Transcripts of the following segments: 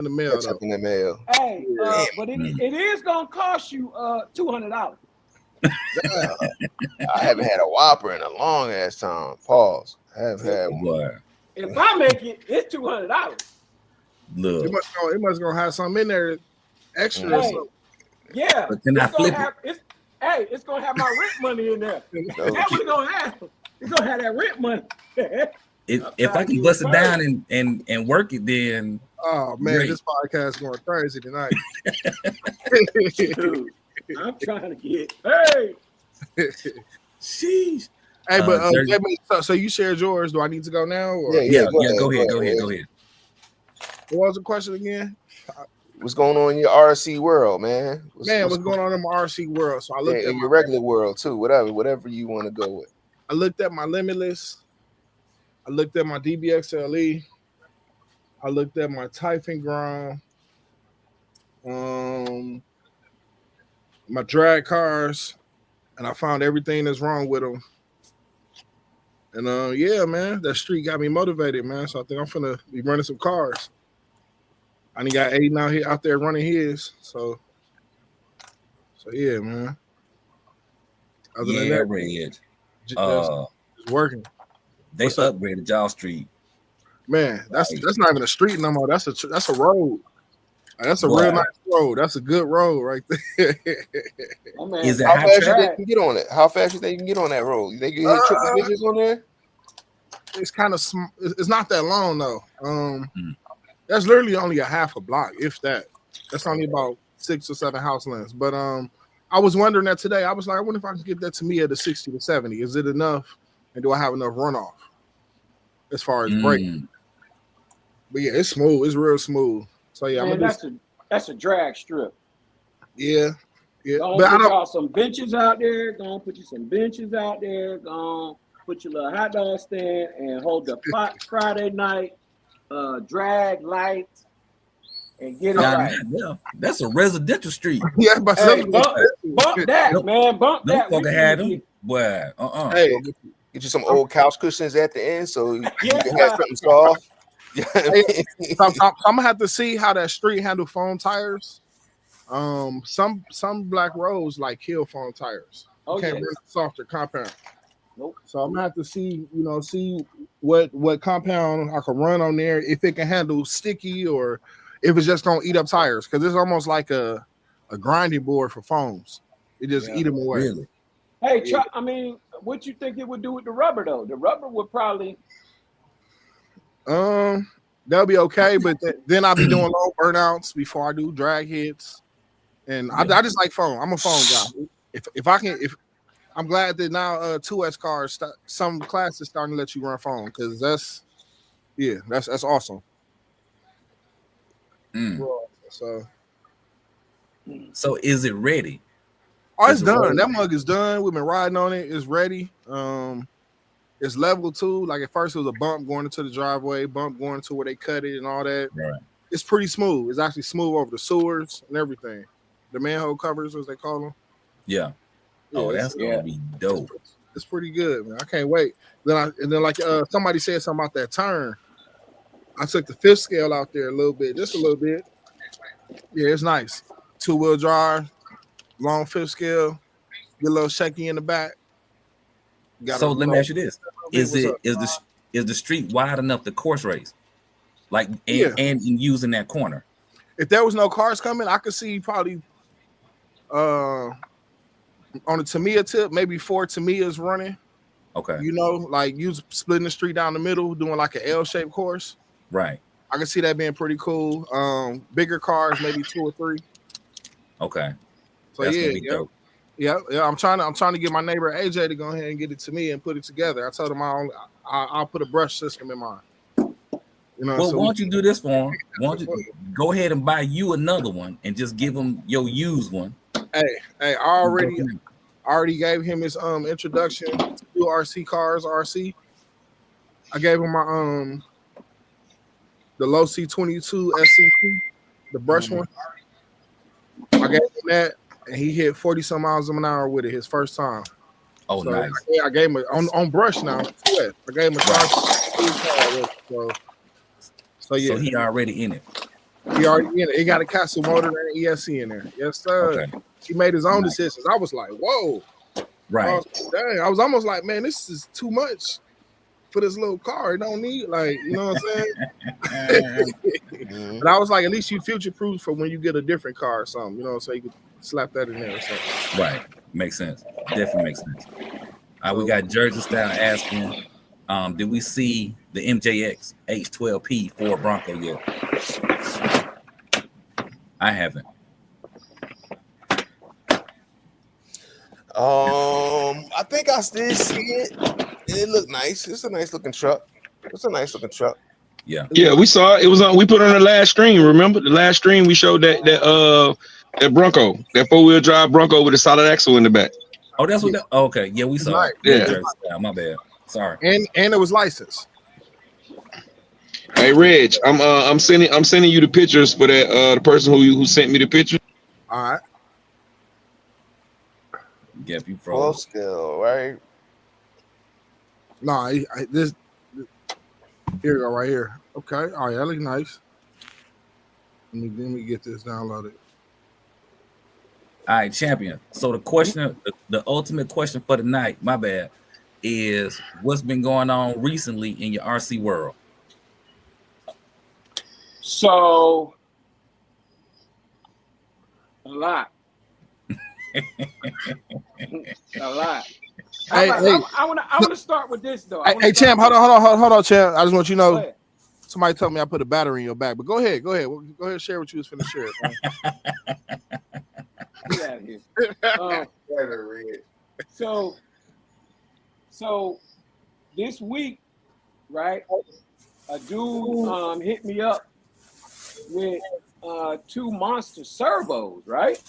in the mail. Up in the mail. Hey, but it is gonna cost you $200. I haven't had a Whopper in a long ass time. Pause. I have had one. If I make it, it's $200. Look, it must gonna have something in there extra. Hey, yeah, but can I flip it? It's gonna have my rent money in there. That's what it's gonna have. It's gonna have that rent money. If I can bust it down and work it, then oh man, great. This podcast going crazy tonight. Dude, I'm trying to get sheesh. Hey, but so you shared yours. Do I need to go now? Or? Yeah. Go ahead. What was the question again? What's going on in your RC world, man? What's going on in my RC world? So I looked at your regular world too. Whatever you want to go with. I looked at my Limitless. I looked at my DBXLE. I looked at my Typhon Ground. My drag cars, and I found everything that's wrong with them. And yeah, man, that street got me motivated, man. So I think I'm finna be running some cars. I only got Aiden out there running his. So yeah, man. Other than that, Red. It's working. They upgraded Jaw Street. Man, that's not even a street no more. That's a road. That's a real nice road. That's a good road right there. Is it how fast you can get on it? How fast you think you can get on that road? You think you hit triple digits on there? It's kind of it's not that long though. That's literally only a half a block, if that. That's only about 6 or 7 house lengths. But I was wondering that today. I was like, I wonder if I can get that to me at a 60 to 70. Is it enough? And do I have enough runoff as far as braking? But yeah, it's smooth. It's real smooth. So yeah, man, that's a drag strip. Yeah. But I don't some benches out there. Gonna put you some benches out there. Gonna put your little hot dog stand and hold the Friday night drag lights and get it right. Yeah, that's a residential street. Yeah, but bump that, man. Bump that. Don't fucking have them. Well, Hey, get you some old couch cushions at the end so you can have something soft. I'm gonna have to see how that street handle foam tires. Some black roads like kill foam tires. You can't run softer compound. Nope. So I'm gonna have to see what compound I can run on there, if it can handle sticky or if it's just gonna eat up tires, because it's almost like a grinding board for foams. It just eat them away. Really? Hey, I mean, what you think it would do with the rubber though? The rubber would probably. That'll be okay, but then I'll be doing low burnouts before I do drag hits, and I just like foam. I'm a foam guy. If I'm glad that now 2S cars some classes starting to let you run foam, because that's awesome. So is it ready? Oh, it's done. That mug is done. We've been riding on it. It's ready. It's level 2. Like at first it was a bump going into the driveway, bump going into where they cut it and all that. Right. It's pretty smooth. It's actually smooth over the sewers and everything. The manhole covers, as they call them. Yeah. Oh, that's gonna be dope. It's pretty good, man. I can't wait. Then somebody said something about that turn. I took the 5th scale out there just a little bit. Yeah, it's nice. 2-wheel drive, long 5th scale, get a little shaky in the back. So let me ask you this: is the street wide enough to course race, and in using that corner? If there was no cars coming, I could see probably on the Tamiya tip, maybe 4 Tamiyas running. Okay. Like you splitting the street down the middle, doing like an L-shaped course. Right. I can see that being pretty cool. Bigger cars, maybe 2 or 3. Okay. So dope. Yeah. I'm trying to get my neighbor AJ to go ahead and get it to me and put it together. I told him I'll put a brush system in mine. Well, why don't you do this for him? Why don't you go ahead and buy you another one and just give him your used one? Hey, I already gave him his introduction to RC cars. RC. I gave him my the low C22 SCP, the brush one. I gave him that, and he hit 40 some miles an hour with it his first time. Oh, so, nice. Yeah, I gave him on brush now. Yeah, I gave him a car. So he already in it. He already in it. He got a Castle motor and an ESC in there. Yes, sir. Okay. He made his own decisions. I was like, whoa. Right. Dang. I was almost like, man, this is too much for this little car. It don't need, like, you know what I'm saying? But I was like, at least you future proof for when you get a different car or something, you know, so you could slap that in there or something. Right. Makes sense. Definitely makes sense. We got Jersey Style asking, did we see the MJX H12P Ford Bronco yet? I haven't. I think I still see it. It looked nice. It's a nice looking truck. Yeah. Yeah, we saw it. It was on. We put on the last stream. Remember the last stream we showed that Bronco, that 4-wheel drive Bronco with a solid axle in the back. Oh, that's what. Okay. Yeah, we saw it. Yeah. Jersey Style. My bad. Sorry. And it was licensed. Hey Reg, I'm sending you the pictures for that the person who sent me the picture. All right. Yep, you Full froze. scale, right? No, this here you go right here. Okay. All right, that looks nice. Let me get this downloaded. All right, champion. So the question, the ultimate question for the night, my bad, is what's been going on recently in your RC world? So a lot. A lot. I want to start with this though. Hey, Champ, hold on, Champ. I just want you to know. Somebody told me I put a battery in your back, but go ahead. Go ahead, share what you was finna share. Get out of here. So this week, right? A dude hit me up with 2 monster servos, right?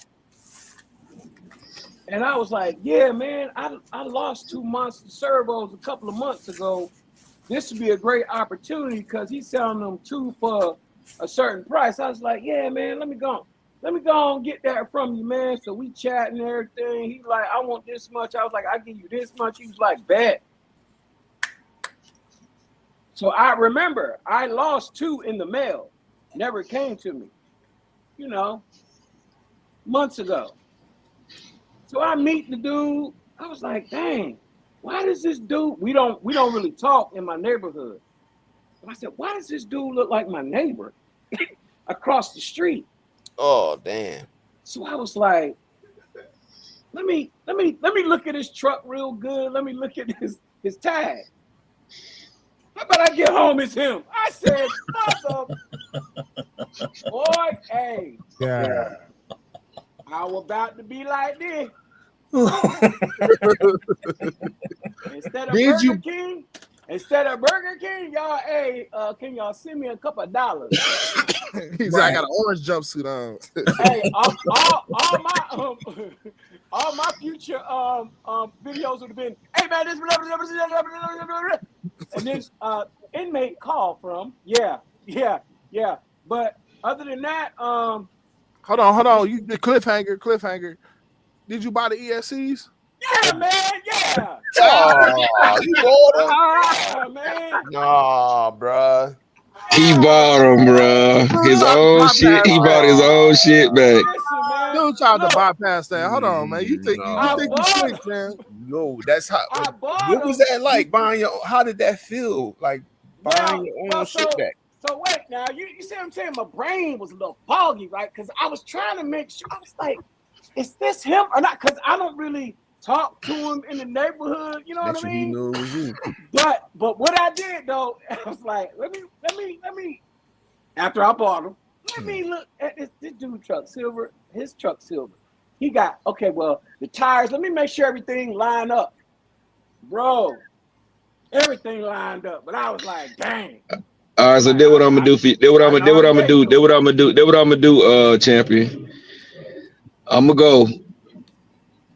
And I was like, yeah, man, I lost 2 monster servos a couple of months ago. This would be a great opportunity because he's selling them 2 for a certain price. I was like, yeah, man, let me go and get that from you, man. So we chatting and everything. He's like, I want this much. I was like, I give you this much. He was like, bet. So I remember I lost 2 in the mail. Never came to me, you know, months ago. So I meet the dude. I was like, dang, why does this dude, we don't really talk in my neighborhood. But I said, why does this dude look like my neighbor across the street? Oh, damn. So I was like, let me look at his truck real good. Let me look at his tag. How about I get home, it's him? I said, boy, hey. Yeah. I was about to be like this. Instead of Burger King, y'all, hey, can y'all send me a couple of dollars? He's like, I got an orange jumpsuit on. Hey, all my future videos would have been, hey man, this and this inmate call from, yeah. But other than that, hold on. You the cliffhanger. Did you buy the ESCs? Yeah, man, yeah. Oh, you bought them? Yeah, man. Nah, bruh. He bought them, bro. His own shit. He bought his own shit back. Listen, man. Dude tried to bypass that. Hold on, man. You think you slick, man? No, that's how. I bought What was that like buying your? How did that feel? Like buying your own shit back? So wait, now you see what I'm saying? My brain was a little foggy, right? Because I was trying to make sure. I was like, is this him or not? Because I don't really talk to him in the neighborhood. You know what I mean? You knew it was you. But what I did though, I was like, let me. After I bought him, let me look at this dude truck silver. His truck silver. He got the tires. Let me make sure everything lined up, bro. Everything lined up, but I was like, dang. All right, so do what I'm gonna do for you. Do what I'm gonna do, champion. I'm gonna go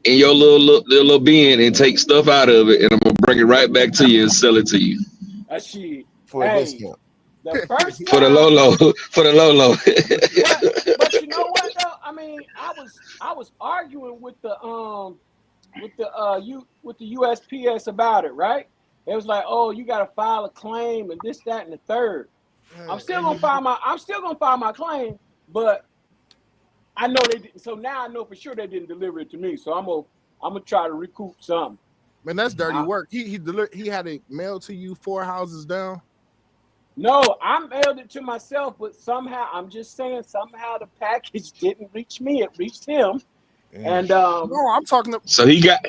in your little bin and take stuff out of it, and I'm gonna bring it right back to you and sell it to you. Shit. For a discount. The first time, For the Lolo. but you know what though? I mean, I was arguing with the USPS about it, right? It was like, oh, you got to file a claim and this, that, and the third. I'm still gonna file my claim, but I know they didn't. So now I know for sure they didn't deliver it to me. So I'm gonna try to recoup something. Man, that's dirty work. He had it mailed to you 4 houses down. No, I mailed it to myself, but somehow I'm just saying somehow the package didn't reach me. It reached him. And no, I'm talking to, So he got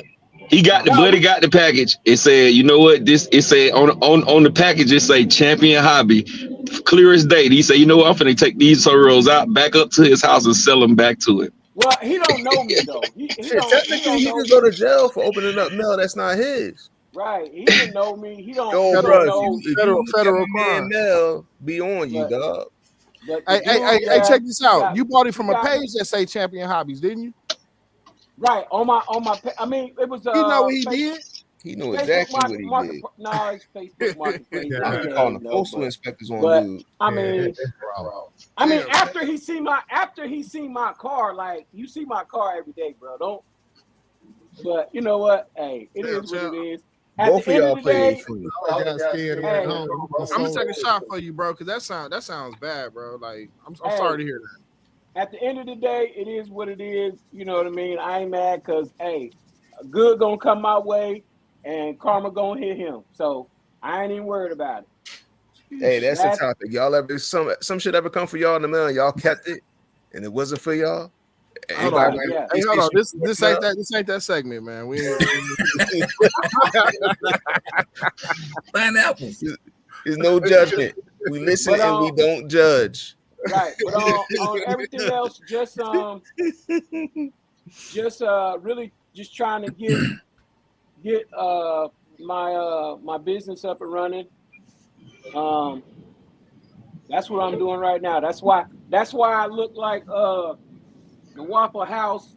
the buddy got the package. It said, you know what? It said on the package, it say Champion Hobby. Clear as day. He said, you know what? I'm finna take these sorrows out back up to his house and sell them back to him. Well, he don't know me though. Technically, he can go to jail for opening up mail that's not his. Right. He didn't know me. He don't Yo, know. Federal crime. Mail be on you, dog. Hey, check this out. You bought it from a page that say Champion Hobbies, didn't you? Right. On my I mean, it was You know what he did? He knew exactly what he did. No, it's Facebook Marketplace. I'm calling the postal inspectors on dude. I mean, after he seen my car, like you see my car every day, bro. Don't. But you know what? Hey, it is what it is. Both of y'all play free. I'm gonna take a shot for you, bro, because that sounds bad, bro. Like I'm sorry to hear that. At the end of the day, it is what it is. You know what I mean? I ain't mad because good gonna come my way and karma gonna hit him. So I ain't even worried about it. Hey, that's the topic. Y'all ever some shit ever come for y'all in the mail and y'all kept it and it wasn't for y'all? Hold on. This ain't that segment, man. We pineapples. There's no judgment. We listen and we don't judge. Right, but on everything else, just really just trying to get my business up and running. That's what I'm doing right now. That's why I look like the Waffle House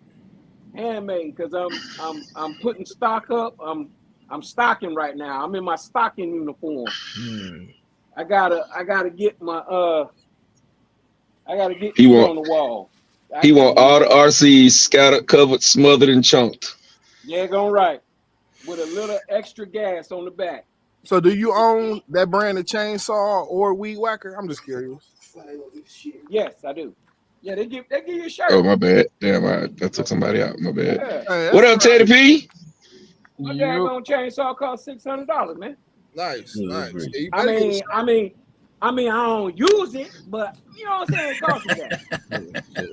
handmade, because I'm putting stock up. I'm stocking right now. I'm in my stocking uniform. I gotta get my on the wall. He want all the RCs scattered, covered, smothered, and chunked. Yeah, going right. With a little extra gas on the back. So do you own that brand of chainsaw or weed whacker? I'm just curious. Yes, I do. Yeah, they give you a shirt. Oh, my bad. Damn, I took somebody out. My bad. Yeah. Hey, What up, Teddy P? My daggone chainsaw cost $600, man. Nice. I mean, I don't use it, but you know what I'm saying? It costs me that.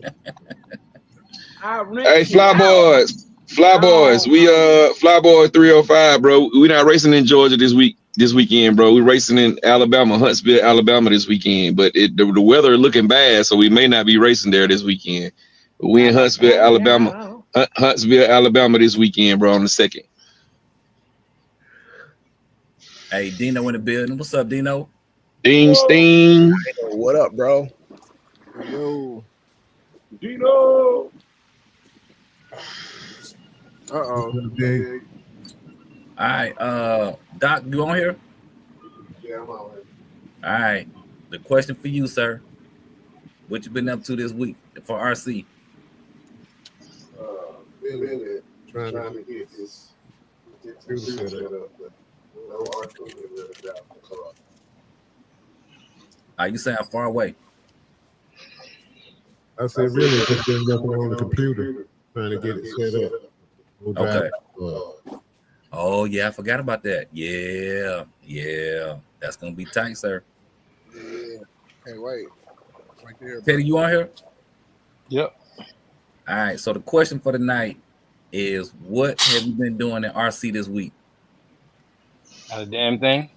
Hey, Fly Boys, we Fly Boy 305, bro. We not racing in Georgia this weekend, bro. We racing in Alabama, Huntsville, Alabama this weekend. But the weather looking bad, so we may not be racing there this weekend. But we in Huntsville, Alabama, this weekend, bro, on the 2nd. Hey, Dino in the building. What's up, Dino? Ding, sting. What up, bro? Yo. Dino. All right, Doc, you on here? Yeah, I'm on here. All right. The question for you, sir. What you been up to this week for RC? Really trying to get this set up, but no RC really got the car. You sound far away. I said, really, just been working on the computer, trying to get it set up. Okay. Oh, yeah, I forgot about that. Yeah. That's going to be tight, sir. Yeah. Hey, wait. Right there. Teddy, you on here? Yep. All right, so the question for the night is, what have you been doing in RC this week? Not a damn thing.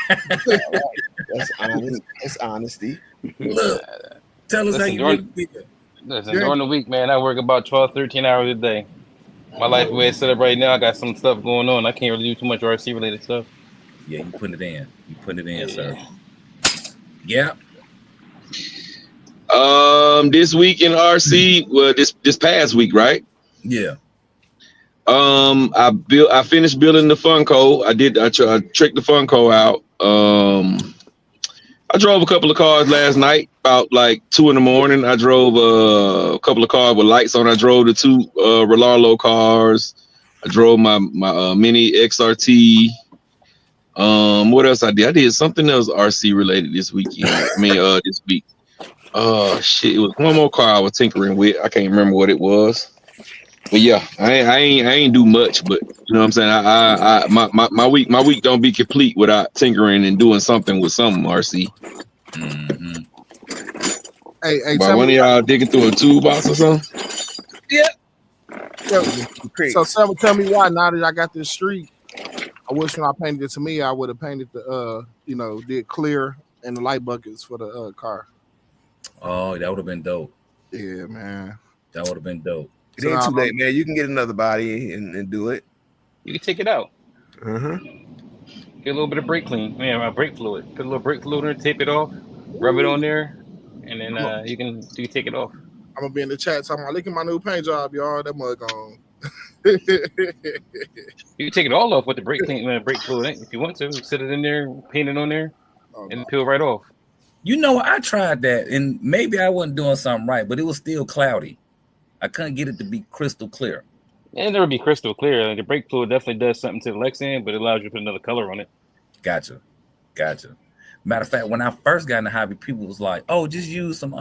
That's honest. That's honesty. Look, tell us how you did. Listen, during the week, man, I work about 12, 13 hours a day. My life the way it's set up right now, I got some stuff going on. I can't really do too much RC related stuff. Yeah, you put it in. Sir. Yeah. This week in RC, well, this past week, right? Yeah. I finished building the Funko. I tricked the Funko out. I drove a couple of cars last night, about like 2 a.m. I drove a couple of cars with lights on. I drove the 2 Rolalo cars. I drove my mini XRT. What else I did? I did something else RC related this weekend. This week. Oh shit! It was one more car I was tinkering with. I can't remember what it was. But yeah, I ain't do much. But you know what I'm saying. My week don't be complete without tinkering and doing something with something. RC. Mhm. Hey, By tell one of me. y'all digging through a toolbox or something. So tell me why now that I got this street, I wish when I painted it to me, I would have painted the did clear and the light buckets for the car. Oh, that would have been dope. Yeah, man. That would have been dope. It ain't too late, man. You can get another body and do it. You can take it out. Uh-huh. Get a little bit of brake clean. Man, my brake fluid. Put a little brake fluid in, tape it off, rub it on there, and then you can take it off. I'm gonna be in the chat talking about, look at my new paint job, y'all. That mug on. You can take it all off with the brake clean, brake fluid if you want to. Sit it in there, paint it on there, and peel right off. You know, I tried that, and maybe I wasn't doing something right, but it was still cloudy. I couldn't get it to be crystal clear. It'll never be crystal clear. Like, the brake fluid definitely does something to the Lexan, but it allows you to put another color on it. Gotcha. Matter of fact, when I first got in the hobby, people was like, "Oh, just use some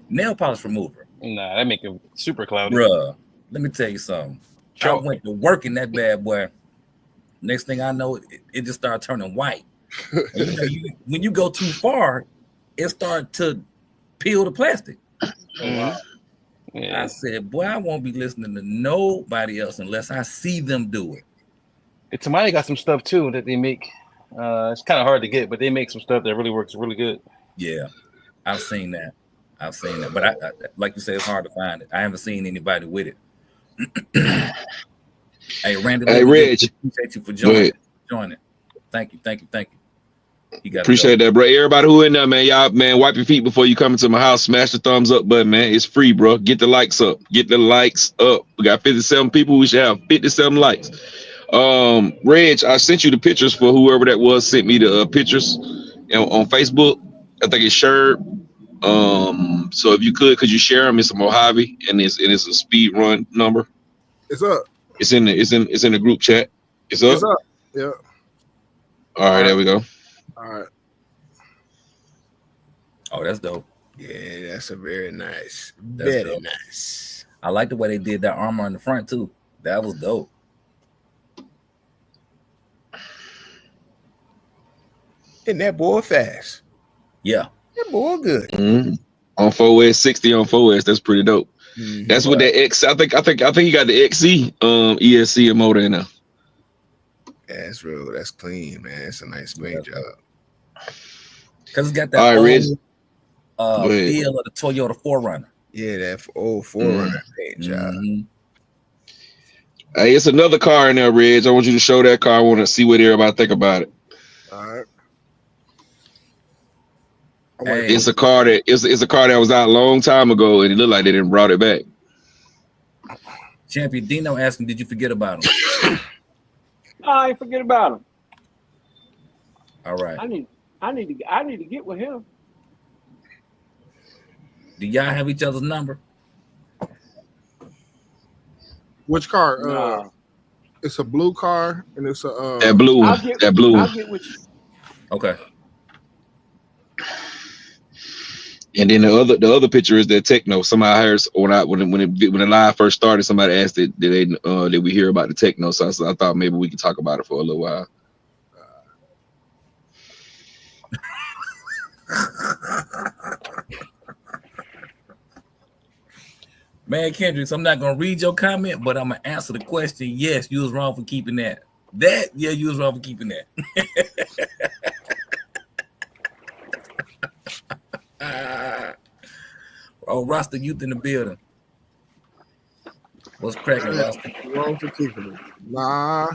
nail polish remover." Nah, that make it super cloudy. Bruh, let me tell you something. I went to work in that bad boy. Next thing I know, it just started turning white. And when you go too far, it started to peel the plastic. Mm-hmm. Yeah. I said, boy, I won't be listening to nobody else unless I see them do it. Tamale got some stuff too that they make. It's kind of hard to get, but they make some stuff that really works really good. Yeah, I've seen that. But I like you said, it's hard to find it. I haven't seen anybody with it. Hey, Randy. Hey, Reg. Appreciate you for joining. Thank you. You got Appreciate that, bro. Everybody who in there, man, y'all, man, wipe your feet before you come into my house. Smash the thumbs up button, man. It's free, bro. Get the likes up. We got 57 people. We should have 57 likes. Reg, I sent you the pictures for whoever that was. Sent me the pictures on Facebook. I think it's shared. So if you could you share them? It's a Mojave and it's a speed run number. It's up. It's in the group chat. It's up. It's up. Yeah. All right, there we go. All right. Oh, that's dope. Yeah, that's a very nice. That's Very dope. nice. I like the way they did that armor on the front too. That was dope. Isn't that boy fast? Yeah. That boy good. Mm-hmm. On 4S, 60 on 4S. That's pretty dope. Mm-hmm. That's what that X. I think he got the XC ESC motor in there. Yeah, that's real. That's clean, man. It's a nice paint job. Because it's got that All right, Reg. feel of the Toyota 4Runner. Yeah, that old 4Runner paint job. Mm-hmm. Hey, it's another car in there, Reg. I want you to show that car. I want to see what everybody think about it. All right. Hey. It's a car that was out a long time ago, and it looked like they didn't brought it back. Champion Dino asking, did you forget about him? I ain't forget about him. All right. I need to get with him. Do y'all have each other's number? Which car? Nah. It's a blue car, and it's a That blue one. That blue I'll one. get with you. Okay. And then the other picture is that Techno. Somebody hears when the live first started, somebody asked did we hear about the Techno? So I thought maybe we could talk about it for a little while. Man, Kendricks, I'm not gonna read your comment, but I'm gonna answer the question. Yes, you was wrong for keeping that. You was wrong for keeping that. Oh, Rasta Youth in the building. What's cracking, Rasta? wrong for keeping it. Nah.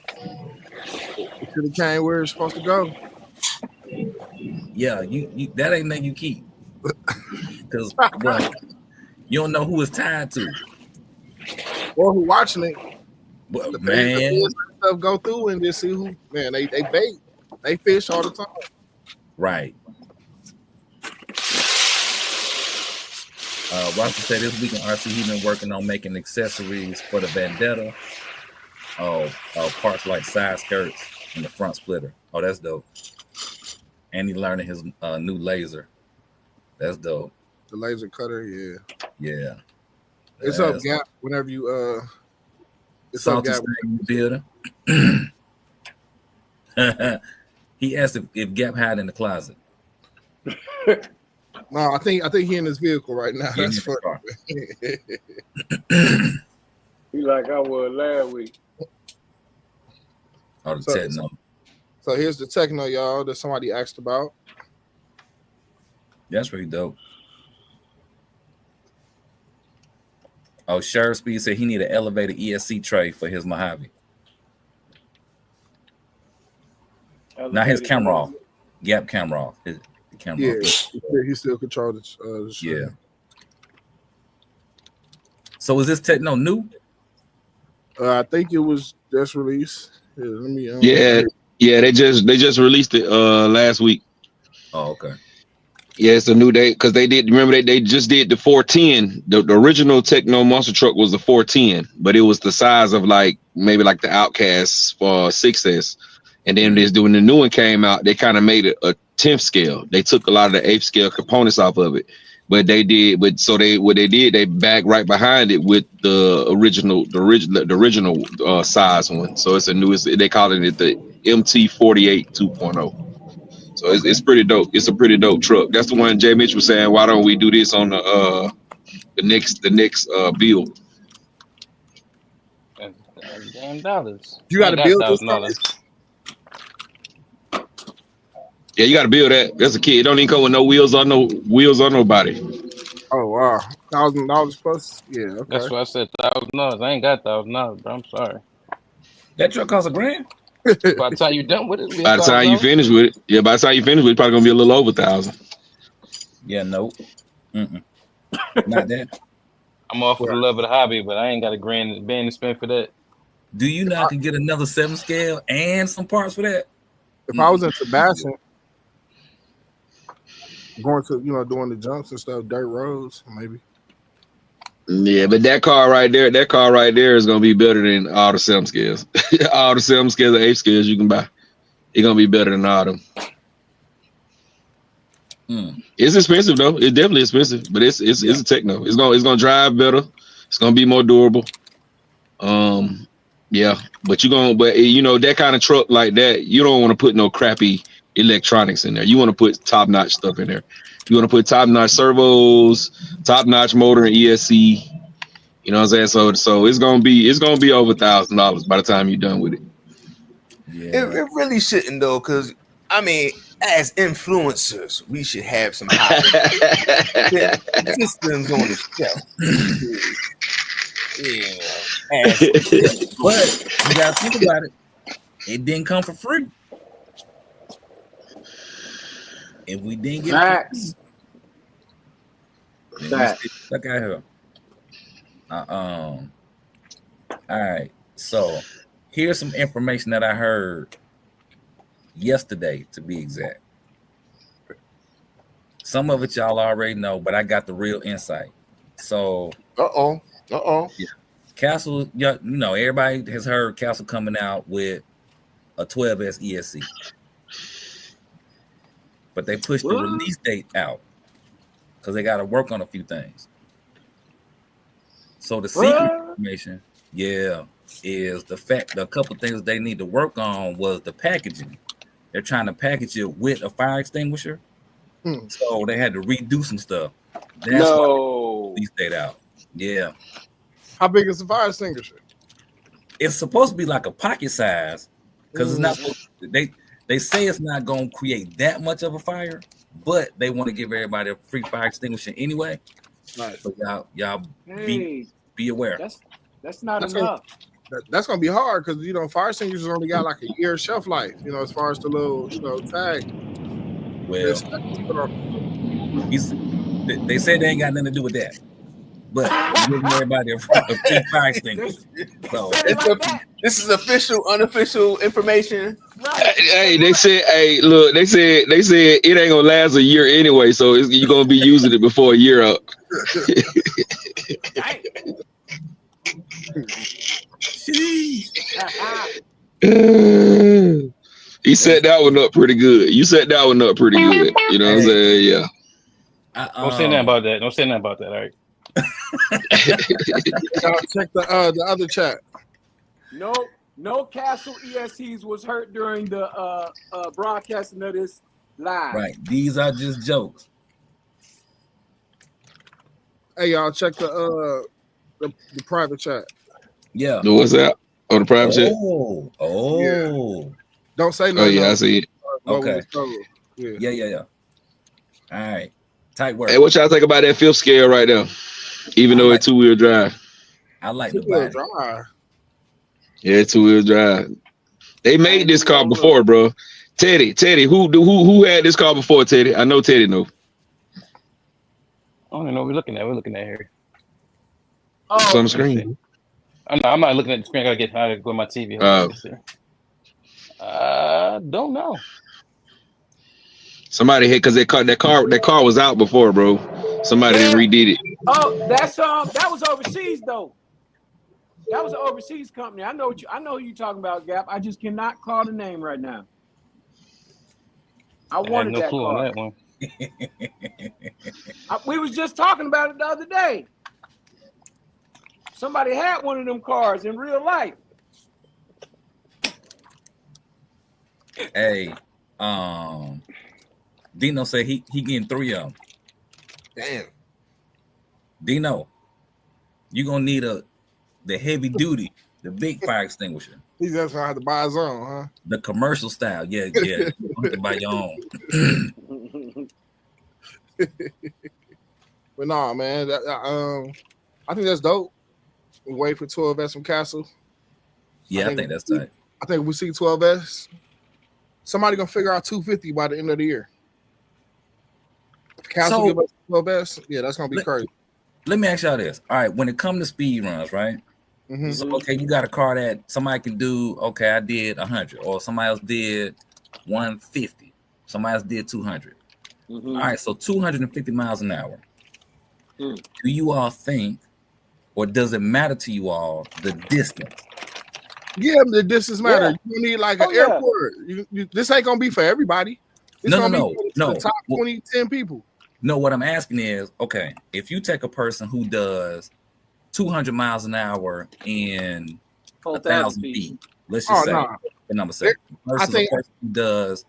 It should have came where it's supposed to go. Yeah, you that ain't nothing you keep. Because you don't know who it's tied to. Or who watching it. But The man, stuff go through and just see who, man, they bait. They fish all the time. right. Rasta said this weekend RC he been working on making accessories for the Vendetta. Parts like side skirts. in the front splitter. Oh, that's dope. And he learning his new laser. That's dope. The laser cutter, yeah. Yeah. It's up, Gap. Whenever you it's up, Salty Gap. in the building. He asked if Gap had in the closet. No, I think he in his vehicle right now. He in That's his funny. car. He like I was last week. Oh, the So- techno. So here's the techno, y'all, that somebody asked about. That's pretty dope. Oh, Sheriff Speed said he need an elevated ESC tray for his Mojave. Now his camera off. Gap camera off. The camera Yeah, off. he still controls the shit. Yeah. So is this techno new? I think it was just released. Yeah, let me. Yeah, they just released it last week. Oh, okay. Yeah, it's a new day because they did. Remember they just did the 410. The original Techno monster truck was the 410, but it was the size of maybe like the Outcast for 6S. And then when the new one came out, they kind of made it a 10th scale. They took a lot of the 8th scale components off of it, but they bagged right behind it with the original size one. So it's they calling it the MT48 2.0. So it's pretty dope. It's a pretty dope truck. That's the one Jay Mitch was saying. Why don't we do this on the next build? Damn dollars. You got to build this $1,000. Yeah, you got to build that. That's a kid. It don't even come with no wheels or nobody. Oh wow, $1,000 plus. Yeah, okay. That's why I said $1,000. I ain't got $1,000, bro. I'm sorry. That truck costs $1,000. By the time you done with it, it'll be By the time you $1,000. finish with it, it's probably gonna be a little over 1,000. Yeah, nope. Not that. I'm off for the love of the hobby, but I ain't got $1,000 to spend for that. Do you not can get another 7 scale and some parts for that? If I was in Sebastian, going to doing the jumps and stuff, dirt roads, maybe. Yeah, but that car right there is gonna be better than all the 7 scales. All the 7 scales or 8 scales you can buy. It's gonna be better than all them. It's expensive though. It's definitely expensive, but it's a techno. It's gonna drive better. It's gonna be more durable. Yeah, but that kind of truck like that, you don't want to put no crappy electronics in there. You want to put top-notch stuff in there. You want to put top-notch servos, top-notch motor and ESC. You know what I'm saying? So it's gonna be over $1,000 by the time you're done with it. Yeah. It really shouldn't though, because I mean, as influencers, we should have some high systems on the shelf. Yeah. But you gotta think about it. It didn't come for free. If we didn't get Facts. then we Facts. still stuck out here. All right. So here's some information that I heard yesterday, to be exact. Some of it y'all already know, but I got the real insight. So Castle, everybody has heard Castle coming out with a 12S ESC, but they pushed the release date out because they got to work on a few things. So the secret information, is the fact a couple things they need to work on was the packaging. They're trying to package it with a fire extinguisher, so they had to redo some stuff. That's why the release date out. Yeah. How big is the fire extinguisher? It's supposed to be like a pocket size because it's not. They say it's not going to create that much of a fire, but they want to give everybody a free fire extinguisher anyway. Right. So y'all be aware. That's not enough. That's gonna be hard because fire extinguishers only got like a year shelf life. As far as the little tag. Well, they say they ain't got nothing to do with that, but giving everybody a free fire extinguisher. So This is official, unofficial information. Hey, they said it ain't gonna last a year anyway, so you're gonna be using it before a year up. He set that one up pretty good. You set that one up pretty good. You know what I'm saying? Yeah. Don't say nothing about that. Don't say nothing about that. All right. Check the other chat. No Castle ESCs was hurt during the broadcasting of this live. Right. These are just jokes. Hey, y'all, check the private chat. Yeah. What's that? Oh, the private chat? Oh. Yeah. Don't say Oh, nothing. yeah, I see it. Okay. Yeah. Yeah. All right. Tight work. Hey, what y'all think about that fifth scale right now? Even though it's two-wheel drive. I like the Two-wheel body. drive. Yeah, two-wheel drive. They made this car before, bro. Teddy, who had this car before, Teddy? I know Teddy know. I don't know what we're looking at. We're looking at here. It's on the Let me screen. see. I'm not looking at the screen. I gotta go to my TV. Don't know. Somebody hit because that car was out before, bro. Somebody didn't redid it. Oh, that was overseas though. That was an overseas company. I know who you're talking about, Gap. I just cannot call the name right now. I wanted no that clue car. on that one. We was just talking about it the other day. Somebody had one of them cars in real life. Hey, Dino said he getting 3 of them. Damn. Dino, you gonna need the heavy duty, the big fire extinguisher. He's just gonna have to buy his own, huh? The commercial style. Yeah. You have to buy your own. But nah, man. I think that's dope. We wait for 12S from Castle. Yeah, I think that's tight. I think if we see 12S, somebody gonna figure out 250 by the end of the year. If Castle give us 12S, yeah, that's gonna be crazy. Let me ask y'all this. All right, when it comes to speed runs, right? Mm-hmm. So, okay, you got a car that somebody can do. Okay, I did 100, or somebody else did 150. Somebody else did 200. Mm-hmm. All right, so 250 miles an hour. Do you all think, or does it matter to you all, the distance? Yeah, the distance matter. Yeah. You need like an airport. This ain't gonna be for everybody. This No. the top 10 people. No, what I'm asking is, okay, if you take a person who does 200 miles an hour in 1,000 feet, let's just say the number seven, versus a person who does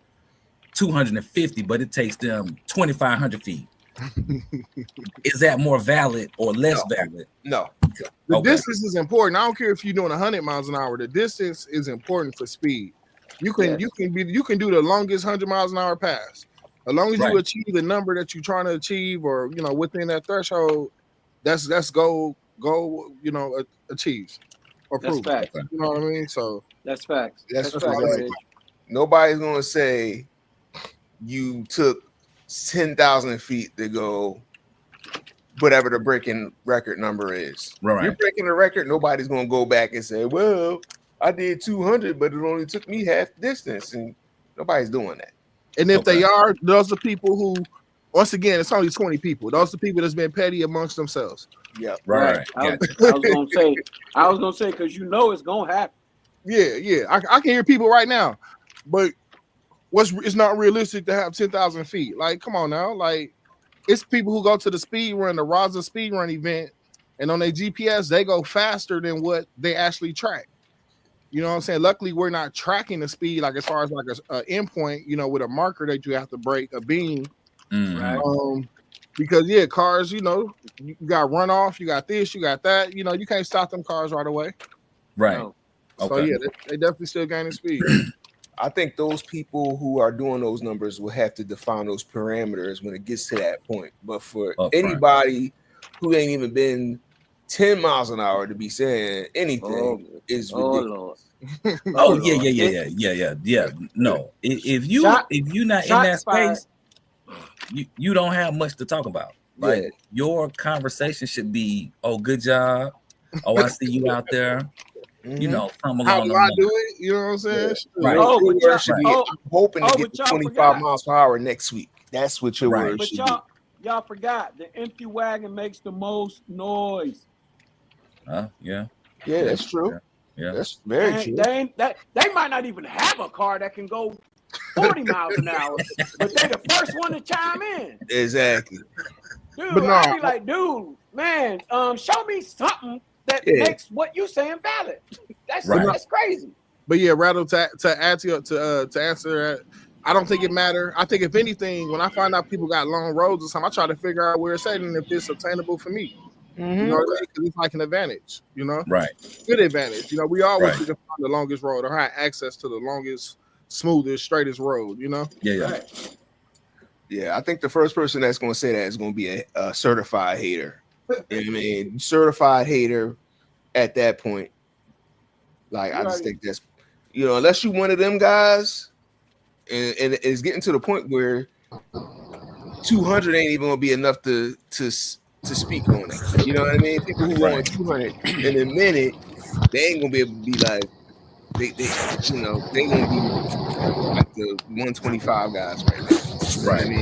250, but it takes them 2,500 feet. Is that more valid or less valid? No. The distance is important. I don't care if you're doing 100 miles an hour. The distance is important for speed. You can do the longest 100 miles an hour pass. As long as you achieve the number that you're trying to achieve, or within that threshold, that's goal achieved or That's proved. facts. You know what I mean? So that's facts. That's facts. right. Nobody's gonna say you took 10,000 feet to go whatever the breaking record number is. Right. You're breaking the record. Nobody's gonna go back and say, "Well, I did 200, but it only took me half distance," and nobody's doing that. And if they are, those are people who, once again, it's only 20 people. Those are people that's been petty amongst themselves. Yeah, right. I was gonna say because it's gonna happen. Yeah. I can hear people right now, but it's not realistic to have 10,000 feet. Like, come on now. Like, it's people who go to the speed run, the Raza speed run event, and on their GPS they go faster than what they actually track. You know what I'm saying? Luckily, we're not tracking the speed like as far as like a endpoint, with a marker that you have to break, a beam. Mm-hmm. Because cars, you got runoff, you got this, you got that. You can't stop them cars right away. Right. No. So they definitely still gaining speed. I think those people who are doing those numbers will have to define those parameters when it gets to that point. But for anybody who ain't even been 10 miles an hour to be saying anything is ridiculous. Yeah. No, if you're not in that space, you don't have much to talk about. Like your conversation should be, "Oh, good job. Oh, I see you out there." Come How along. do I do it? You know what I'm saying? Yeah. Right. I'm hoping to get to 25 miles per hour next week. That's what your word should be. Y'all forgot the empty wagon makes the most noise. Yeah. Yeah, that's true. Yeah. That's very true. They might not even have a car that can go 40 miles an hour, but they the first one to chime in. Exactly. Dude, But no, I'd be like, dude, man, show me something that makes what you saying valid. That's crazy. But yeah, Rattle, to add to answer that, I don't think it matter. I think if anything, when I find out people got long roads or something, I try to figure out where it's at and if it's obtainable for me. Mm-hmm. You know what I mean? Because it's like an advantage, you know? Right. Good advantage. You know, we always try to find the longest road or have access to the longest, smoothest, straightest road, you know? Yeah. Right. Yeah, I think the first person that's going to say that is going to be a certified hater. You know what I mean? Certified hater at that point. Like, I just think that's, you know, unless you one of them guys, and it's getting to the point where 200 ain't even going to be enough to speak on it. You know what I mean? People who want 200 in a minute, they ain't going to be able to be like, they you know, they ain't going to be like the 125 guys right now. You know what I mean?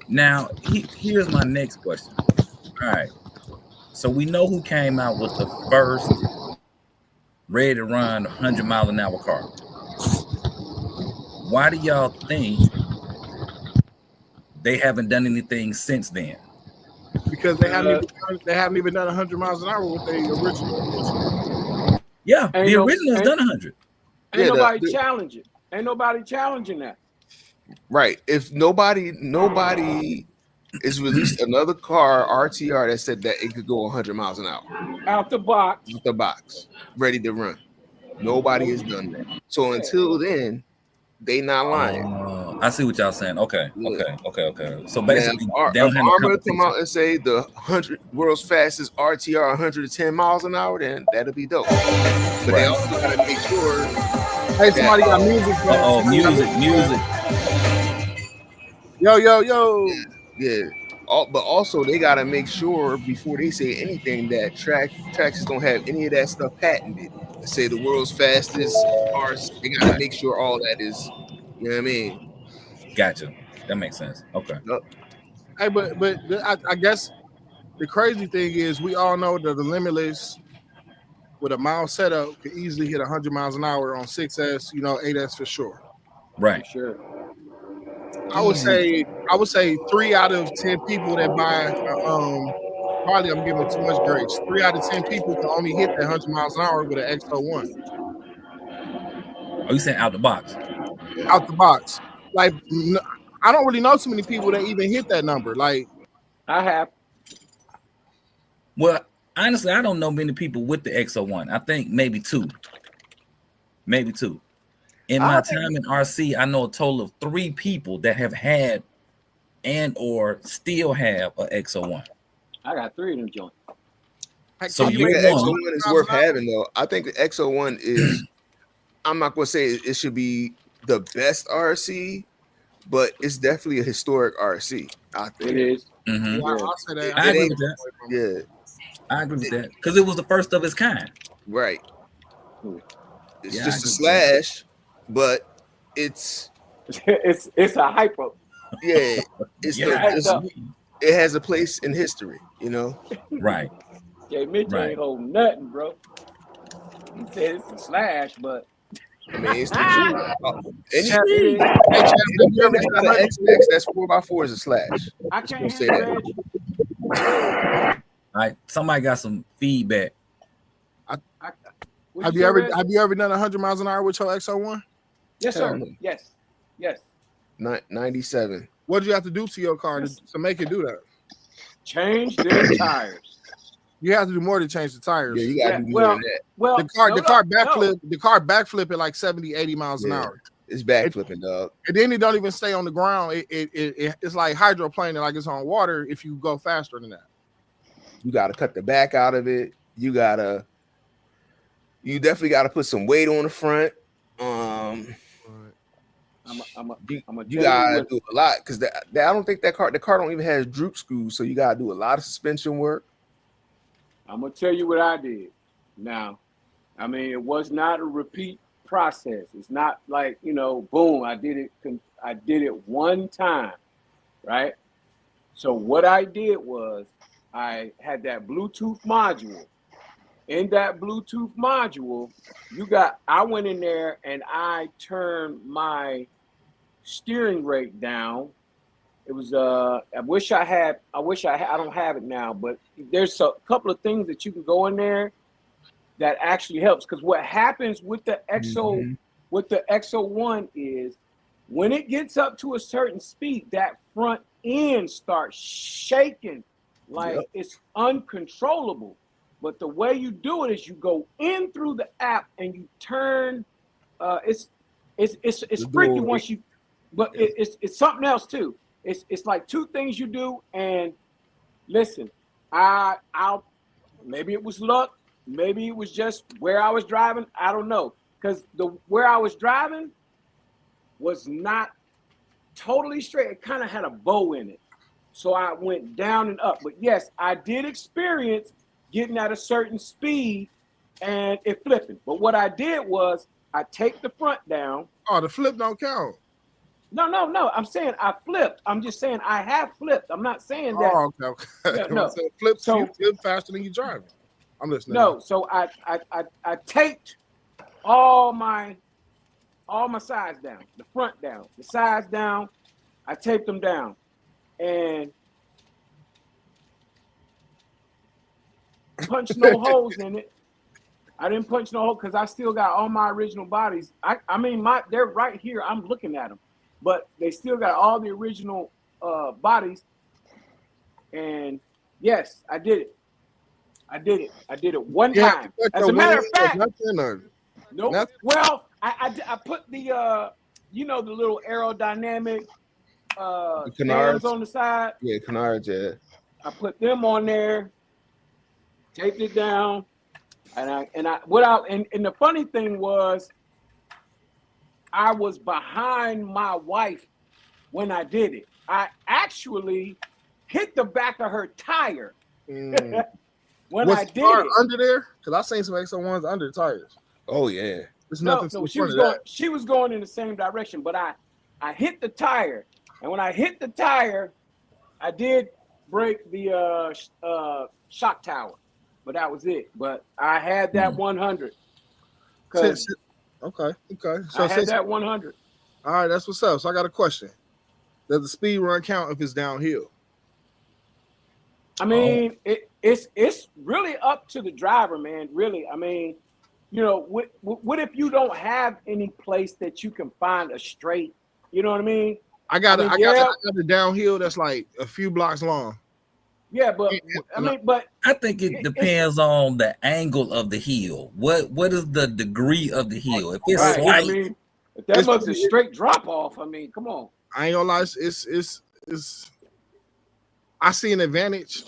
Now, here's my next question. All right. So we know who came out with the first ready to run 100-mile-an-hour car. Why do y'all think they haven't done anything since then? Because they haven't even done 100 miles an hour with the original. Yeah, the original has done 100. Ain't nobody challenging. Ain't nobody challenging that. Right. If nobody is released another car RTR that said that it could go 100 miles an hour out the box, ready to run. Nobody has done that. So until then, they not lying. I see what y'all saying. Okay. So basically, if Armor come out and say the 100 world's fastest RTR 110 miles an hour, then that'll be dope. But they also gotta make sure. Hey, somebody got music. Music. Yo. Yeah. But also they gotta make sure before they say anything that tracks don't have any of that stuff patented. Say the world's fastest cars, they gotta make sure all that is, you know what I mean? Gotcha. That makes sense. Okay. Hey, but I guess the crazy thing is we all know that the Limitless with a mild setup could easily hit 100 miles an hour on 6S, you know, 8S for sure. Right. Sure. I would say 3 out of 10 people that buy probably I'm giving too much grace. 3 out of 10 people can only hit that 100 miles an hour with an X01. Are you saying out the box? Out the box. Like, I don't really know too many people that even hit that number. Like, I have. Well, honestly, I don't know many people with the X01. I think maybe two. In my time in RC, I know a total of 3 people that have had and or still have an X01. I got 3 of them joints. So you think the X01 is worth having, though? I think the X01 is. I'm not gonna say it should be the best RC, but it's definitely a historic RC. I think it is. Mm-hmm. Yeah, I'll say that. I agree with that. Yeah, I agree with that because it was the first of its kind. Right. It's just a slash, but it's a hyper. Yeah, it has a place in history, you know. Right. Jay Mitchell ain't holding nothing, bro. He said it's a slash, but I mean, it's the truth. That's 4x4 is a slash. I can't say that. All right, somebody got some feedback. Have you ever done 100 miles an hour with your X01? Yes, sir. Yes. 97. What did you have to do to your car to make it do that? Change the tires. You have to do more to change the tires. Yeah, you got to do more than that. Well, the car backflip at like 70, 80 miles an hour. It's backflipping, dog. And then it don't even stay on the ground. It's like hydroplaning, like it's on water if you go faster than that. You got to cut the back out of it. You definitely got to put some weight on the front. You gotta do a lot because I don't think the car don't even have droop screws, so you gotta do a lot of suspension work. I'm gonna tell you what I did. Now, I mean, it was not a repeat process. It's not like, boom, I did it one time, right? So what I did was I had that Bluetooth module in that Bluetooth module, I went in there and I turned my steering rate down. It was I don't have it now, but there's a couple of things that you can go in there that actually helps. Because what happens with the Exo 1 is when it gets up to a certain speed, that front end starts shaking like it's uncontrollable. But the way you do it is you go in through the app and you turn. It's freaky once you, but it's something else too. It's like two things you do. And listen, I'll maybe it was luck, maybe it was just where I was driving. I don't know, because where I was driving was not totally straight. It kind of had a bow in it, so I went down and up. But yes, I did experience getting at a certain speed and it flipping. But what I did was I take the front down. Oh, the flip don't count. No. I'm saying I flipped. I'm just saying I have flipped. I'm not saying that. Oh, okay. Yeah, no. Flip, So you flip faster than you driving. I'm listening. No, so I taped all my sides down, the front down, the sides down. I taped them down, and punched no holes in it. I didn't punch no hole because I still got all my original bodies. I mean, they're right here. I'm looking at them, but they still got all the original bodies. And yes, I did it. I did it one time. As a matter of fact, nope. Well, I put the the little aerodynamic fans on the side. Yeah, canards. Yeah. I put them on there, taped it down, and the funny thing was, I was behind my wife when I did it. I actually hit the back of her tire. When I did it under there, because I seen some X01s under the tires. Oh yeah, there's nothing. No, she was going in the same direction, but I hit the tire, and when I hit the tire, I did break the shock tower, but that was it. But I had that 100. Okay. So I had that 100. All right, that's what's up. So I got a question: does the speed run count if it's downhill? I mean, it's really up to the driver, man. Really, I mean, what if you don't have any place that you can find a straight? You know what I mean? I got the downhill that's like a few blocks long. Yeah, but I think it depends on the angle of the hill. What is the degree of the hill? If it's right, slight, I mean, if that much a straight drop off, I mean, come on. I ain't gonna lie, it's I see an advantage.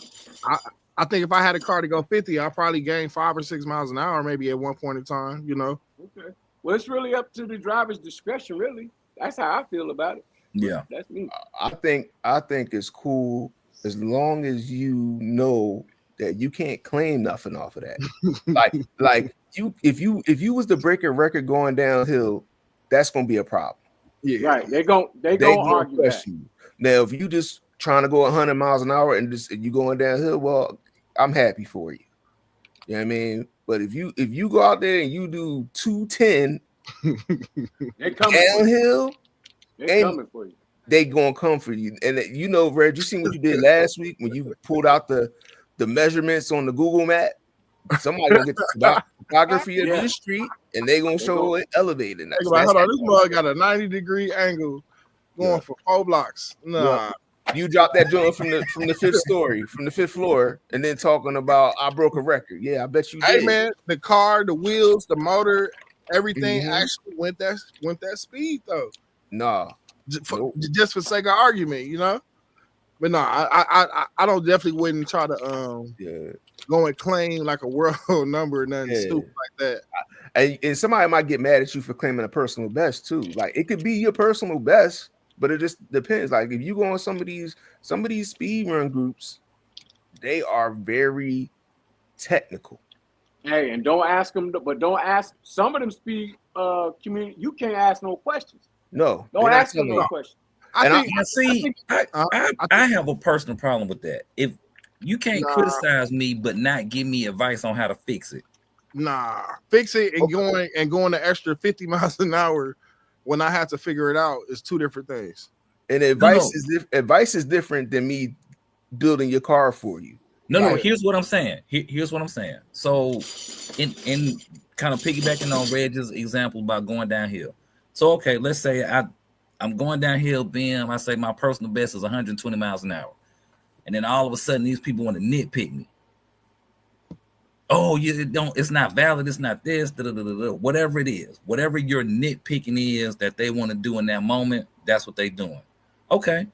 I think if I had a car to go 50, I'd probably gain 5 or 6 miles an hour, maybe at one point in time, Okay. Well, it's really up to the driver's discretion, really. That's how I feel about it. Yeah. That's me. I think it's cool as long as you know that you can't claim nothing off of that. like if you was to break a record going downhill, that's gonna be a problem. Yeah, right. They gonna argue that. Now, if you just trying to go 100 miles an hour and you going downhill, well, I'm happy for you. You know what I mean? But if you go out there and you do 210 downhill, they're coming for you. They gonna come for you. And Reg, you seen what you did last week when you pulled out the measurements on the Google map? Somebody gonna get the topography of the street and they gonna show it elevated. Hold on, this mug got a 90-degree angle going for 4 blocks. Nah. You dropped that joint from the fifth story, from the 5th floor, and then talking about I broke a record. Yeah, I bet you did. Hey man, the car, the wheels, the motor, everything actually went that speed though. Nah. Just for sake of argument, But no, I don't definitely wouldn't try to go and claim like a world number or nothing stupid like that. And somebody might get mad at you for claiming a personal best too. Like it could be your personal best, but it just depends. Like if you go on some of these speed run groups, they are very technical. Hey, and don't ask them, but don't ask some of them speed community. You can't ask no questions. No, don't ask them no questions. I have a personal problem with that. If You can't criticize me, but not give me advice on how to fix it. Nah, fix it and going the extra 50 miles an hour when I had to figure it out is two different things. And advice is different than me building your car for you. No. Here's what I'm saying. Here's what I'm saying. So, in kind of piggybacking on Reg's example about going downhill. So, okay, let's say I'm going downhill. Bam, I say my personal best is 120 miles an hour, and then all of a sudden these people want to nitpick me. Oh, it's not valid. It's not this. Whatever it is, whatever your nitpicking is that they want to do in that moment, that's what they're doing. Okay,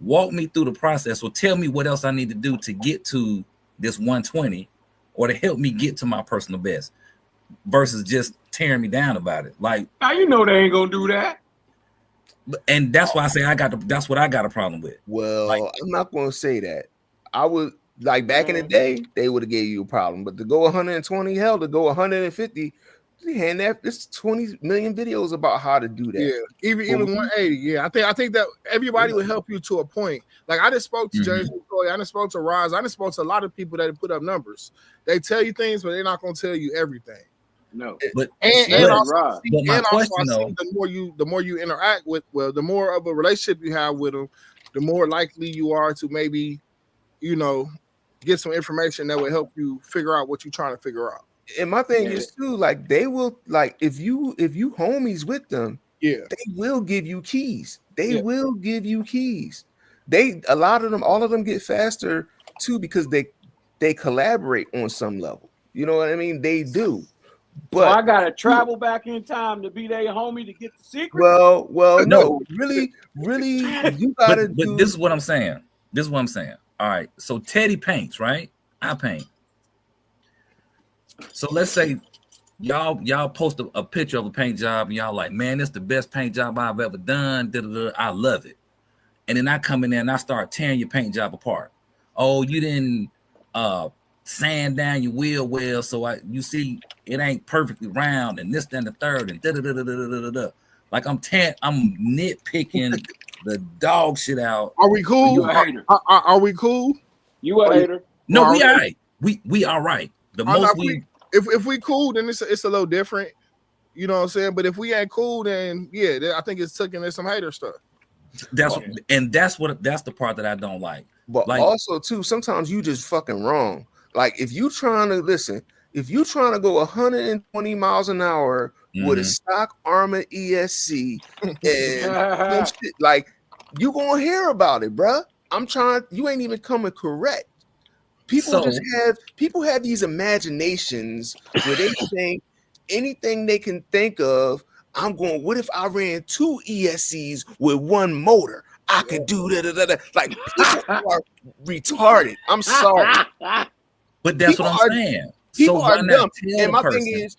walk me through the process, or tell me what else I need to do to get to this 120, or to help me get to my personal best, versus just tearing me down about it. Like, how you know they ain't gonna do that? And that's why I say that's what I got a problem with. Well, like, I'm not gonna say that. I would. Like back in the day, they would have gave you a problem. But to go 120, hell, to go 150, there's 20 million videos about how to do that. Yeah, even 180. Yeah, I think that everybody will help you to a point. Like I just spoke to James McCoy, I just spoke to Roz, I just spoke to a lot of people that put up numbers. They tell you things, but they're not gonna tell you everything. No, but also, the more you interact with, well, the more of a relationship you have with them, the more likely you are to maybe, get some information that will help you figure out what you're trying to figure out. And my thing is too, like they will, like if you homies with them, they will give you keys. They will give you keys. All of them get faster too because they collaborate on some level. You know what I mean? They do. But so I gotta travel back in time to be their homie to get the secret. Well, no, really, you gotta. But this is what I'm saying. All right, so Teddy paints, right? I paint. So let's say y'all post a picture of a paint job and y'all like, man, it's the best paint job I've ever done. I love it. And then I come in there and I start tearing your paint job apart. Oh, you didn't sand down your wheel well, so you see it ain't perfectly round and this, then the third, and like I'm nitpicking the dog shit out. Are we cool? You a hater. Are we cool? You a hater? No, we all right. We all right. If we cool, then it's a little different. You know what I'm saying? But if we ain't cool, then I think it's taking in some hater stuff. That's the part that I don't like. But like, also too, sometimes you just fucking wrong. Like if you trying to go 120 miles an hour with a stock Arrma ESC and shit, like you gonna hear about it, bruh. You ain't even coming correct. People have these imaginations where they think anything they can think of. What if I ran 2 ESCs with one motor? I could do that. Like people are retarded. I'm sorry. But that's what I'm saying. People are dumb. And my thing is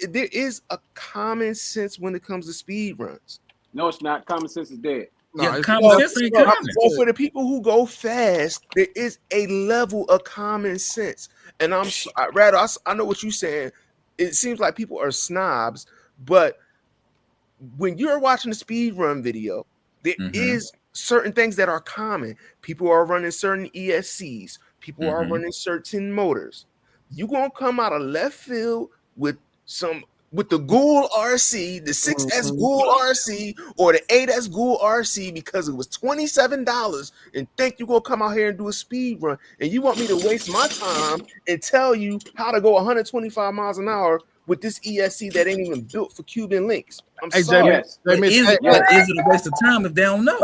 there is a common sense when it comes to speed runs. No, it's not. Common sense is dead. No, common sense ain't common. So for the people who go fast, there is a level of common sense. And I know what you're saying. It seems like people are snobs, but when you're watching a speed run video, there is certain things that are common. People are running certain ESCs. People are running certain motors. You're gonna come out of left field with the Ghoul RC, the 6S Ghoul RC, or the 8S Ghoul RC because it was $27, and think you're gonna come out here and do a speed run, and you want me to waste my time and tell you how to go 125 miles an hour with this ESC that ain't even built for Cuban links? I'm sorry. Is it a waste of time if they don't know?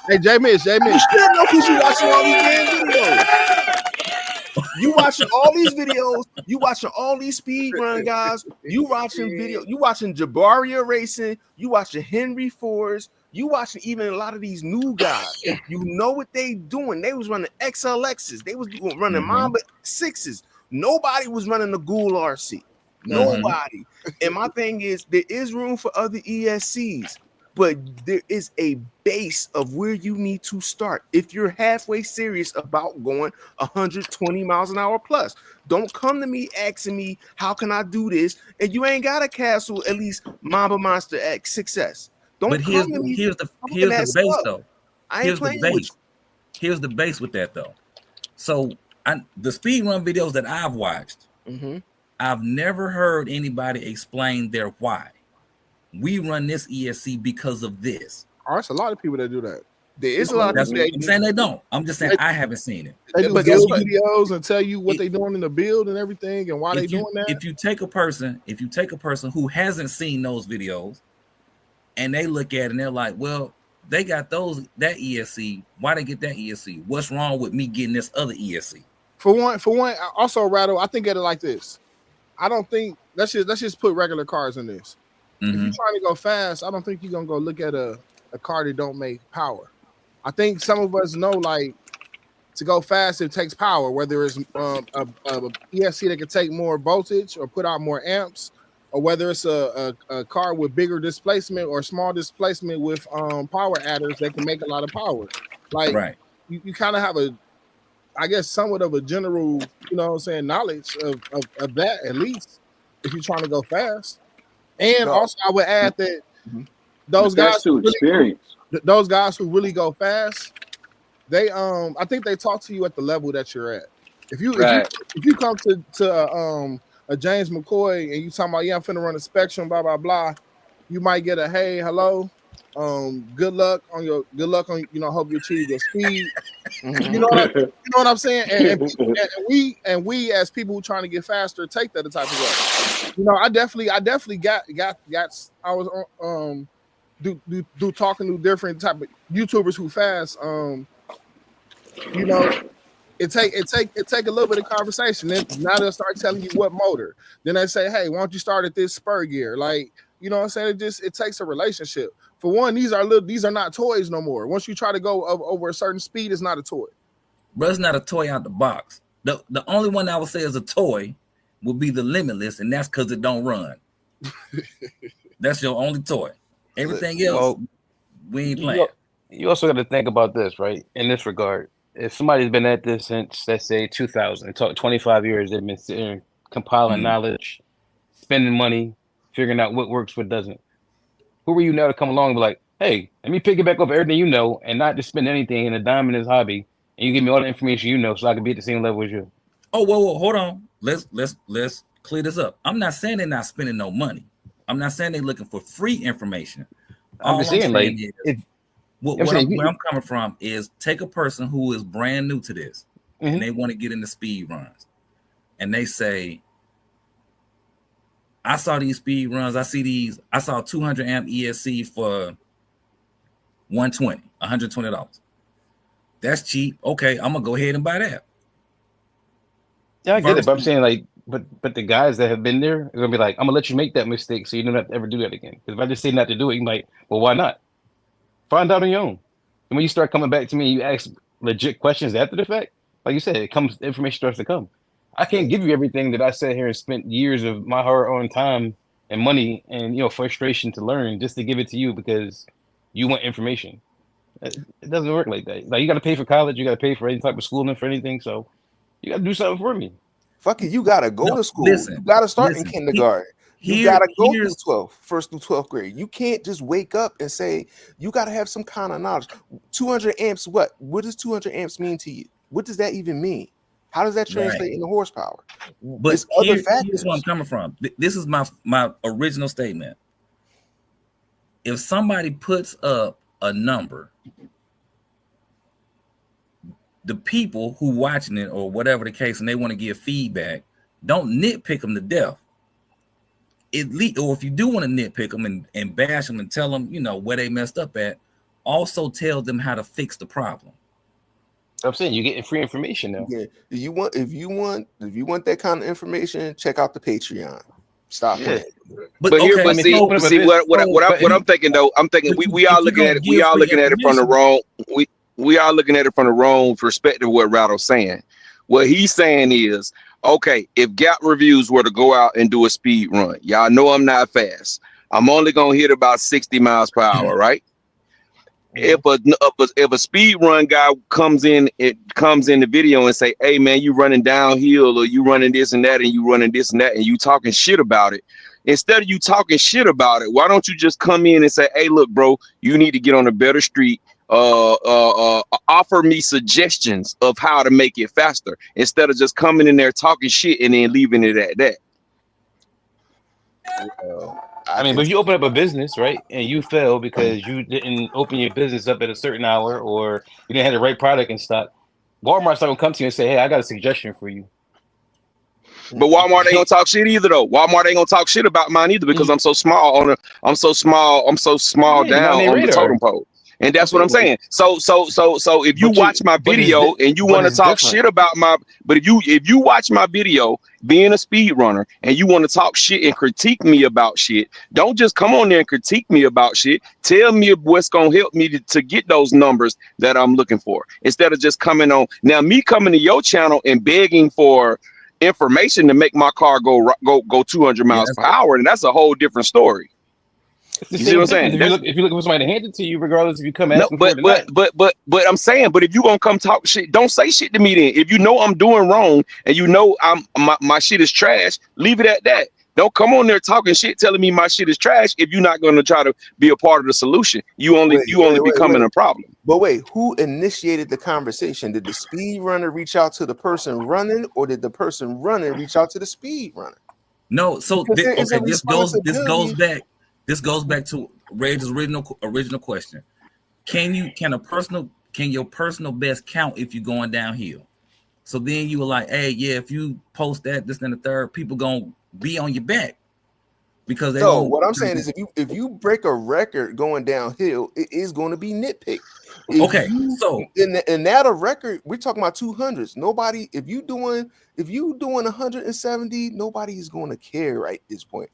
Hey, J-Miss. You should know because you watching all these damn videos. You watching all these videos. You watching all these speed run guys. You watching Jabaria Racing. You watching Henry Fords. You watching even a lot of these new guys. You know what they doing. They was running XLXs. They was running Mamba 6s. Nobody was running the Ghoul RC. Nobody. And my thing is, there is room for other ESCs, but there is a base of where you need to start if you're halfway serious about going 120 miles an hour plus. Don't come to me asking me how can I do this, and you ain't got a castle at least Mamba Monster X 6S. But here's the base though. Here's the base with that though. So the speed run videos that I've watched, I've never heard anybody explain their why. We run this ESC because of this. There's a lot of people that do that. There is a lot of people. I'm saying they don't. I'm just saying I haven't seen it. They do build videos and tell you what they're doing in the build and everything and why they're doing that. If you take a person who hasn't seen those videos and they look at it and they're like, well, they got that ESC. Why they get that ESC? What's wrong with me getting this other ESC? For one, also Rattle, I think at it like this. I don't think let's just put regular cars in this. If you're trying to go fast, I don't think you're gonna go look at a car that don't make power. I think some of us know, like, to go fast, it takes power, whether it's a ESC that can take more voltage or put out more amps, or whether it's a car with bigger displacement or small displacement with power adders that can make a lot of power. Like, you kind of have I guess, somewhat of a general, knowledge of that, at least, if you're trying to go fast. And also, I would add that those guys who really go fast, they I think they talk to you at the level that you're at. If you come to a James McCoy and you talking about, I'm finna run a Spectrum, blah blah blah, you might get a hey, hello, good luck on hope you achieve your speed. You know what I'm saying? And we as people who trying to get faster take that the type of way. I definitely got I was do talking to different type of YouTubers who fast. It take a little bit of conversation. Then now they'll start telling you what motor. Then they say, hey, why don't you start at this spur gear? Like, you know what I'm saying? It takes a relationship. For one, these are not toys no more. Once you try to go over a certain speed, it's not a toy. Bro, it's not a toy out the box. The only one I would say is a toy would be the Limitless, and that's because it don't run. That's your only toy. Everything else, we ain't playing. You also got to think about this, right? In this regard, if somebody's been at this since, let's say, 2000, 25 years, they've been sitting compiling knowledge, spending money, figuring out what works, what doesn't. Who are you now to come along and be like, hey, let me pick it back up everything you know and not just spend anything in a dime in this hobby, and you give me all the information you know so I can be at the same level as you? Oh, whoa, hold on. Let's clear this up. I'm not saying they're not spending no money. I'm not saying they're looking for free information. I'm just saying, like, where I'm coming from is take a person who is brand new to this and they want to get into speed runs, and they say, I saw these speed runs. I saw 200 amp ESC for $120. That's cheap. Okay, I'm gonna go ahead and buy that. Yeah, I get it, but I'm saying, like, but the guys that have been there are gonna be like, I'm gonna let you make that mistake so you don't have to ever do that again. Because if I just say not to do it, you might, well, why not? Find out on your own. And when you start coming back to me and you ask legit questions after the fact, like you said, information starts to come. I can't give you everything that I sat here and spent years of my hard-earned time and money and frustration to learn just to give it to you because you want information. It doesn't work like that. Like, you got to pay for college, you got to pay for any type of schooling for anything, so you got to do something for me. Fuck it, you got to go to school. You got to start in kindergarten. You got to go through first through 12th grade. You can't just wake up and say, you got to have some kind of knowledge. 200 amps, what? What does 200 amps mean to you? What does that even mean? How does that translate into horsepower? But here's where I'm coming from. This is my original statement. If somebody puts up a number, the people who watching it or whatever the case, and they want to give feedback, don't nitpick them to death. Or if you do want to nitpick them and bash them and tell them, where they messed up at, also tell them how to fix the problem. I'm saying you're getting free information now. Yeah. If you want that kind of information, check out the Patreon. Stop it. But what I'm thinking though, we are looking at it from the wrong. We are looking at it from the wrong perspective. What Rattle's saying, what he's saying is, okay, if Gap Reviews were to go out and do a speed run, y'all know I'm not fast. I'm only gonna hit about 60 miles per hour, right? If a speed run guy comes in the video and say, hey man, you running downhill or you running this and that and you running this and that and you talking shit about it, instead of you talking shit about it, why don't you just come in and say, hey look bro, you need to get on a better street. offer me suggestions of how to make it faster instead of just coming in there talking shit and then leaving it at that. I mean, but if you open up a business, right, and you fail because you didn't open your business up at a certain hour or you didn't have the right product in stock, Walmart's not gonna come to you and say, "Hey, I got a suggestion for you." But Walmart ain't gonna talk shit either, though. Walmart ain't gonna talk shit about mine either because I'm so small I'm so small down on the totem pole. And that's what I'm saying. So if you watch my video and you want to talk shit about but if you watch my video being a speedrunner and you want to talk shit and critique me about shit, don't just come on there and critique me about shit. Tell me what's gonna help me to get those numbers that I'm looking for instead of just coming on. Now, me coming to your channel and begging for information to make my car go 200 miles per hour, and that's a whole different story. You see what I'm saying? If you're looking for somebody to hand it to you, regardless if you come asking for it or not. But I'm saying, but if you gonna come talk shit, don't say shit to me then. If you know I'm doing wrong and you know my shit is trash, leave it at that. Don't come on there talking shit, telling me my shit is trash. If you're not gonna try to be a part of the solution, you only becoming a problem. But wait, who initiated the conversation? Did the speed runner reach out to the person running, or did the person running reach out to the speed runner? No, so this goes back to Reg's original question. Can your personal best count if you're going downhill? So then you were like, hey, yeah, if you post that, this and the third, people gonna be on your back because they. So what I'm saying is, if you break a record going downhill, it is going to be nitpicked. So in that a record, we're talking about 200s. Nobody, if you doing 170, nobody's going to care right at this point.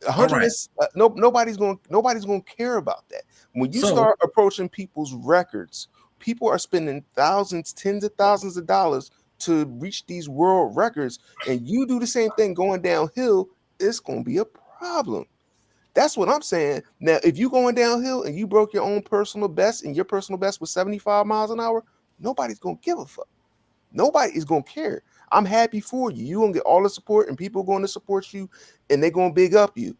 100 is nobody's going to care about that. When you start approaching people's records, people are spending thousands, tens of thousands of dollars to reach these world records, and you do the same thing going downhill, it's going to be a problem. That's what I'm saying. Now, if you going downhill and you broke your own personal best and your personal best was 75 miles an hour, nobody's going to give a fuck. Nobody is going to care. I'm happy for you. You're going to get all the support and people are going to support you and they're going to big up you.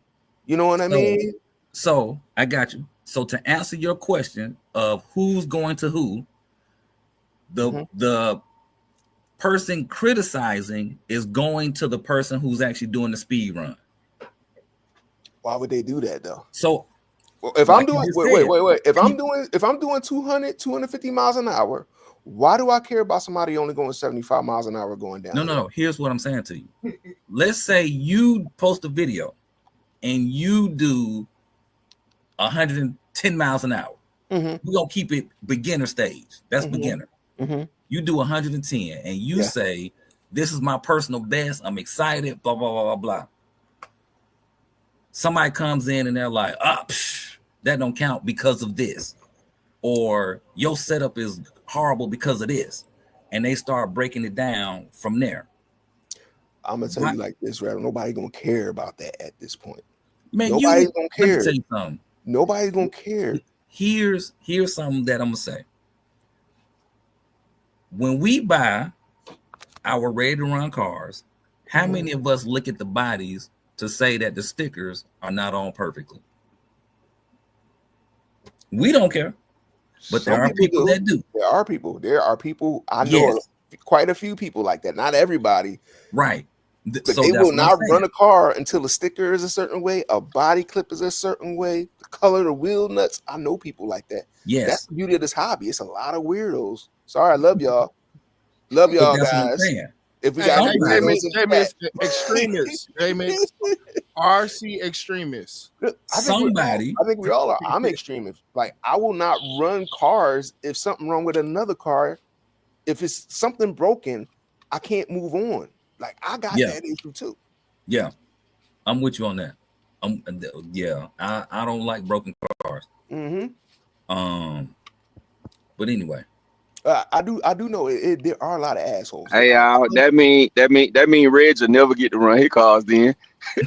You know what I mean? So I got you. So to answer your question of who's going to who, the person criticizing is going to the person who's actually doing the speed run. Why would they do that though? So if I'm doing wait. If I'm doing 200, 250 miles an hour, why do I care about somebody only going 75 miles an hour going down? No. Here's what I'm saying to you. Let's say you post a video and you do 110 miles an hour. We're gonna keep it beginner stage. That's beginner. You do 110 and you say, this is my personal best. I'm excited, blah, blah, blah, blah, blah. Somebody comes in and they're like, that don't count because of this. Or your setup is horrible because of this. And they start breaking it down from there. I'm going to tell you like this, right? Nobody going to care about that at this point. Man, nobody's going to care. Let me tell you something. Nobody's going to care. Here's something that I'm going to say. When we buy our ready-to-run cars, how many of us look at the bodies to say that the stickers are not on perfectly? We don't care, but there are people that do. There are people. I know quite a few people like that. Not everybody, right? But they will not run a car until the sticker is a certain way, a body clip is a certain way, the color of the wheel nuts. I know people like that. Yes, that's the beauty of this hobby. It's a lot of weirdos. Sorry, I love y'all. Love y'all guys. If we got extremists, RC extremists. I think we all are. I'm extremist. Like, I will not run cars if something wrong with another car. If it's something broken, I can't move on. Like, I got that issue too. Yeah, I'm with you on that. I don't like broken cars. But anyway. I do know there are a lot of assholes. Hey, y'all, that mean Reg will never get to run his cars then. As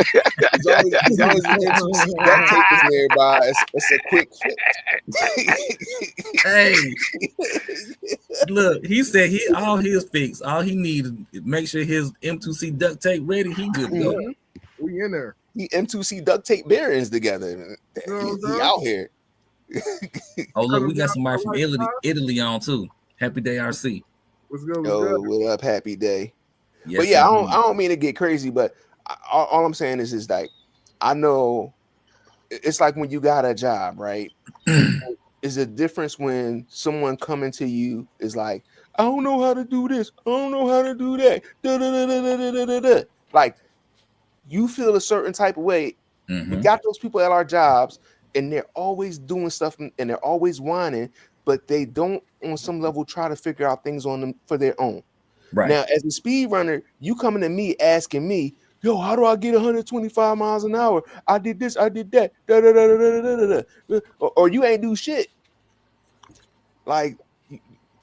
long as that tape is nearby, it's a quick fix. Hey, look, he said all his fix, all he needs is make sure his M2C duct tape ready. He good to go. We in there. He M2C duct tape bearings together. He out here. Oh, look, we got somebody from Italy on too. Happy Day RC. What's good? Yo, what up? Happy day. Yes, but yeah, indeed. I don't mean to get crazy, but all I'm saying is like, I know it's like when you got a job, right? Is a difference when someone coming to you is like, I don't know how to do this, I don't know how to do that. Da, da, da, da, da, da, da, da. Like you feel a certain type of way. We got those people at our jobs, and they're always doing stuff, and they're always whining, but they don't, on some level, try to figure out things on them for their own. Right. Now, as a speed runner, you coming to me asking me, yo, how do I get 125 miles an hour? I did this, I did that, da, da, da, da, da, da, da, da. Or you ain't do shit. Like,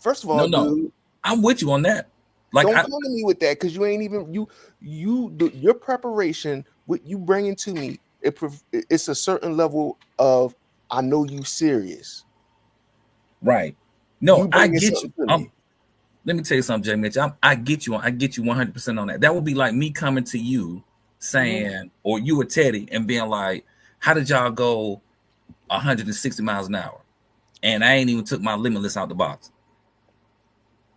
first of all, dude, I'm with you on that. Like, don't come to me with that, because you ain't even your preparation, what you bringing to me, it's a certain level of, I know you serious. Right. No, I get you. Let me tell you something, Jay Mitch. I get you 100% on that. That would be like me coming to you saying, or you or Teddy, and being like, how did y'all go 160 miles an hour? And I ain't even took my limitless out the box.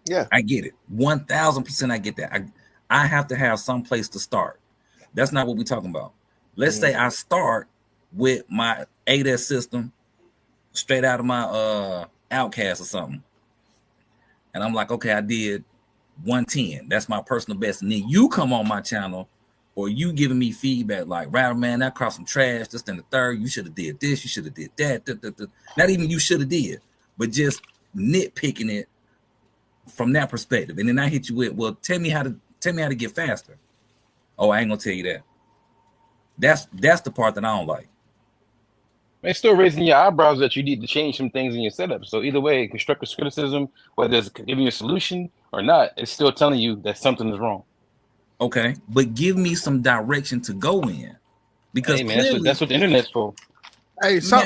Yeah. I get it. 1000% I get that. I have to have some place to start. That's not what we're talking about. Let's say I start with my ADAS system straight out of my Outcast or something. And I'm like, okay, I did 110. That's my personal best. And then you come on my channel, or you giving me feedback like, Rattle, man, that crossed some trash. Just in the third, you should have did this. You should have did that. Not even you should have did, but just nitpicking it from that perspective. And then I hit you with, well, tell me how to get faster. Oh, I ain't gonna tell you that. That's the part that I don't like. It's still raising your eyebrows that you need to change some things in your setup. So either way, constructive criticism, whether it's giving you a solution or not, it's still telling you that something is wrong. Okay, but give me some direction to go in, because hey, man, that's what the internet's for. Hey, so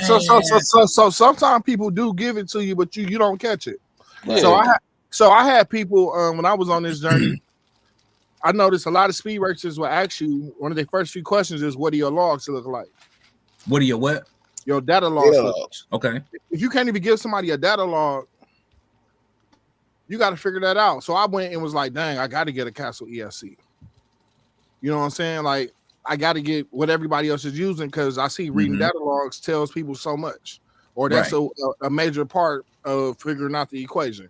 sometimes people do give it to you, but you don't catch it. Yeah. So I had people when I was on this journey. I noticed a lot of speed racers will ask you, one of their first few questions is, what do your logs look like? What are your what? Your data logs. Okay. If you can't even give somebody a data log, you got to figure that out. So I went and was like, dang, I got to get a Castle ESC. You know what I'm saying? Like, I got to get what everybody else is using, because I see reading data logs tells people so much, or that's a major part of figuring out the equation.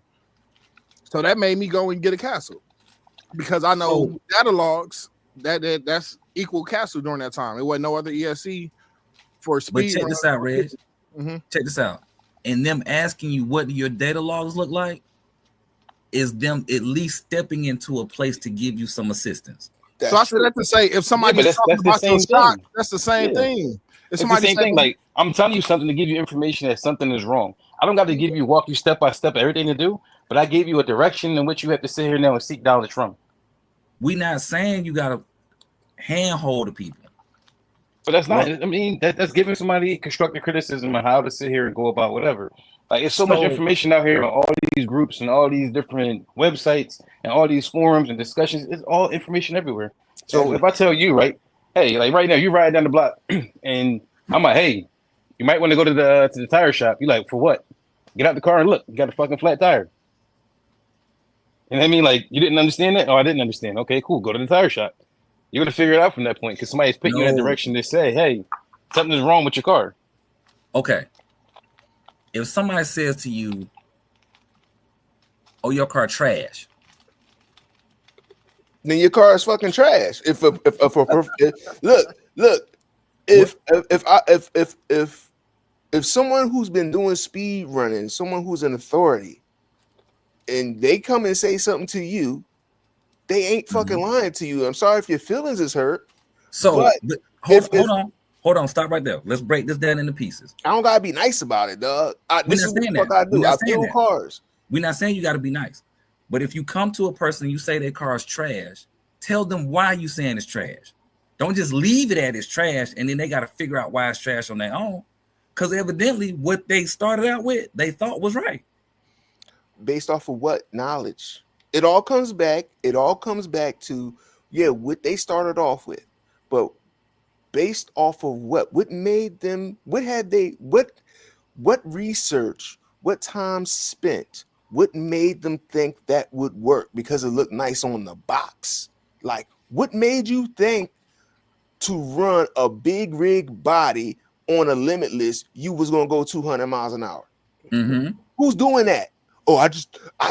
So that made me go and get a Castle, because I know data logs that's equal Castle during that time. It wasn't no other ESC for speed. But check this out, Reg. Check this out. And them asking you what do your data logs look like is them at least stepping into a place to give you some assistance. So I said that to say, if somebody's talking about your stock, that's the same thing. It's the same thing. Like, I'm telling you something to give you information that something is wrong. I don't got to walk you step by step everything to do, but I gave you a direction in which you have to sit here now and seek knowledge from. We not saying you got to handhold the people. But that's not, I mean, that's giving somebody constructive criticism on how to sit here and go about whatever. Like, it's so much information out here on all these groups and all these different websites and all these forums and discussions. It's all information everywhere. So if I tell you, right, hey, like right now, you ride down the block and I'm like, hey, you might want to go to the tire shop. You're like, for what? Get out the car and look, you got a fucking flat tire. And I mean, like, you didn't understand that? Oh, I didn't understand. Okay, cool. Go to the tire shop. You're going to figure it out from that point, because somebody's putting you in that direction to say, hey, something is wrong with your car. Okay. If somebody says to you, oh, your car trash, then your car is fucking trash. If someone who's been doing speed running, someone who's an authority, and they come and say something to you, they ain't fucking lying to you. I'm sorry if your feelings is hurt. So hold on, stop right there. Let's break this down into pieces. I don't gotta be nice about it, dog. This is what the fuck I do. I build cars. We're not saying you got to be nice, but if you come to a person and you say their car is trash, tell them why you saying it's trash. Don't just leave it at it's trash, and then they got to figure out why it's trash on their own, because evidently what they started out with they thought was right. Based off of what knowledge? It all comes back to what they started off with, but based off of what made them, what what research, what time spent, what made them think that would work because it looked nice on the box? Like, what made you think to run a big rig body on a Limitless, you was gonna go 200 miles an hour? Mm-hmm. Who's doing that? Oh, I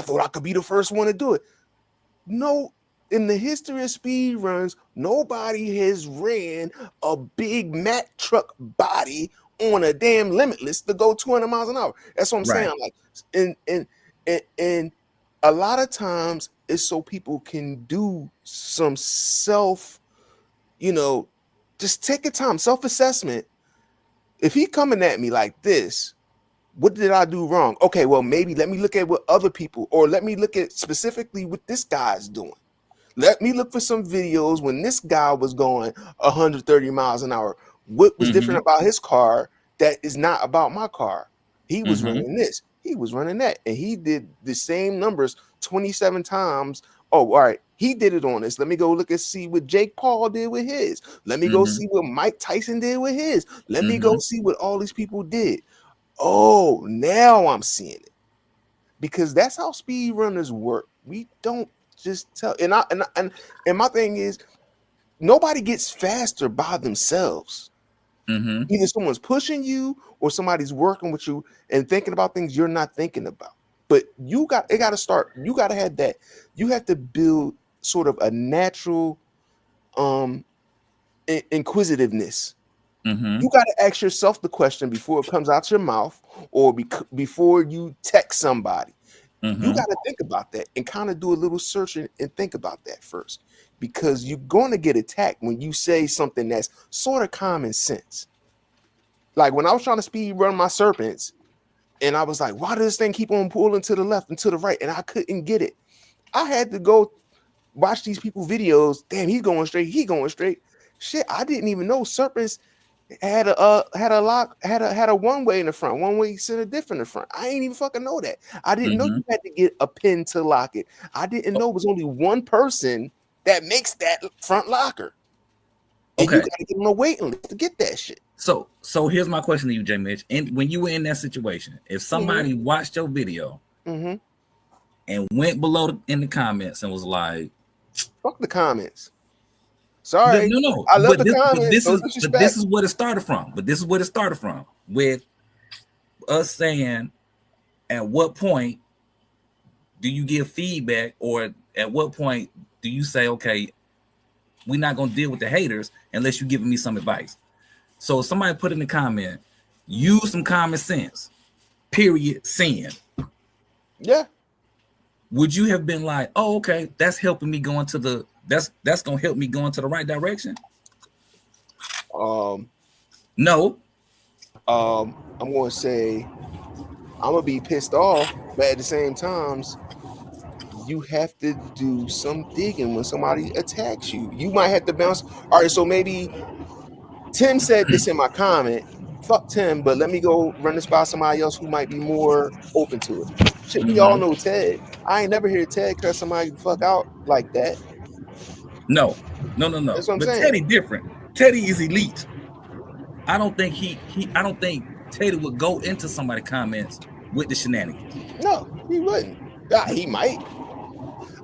thought I could be the first one to do it. No, in the history of speed runs, nobody has ran a big Mack truck body on a damn Limitless to go 200 miles an hour. That's what I'm saying. Like, and a lot of times it's so people can do some self, just take your time, self-assessment. If he coming at me like this, what did I do wrong? Okay, well, maybe let me look at what other people, or let me look at specifically what this guy's doing. Let me look for some videos when this guy was going 130 miles an hour. What was different about his car that is not about my car? He was running this, he was running that, and he did the same numbers 27 times. Oh, all right, he did it on this. Let me go look and see what Jake Paul did with his. Let me go see what Mike Tyson did with his. Let me go see what all these people did. Oh, now I'm seeing it, because that's how speed runners work. We don't just tell. And my thing is, nobody gets faster by themselves. Either someone's pushing you or somebody's working with you and thinking about things you're not thinking about. But it got to start. You got to have that. You have to build sort of a natural inquisitiveness. You got to ask yourself the question before it comes out your mouth, or before you text somebody. You got to think about that and kind of do a little searching and think about that first, because you're going to get attacked when you say something that's sort of common sense. Like when I was trying to speed run my Serpents, and I was like, why does this thing keep on pulling to the left and to the right? And I couldn't get it. I had to go watch these people videos. Damn, he's going straight. He going straight. Shit, I didn't even know Serpents had a one way in the front, one way center diff in the front. I ain't even fucking know that. I didn't know you had to get a pin to lock it. I didn't know it was only one person that makes that front locker. And you gotta get on a waiting list to get that shit. So here's my question to you, J. Mitch. And when you were in that situation, if somebody watched your video and went below in the comments and was like, fuck the comments. Sorry, no. I love the comments. But this is what it started from. With us saying, at what point do you give feedback, or at what point do you say, okay, we're not gonna deal with the haters unless you're giving me some advice? So somebody put in the comment, use some common sense. Period. Send. Yeah. Would you have been like, oh, okay, that's helping me go into the that's gonna help me go into the right direction? No. I'm gonna say I'm gonna be pissed off, but at the same times, you have to do some digging when somebody attacks you. You might have to bounce. All right, so maybe Tim said this in my comment. Fuck Tim, but let me go run this by somebody else who might be more open to it. Shit, we all know Ted. I ain't never hear Ted cuss somebody the fuck out like that. No. That's what I'm but saying. Teddy different. Teddy is elite. I don't think I don't think Teddy would go into somebody's comments with the shenanigans. No, he wouldn't. He might.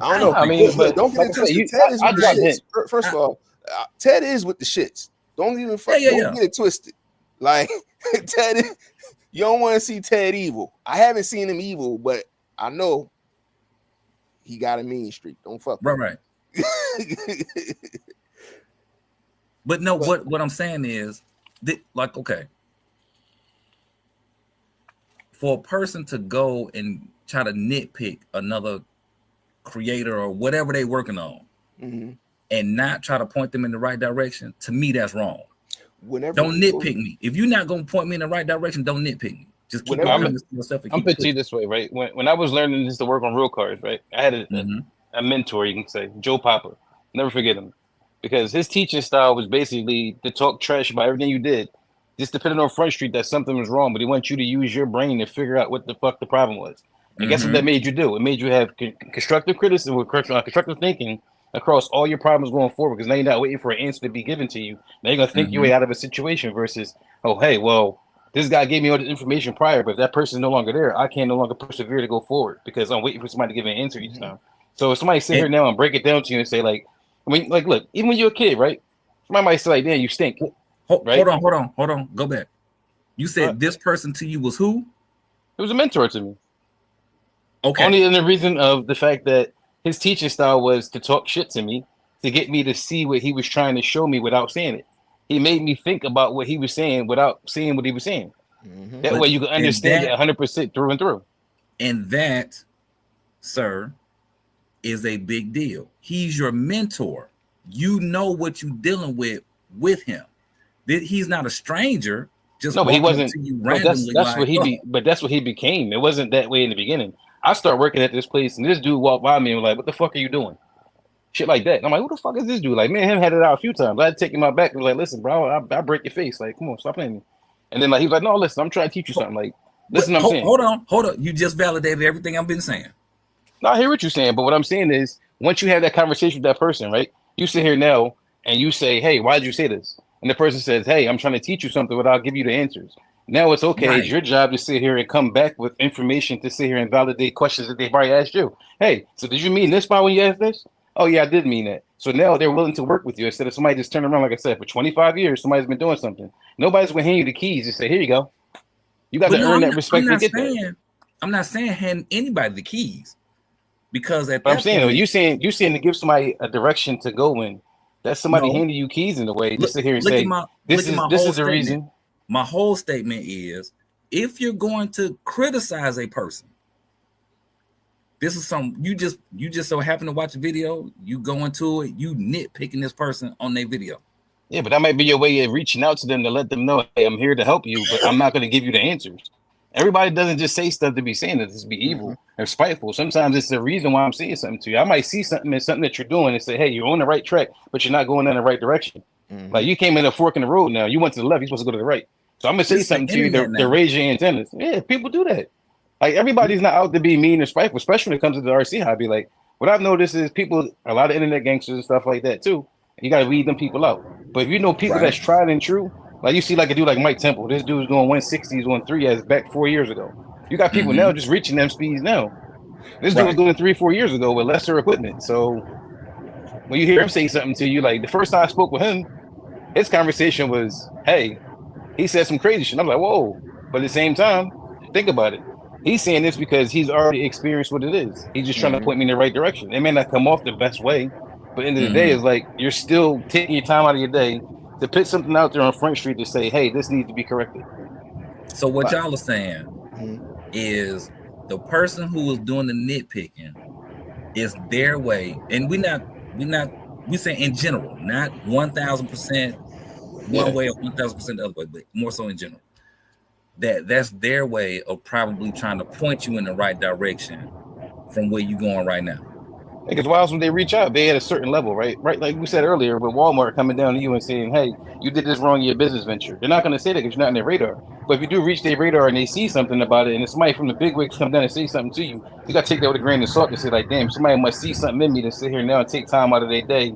I don't know. I mean, but don't get into it. Ted is with the shits. First of all, Ted is with the shits. Don't even don't get it twisted. Like Ted, you don't want to see Ted evil. I haven't seen him evil, but I know he got a mean streak. Don't fuck with him. Right. But no, what I'm saying is that, like, okay, for a person to go and try to nitpick another creator or whatever they're working on and not try to point them in the right direction, to me, that's wrong. Don't nitpick me. If you're not going to point me in the right direction, don't nitpick me. Just keep yourself. I'm put you this way, right? When I was learning this to work on real cars, right? I had a mentor, you can say, Joe Papa. Never forget him, because his teaching style was basically to talk trash about everything you did, just depending on Front Street that something was wrong, but he wants you to use your brain to figure out what the fuck the problem was. And guess what that made you do? It made you have constructive criticism, constructive thinking across all your problems going forward, because now you're not waiting for an answer to be given to you. Now you're going to think your way out of a situation versus, oh, hey, well, this guy gave me all the information prior, but if that person is no longer there, I can no longer persevere to go forward because I'm waiting for somebody to give me an answer each time. So if somebody sit here now and break it down to you and say like, I mean, like, look, even when you're a kid, right? Somebody might say like, "Man, you stink." Right? Hold on. Go back. You said this person to you was who? It was a mentor to me. Okay. Only in the reason of the fact that his teaching style was to talk shit to me to get me to see what he was trying to show me without saying it. He made me think about what he was saying without seeing what he was saying. Mm-hmm. That way you can understand it 100% through and through. And that, sir, is a big deal. He's your mentor. You know what you're dealing with him. He's not a stranger. Just no, but he wasn't. That's like, what he but that's what he became. It wasn't that way in the beginning. I started working at this place, and this dude walked by me and was like, "What the fuck are you doing?" Shit like that. And I'm like, "Who the fuck is this dude?" Like, man, him had it out a few times. I had to take him out back and was like, "Listen, bro, I break your face. Like, come on, stop playing me." And then like he was like, "No, listen, I'm trying to teach you something." Like, listen, I'm saying. Hold on. You just validated everything I've been saying. No, I hear what you're saying, but what I'm saying is, once you have that conversation with that person, right? You sit here now and you say, "Hey, why did you say this?" And the person says, "Hey, I'm trying to teach you something, but I'll give you the answers." Now it's okay. Right. It's your job to sit here and come back with information to sit here and validate questions that they've already asked you. Hey, so did you mean this by when you asked this? Oh, yeah, I did mean that. So now they're willing to work with you instead of somebody just turning around, like I said, for 25 years, somebody's been doing something. Nobody's going to hand you the keys and say, "Here you go." You got to earn that respect to get that. I'm not saying hand anybody the keys because at I'm saying, you saying to give somebody a direction to go in. That's somebody handing you keys in a way. Just sit here and say, this is the reason. My whole statement is, if you're going to criticize a person, this is something you just so happen to watch a video, you go into it, you nitpicking this person on their video. Yeah, but that might be your way of reaching out to them to let them know, "Hey, I'm here to help you, but I'm not going to give you the answers." Everybody doesn't just say stuff to be saying it, to be evil or spiteful. Sometimes it's the reason why I'm saying something to you. I might see something in something that you're doing and say, "Hey, you're on the right track, but you're not going in the right direction." Mm-hmm. Like you came in a fork in the road now. You went to the left, you're supposed to go to the right. So I'm going to say something to you to raise your antennas. Yeah, people do that. Like everybody's not out to be mean or spiteful, especially when it comes to the RC hobby. Like what I've noticed is people, a lot of internet gangsters and stuff like that too. And you got to weed them people out. But if you know people that's tried and true, like you see like a dude like Mike Temple, this dude's doing 160s, 1.3 back 4 years ago. You got people now just reaching them speeds now. This dude was doing 3-4 years ago with lesser equipment. So when you hear him say something to you, like the first time I spoke with him, his conversation was, "Hey," he said some crazy shit. I'm like, "Whoa." But at the same time, think about it. He's saying this because he's already experienced what it is. He's just trying to point me in the right direction. It may not come off the best way, but at the end of the day, it's like you're still taking your time out of your day to put something out there on Front Street to say, "Hey, this needs to be corrected." So what y'all are saying is the person who is doing the nitpicking is their way, and we say in general, not 1,000% one way or 1,000% the other way, but more so in general. That's their way of probably trying to point you in the right direction from where you're going right now. Because whilst when they reach out, they at a certain level, right? Right, like we said earlier, with Walmart coming down to you and saying, "Hey, you did this wrong in your business venture." They're not going to say that because you're not on their radar. But if you do reach their radar and they see something about it, and it's somebody from the big wigs come down and say something to you, you got to take that with a grain of salt and say, like, "Damn, somebody must see something in me to sit here now and take time out of their day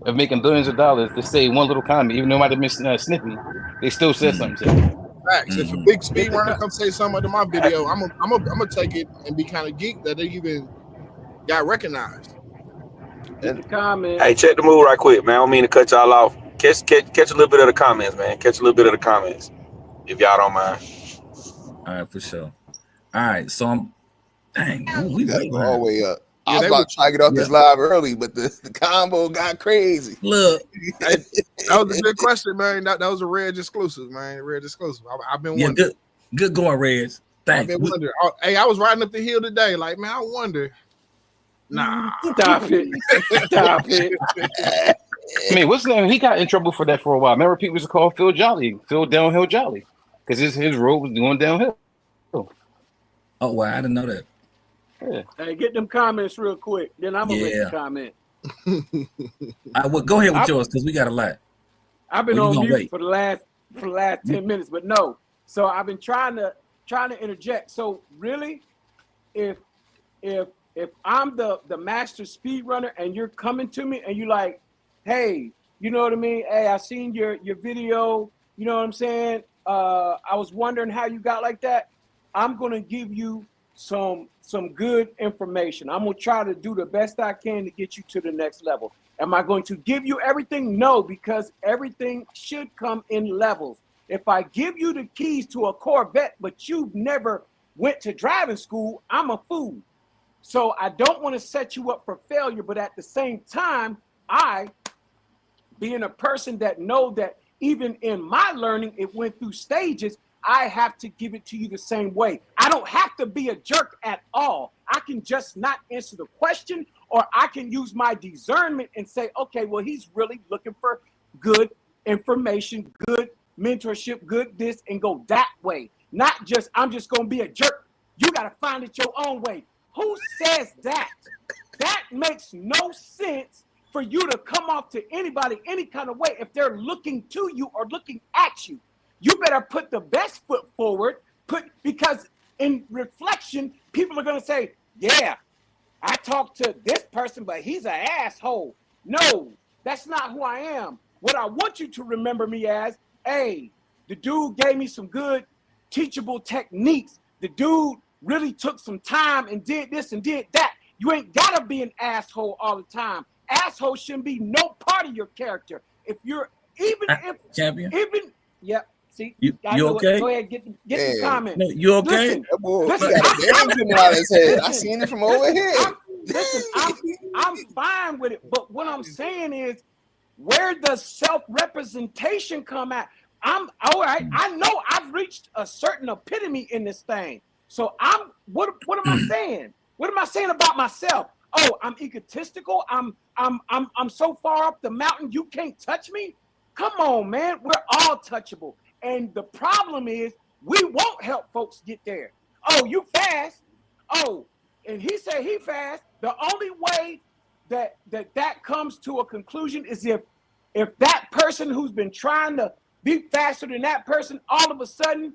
of making billions of dollars to say one little comment, even though it might have been snippy, they still said something to me." Facts. If a big speed runner come say something under my video, I'm gonna take it and be kind of geeked that they even got recognized. Comment. Hey, check the mood right quick, man. I don't mean to cut y'all off. Catch a little bit of the comments, man. Catch a little bit of the comments, if y'all don't mind. All right, for sure. All right, so I'm. Dang, we got all the way up. I was about to try to get off this live early, but the combo got crazy. Look, that was a good question, man. That was a Reg exclusive, man. Reg exclusive. I've been wondering. Good going, Reg. Thanks. I've been wondering. Hey, I was riding up the hill today. Like, man, I wonder. Nah, stop it. Stop it. I mean, what's name? He got in trouble for that for a while. Remember, people used to call Phil Jolly, Phil Downhill Jolly, because his road was going downhill. Oh, wow, I didn't know that. Yeah. Hey, get them comments real quick. Then I'm gonna make a comment. Well, go ahead with yours because we got a lot. I've been on mute for the last 10 minutes, but no. So I've been trying to interject. So really, if I'm the master speed runner and you're coming to me and you like, "Hey, you know what I mean? Hey, I seen your video. You know what I'm saying? I was wondering how you got like that. I'm gonna give you some good information. I'm gonna try to do the best I can to get you to the next level. Am I going to give you everything? No, because everything should come in levels. If I give you the keys to a Corvette, but you've never went to driving school, I'm a fool. So I don't want to set you up for failure, but at the same time, I, being a person that know that even in my learning, it went through stages, I have to give it to you the same way. I don't have to be a jerk at all. I can just not answer the question, or I can use my discernment and say, okay, well, he's really looking for good information, good mentorship, good this, and go that way. Not just, I'm just going to be a jerk. You got to find it your own way. Who says that? That makes no sense for you to come off to anybody any kind of way if they're looking to you or looking at you. You better put the best foot forward, because in reflection, people are going to say, yeah, I talked to this person, but he's an asshole. No, that's not who I am. What I want you to remember me as, hey, the dude gave me some good teachable techniques. The dude really took some time and did this and did that. You ain't got to be an asshole all the time. Asshole shouldn't be no part of your character. If you're, champion, yep. See, you okay? Go ahead, get the comment. No, you okay? Listen, I seen it from over here. I'm fine with it, but what I'm saying is, where does self-representation come at? I'm all right. I know I've reached a certain epitome in this thing. So what am I saying? What am I saying about myself? Oh, I'm egotistical. I'm so far up the mountain you can't touch me. Come on, man. We're all touchable. And the problem is we won't help folks get there. Oh, you fast. Oh, and he said he fast. The only way that comes to a conclusion is if that person who's been trying to be faster than that person, all of a sudden,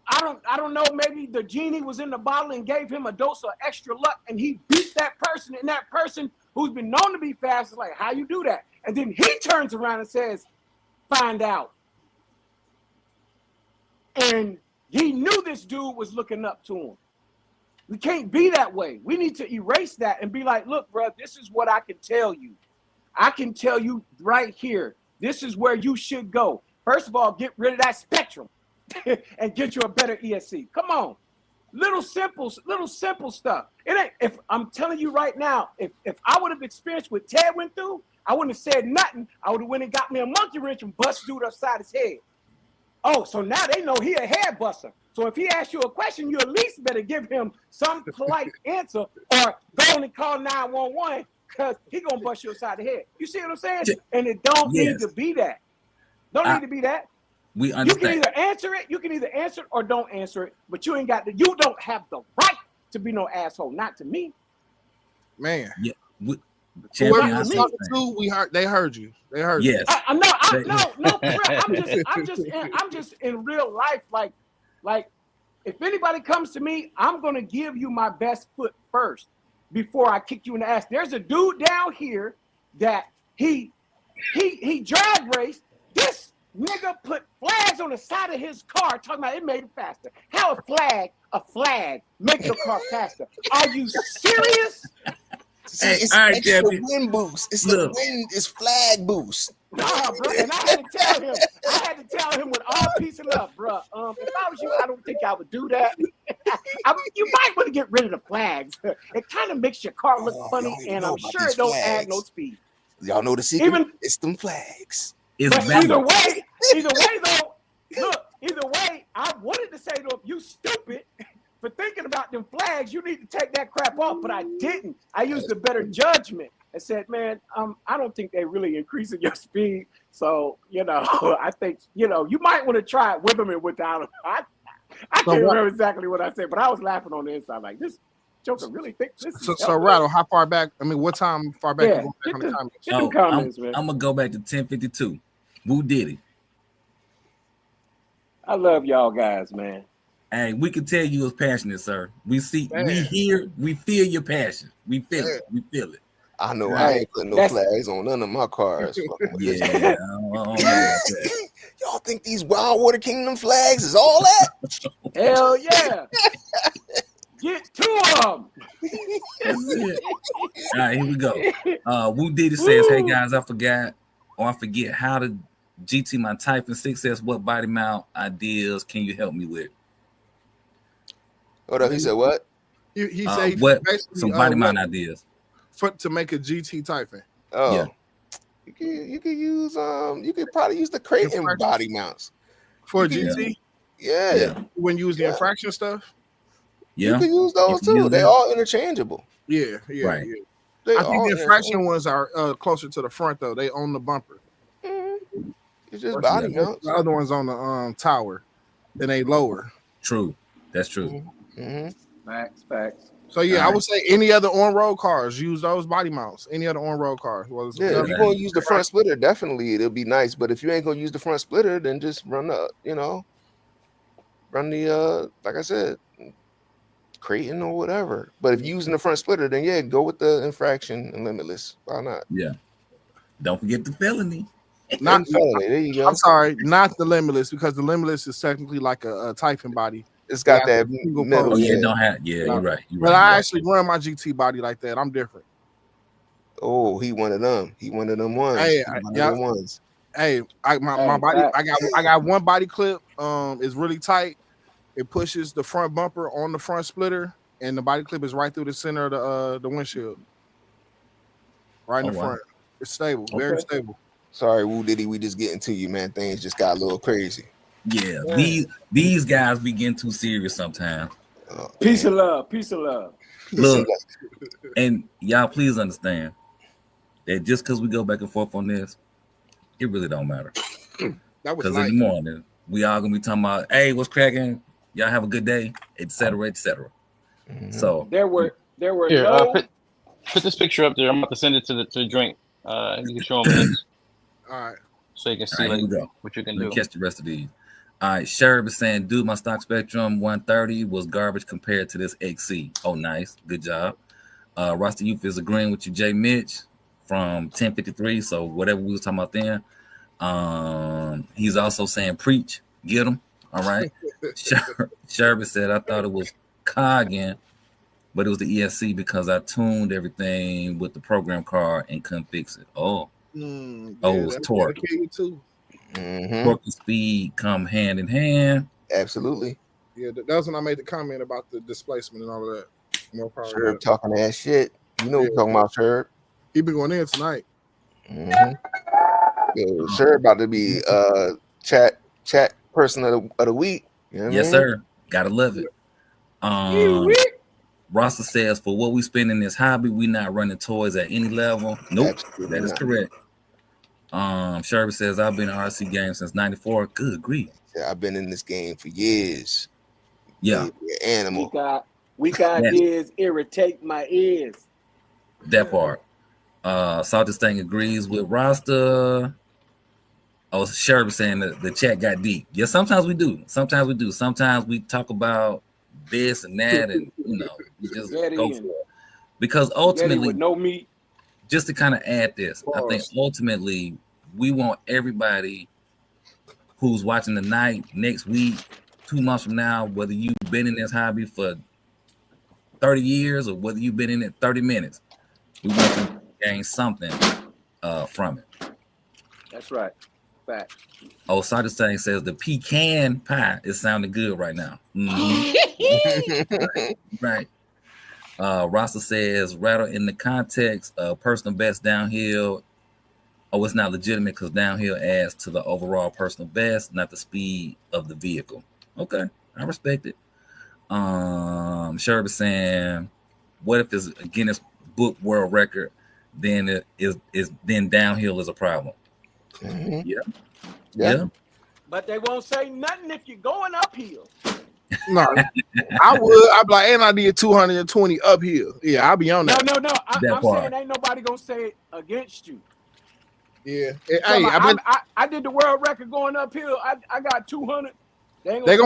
I don't know, maybe the genie was in the bottle and gave him a dose of extra luck and he beat that person, and that person who's been known to be fast is like, how you do that? And then he turns around and says, find out. And he knew this dude was looking up to him. We can't be that way. We need to erase that and be like, look, bro, this is what I can tell you. I can tell you right here, this is where you should go. First of all, get rid of that spectrum and get you a better ESC. Come on. Little simple stuff. It ain't, if I'm telling you right now, if I would have experienced what Ted went through, I wouldn't have said nothing. I would have went and got me a monkey wrench and bust dude upside his head. Oh, so now they know he a head buster. So if he asks you a question, you at least better give him some polite answer, or go on and call 911, because he gonna bust you upside the head. You see what I'm saying? And it don't need to be that. Need to be that. We understand. You can either answer it or don't answer it, but you don't have the right to be no asshole. Not to me. Man. Yeah. Whoever you talking to, they heard you. They heard you. Yes. I'm just in real life, like if anybody comes to me, I'm gonna give you my best foot first before I kick you in the ass. There's a dude down here that he drag raced. This nigga put flags on the side of his car, talking about it made it faster. How a flag make your car faster? Are you serious? It's extra wind boost. It's the wind. It's flag boost. Nah, bro. And I had to tell him with all peace and love, bro. If I was you, I don't think I would do that. You might want to get rid of the flags. It kind of makes your car look funny, and I'm sure it don't add no speed. Y'all know the secret? It's them flags. Either way though, look, I wanted to say to him, you stupid. For thinking about them flags, you need to take that crap off, but I didn't. I used a better judgment and said, man, I don't think they're really increasing your speed. So, I think, you might want to try it with them and without them. I can't remember exactly what I said, but I was laughing on the inside like, this joker really thinks this is So Rattle, how far back? I mean, what time far back? Yeah, you go back on the comments? Get the comments, man. I'm going to go back to 1052. Who did it? I love y'all guys, man. Hey, we can tell you was passionate, sir. We hear, we feel your passion. We feel it. We feel it. I know I ain't putting no flags on none of my cars. Yeah, I don't know about that. Y'all think these Wild Water Kingdom flags is all that? Hell yeah. Get to them. That's it. All right, here we go. Woo Diddy says, "Hey guys, I forget how to GT my Typhon 6S. What body mount ideas can you help me with?" Hold up, he said what? He said what basically, some body mount ideas to make a GT Typhon. Oh, yeah. You could use you could probably use the Creighton body mounts for a GT. Yeah. When you use the infraction stuff. Yeah, you can use those too. They're all interchangeable. Yeah. Right. I think the infraction ones are closer to the front though. They own the bumper. Mm-hmm. It's just body mounts. The other one's on the tower, and they lower. True, that's true. Mm-hmm. Facts. So I would say any other on-road cars use those body mounts. Any other on-road cars. If you're gonna use the front splitter, definitely it'll be nice. But if you ain't gonna use the front splitter, then just run the, like I said, Creighton or whatever. But if you're using the front splitter, then go with the infraction and limitless. Why not? Yeah. Don't forget the felony. Not felony. There you go. I'm sorry, not the limitless, because the limitless is technically like a Typhon body. It's got that middle. Oh, yeah, it don't have. Yeah, you're right. But I actually run my GT body like that. I'm different. Oh, he one of them. He one of them ones. Hey, ones. Hey, my body. I got one body clip. Is really tight. It pushes the front bumper on the front splitter, and the body clip is right through the center of the windshield. Right in the front. It's stable, very stable. Sorry, Woo Diddy, we just getting to you, man. Things just got a little crazy. Yeah. These guys be getting too serious sometimes. Peace of love. Look, and y'all please understand that just because we go back and forth on this, it really don't matter. Because in the morning, we all gonna be talking about, hey, what's cracking? Y'all have a good day, etc., etc. Mm-hmm. So there were here, put this picture up there. I'm about to send it to the drink. You can show them this. All right. So you can see what you can do. Catch the rest of these. All right, Sherb is saying, dude, my stock Spectrum 130 was garbage compared to this XC. Oh, nice. Good job. Roster Youth is agreeing with you, Jay Mitch from 1053. So whatever we was talking about then. He's also saying, preach, get him. All right. Sherb said, I thought it was Coggin, but it was the ESC because I tuned everything with the program card and couldn't fix it. Oh. It was torque. Too. Torque and speed come hand in hand. Absolutely. Yeah, that was when I made the comment about the displacement and all of that. More power. Sherb talking that shit. You know what we're talking about, Sherb. He been going in tonight. Sherb about to be chat person of the week. You know what yes, I mean? sir. Gotta love it. Rasta says, for what we spend in this hobby, we not running toys at any level. Nope, that is correct. Sherb says, I've been in RC game since '94. Good grief. Yeah, I've been in this game for years. Yeah. Animal. Weak ideas irritate my ears. That part. Salty Thing agrees with Rasta. Oh, Sherb saying that the chat got deep. Yeah, sometimes we do. Sometimes we talk about this and that, and we just go for it. Because ultimately, with no meat. Just to kind of add this, I think ultimately we want everybody who's watching tonight, next week, 2 months from now, whether you've been in this hobby for 30 years or whether you've been in it 30 minutes, we want you to gain something from it. That's right. Fact. Oh, Sergeant Stang says the pecan pie is sounding good right now. Right. Rasta says rattle in the context of personal best downhill. Oh, it's not legitimate because downhill adds to the overall personal best, not the speed of the vehicle. Okay, I respect it. Sherb is saying, what if it's a Guinness Book World Record? Then it is then downhill is a problem. Yeah. But they won't say nothing if you're going uphill. No, I would. I'd be like, and I did 220 uphill. Yeah, I'll be on that. No. I'm saying ain't nobody gonna say it against you. Yeah. Hey, I did the world record going uphill. I got 200. They're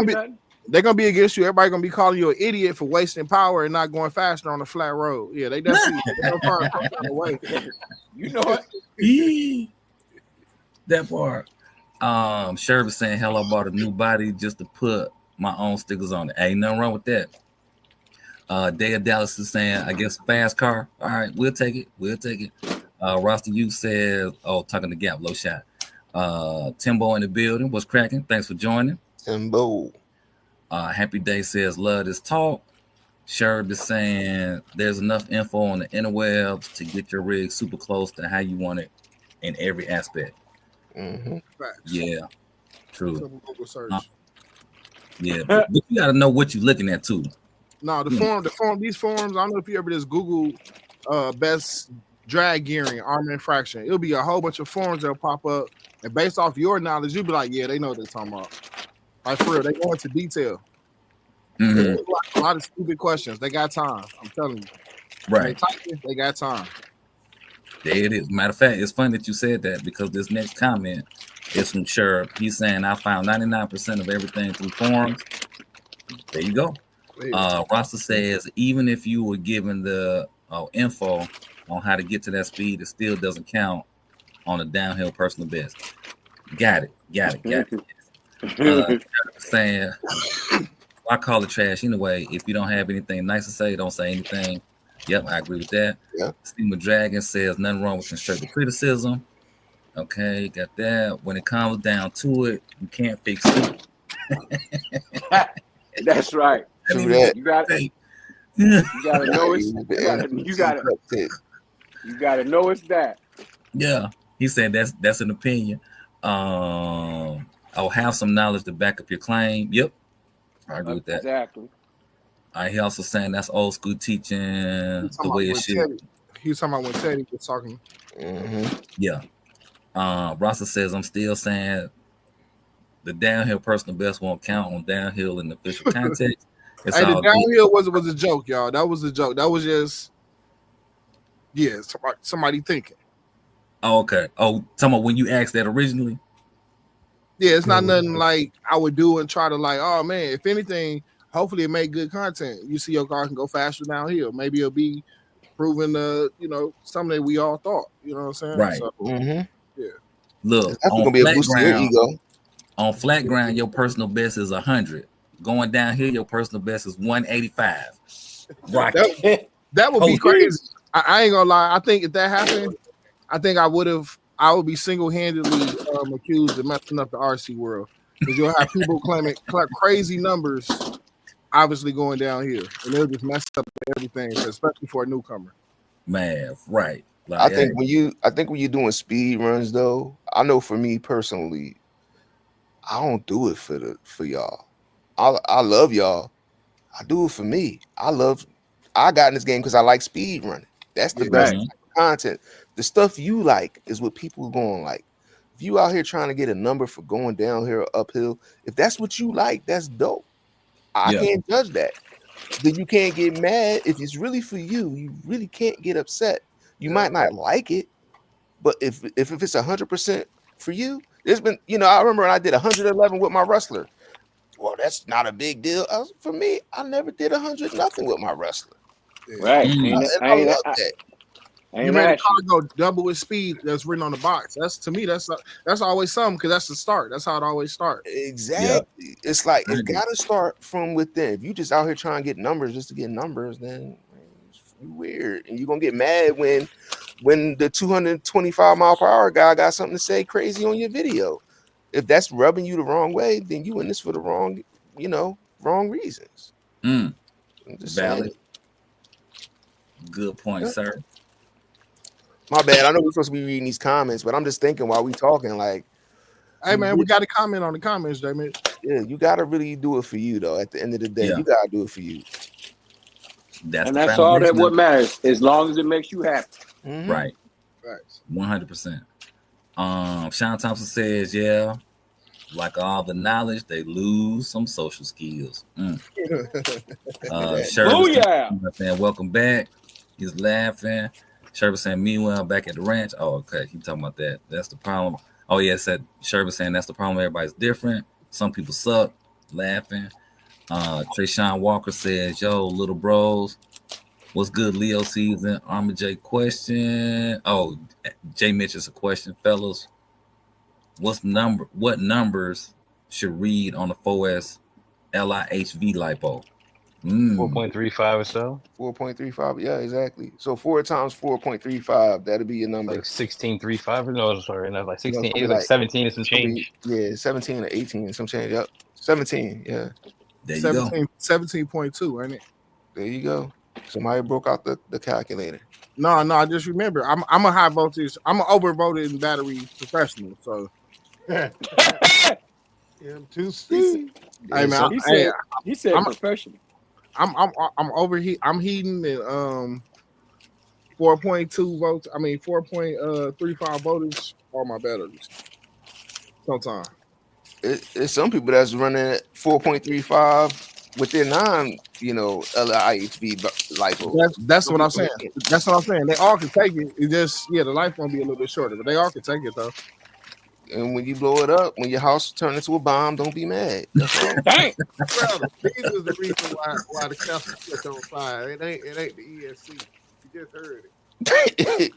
gonna be against you. Everybody gonna be calling you an idiot for wasting power and not going faster on a flat road. Yeah, they definitely away. You know it. That part. Sherb saying, hell, I bought a new body just to put my own stickers on it. Ain't nothing wrong with that. Day of Dallas is saying, I guess fast car. All right, we'll take it. We'll take it. Roster U says, talking to Gap, low shot. Timbo in the building. What's cracking? Thanks for joining. Timbo. Happy Day says, love this talk. Sherb is saying, there's enough info on the interwebs to get your rig super close to how you want it in every aspect. Mm-hmm. Yeah, true. Google search. Yeah, but you got to know what you're looking at too. No, these forums. I don't know if you ever just Google best drag gearing, armor and fraction. It'll be a whole bunch of forums that'll pop up, and based off your knowledge, you'll be like, yeah, they know what they're talking about. Like for real, they go into detail. Mm-hmm. A lot of stupid questions. They got time. I'm telling you. Right. They got time. There it is. Matter of fact, it's funny that you said that because this next comment is from Sherb. He's saying, I found 99% of everything through forums. There you go. Rasta says, even if you were given the info on how to get to that speed, it still doesn't count on a downhill personal best. Got it. Saying, I call it trash anyway. If you don't have anything nice to say, don't say anything. Yep, I agree with that. Yeah. Steamer Dragon says nothing wrong with constructive criticism. Okay, got that. When it comes down to it, you can't fix it. That's right. True that. You got to know it's. You got to know it's that. Yeah, he said that's an opinion. I'll have some knowledge to back up your claim. Yep, I agree with that. Exactly. He also saying that's old school teaching the way it should. He was talking about when Teddy was talking. Mm-hmm. Yeah. Rasta says I'm still saying the downhill personal best won't count on downhill in the official context. The downhill was a joke, y'all. That was a joke. That was just somebody thinking. Oh, okay. Oh, talking about when you asked that originally. Yeah, it's not nothing like I would do and try to like, oh man, if anything, hopefully it make good content. You see your car can go faster downhill. Maybe it'll be proving something that we all thought. You know what I'm saying? Right. So, yeah. Look, that's gonna be a boost to your ego. On flat ground, your personal best is 100. Going downhill, your personal best is 185. Right. That would be crazy. I ain't gonna lie. I think if that happened, I think I would be single-handedly accused of messing up the RC world. Because you'll have people claiming crazy numbers, obviously going down here, and they'll just mess up everything, especially for a newcomer. Man, right. Like, I think when you're doing speed runs, though, I know for me personally, I don't do it for y'all. I love y'all. I do it for me. I got in this game because I like speed running. That's the best content. The stuff you like is what people are going like. If you out here trying to get a number for going down here or uphill, if that's what you like, that's dope. I can't judge that. Then you can't get mad if it's really for you. You really can't get upset. You might not like it, but if it's 100% for you, there's been, I remember when I did 111 with my wrestler. Well, that's not a big deal. For me, I never did 100 nothing with my wrestler. Right. I love that. You made a car go double its speed that's written on the box. That's always something because that's the start. That's how it always starts. Exactly. Yep. It's like it's got to start from within. If you just out here trying to get numbers just to get numbers, then it's weird, and you're gonna get mad when the 225 mile per hour guy got something to say crazy on your video. If that's rubbing you the wrong way, then you in this for the wrong reasons. Valid. Good point, sir. My bad. I know we're supposed to be reading these comments, but I'm just thinking while we talking, like, hey man, we got to comment on the comments, Damon. Yeah, you got to really do it for you though. At the end of the day, you got to do it for you. That's all that what matters, as long as it makes you happy. Mm-hmm. Right. 100%. Sean Thompson says, yeah, like all the knowledge, they lose some social skills. Saying, welcome back. He's laughing. Sherb saying, meanwhile, back at the ranch. Oh, okay. He talking about that. That's the problem. Oh, yeah, said Sherb saying that's the problem. Everybody's different. Some people suck. Laughing. Trayshawn Walker says, yo, little bros, what's good, Leo season? Armor J question. Oh, J Mitch is a question, fellas. What numbers should read on the 4S LIHV lipo? 4.35 or so. 4.35. Yeah, exactly. So 4 times 4.35, that'll be your number. Like 16.35 or no, sorry, not like 16. It's It was like 17 and some change. Yeah, 17 or 18 and some change. Yep. 17. Yeah. There you go. 17.2, ain't it? There you go. Somebody broke out the calculator. No, I just remember I'm a high voltage, I'm an overvoltage battery professional. So M2C. hey man, he said I'm professional. I'm overheat. I'm heating at 4.2 volts. I mean 4.35 voltage on my batteries. Sometimes It's some people that's running at 4.35 with their LIHV LiPo. that's what I'm saying. That's what I'm saying. They all can take it. It just the life gonna be a little bit shorter, but they all can take it though. And when you blow it up, when your house turns into a bomb, don't be mad. That's all. Dang. Well, these is the reason why the council set on fire. It ain't the ESC. You just heard it.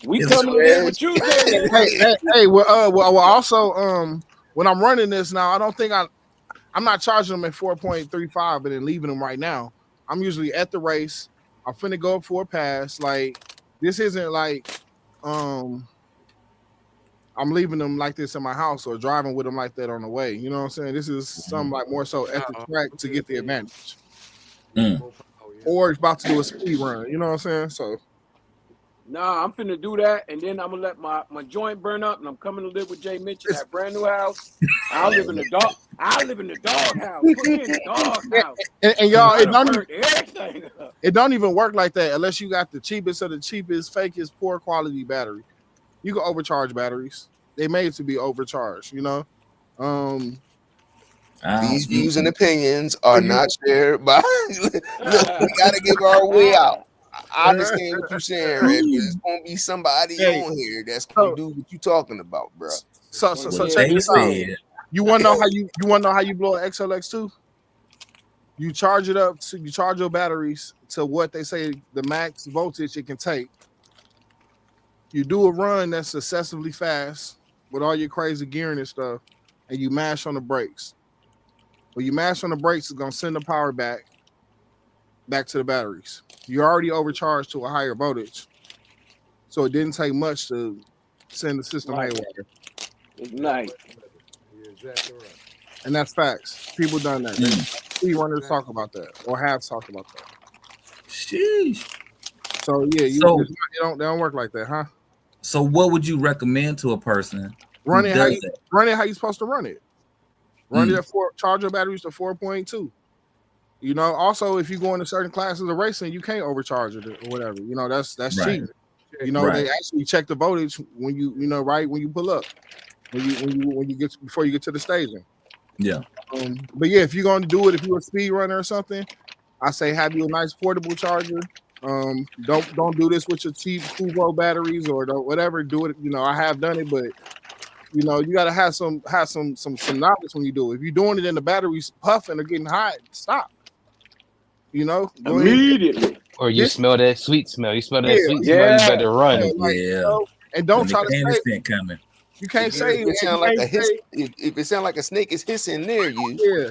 We coming in with you, hey. Well, also, when I'm running this now, I don't think I'm not charging them at 4.35 and then leaving them right now. I'm usually at the race. I'm finna go up for a pass. Like this isn't like I'm leaving them like this in my house or driving with them like that on the way. You know what I'm saying? This is something like more so at the track to get the advantage. Or it's about to do a speed run. You know what I'm saying? So Nah, I'm finna do that, and then I'm gonna let my joint burn up, and I'm coming to live with Jay Mitch in that brand new house. I live in the dog house. Put me in the dog house. And y'all, everything. It don't even work like that unless you got the cheapest of the cheapest, fakest, poor quality battery. You can overcharge batteries. They made to be overcharged, you know. These views and opinions are not shared by. Look, we gotta give our way out. I understand what you're saying, Red. There's gonna be somebody on here that's gonna do what you talking about, bro. So check this out. You wanna know how you blow an XLX2? You charge it up you charge your batteries to what they say the max voltage it can take. You do a run that's excessively fast with all your crazy gearing and stuff, and you mash on the brakes. When you mash on the brakes, it's gonna send the power back to the batteries. You're already overcharged to a higher voltage, so it didn't take much to send the system haywire. Nice. You're exactly right. And that's facts. People done that. Speed runners talk about that or have talked about that. Sheesh. So they don't work like that, huh? So what would you recommend to a person? Run it how you're supposed to run it. Run it at charge your batteries to 4.2. You know, also if you go into certain classes of racing, you can't overcharge it or whatever. You know, that's cheating. You know, they actually check the voltage when when you pull up, when you get before you get to the staging. Yeah. But yeah, if you're going to do it, if you're a speed runner or something, I say have you a nice portable charger. Don't do this with your cheap 2-volt batteries or whatever. Do it. You know, I have done it, but you know, you gotta have some knowledge when you do it. If you're doing it and the battery's puffing or getting hot, stop. You know, immediately. Or you smell that sweet smell. You smell that sweet smell. You better run. You know, and don't try to say coming. You can't say it sound like a hiss. If it sound like a snake is hissing near you. Yeah.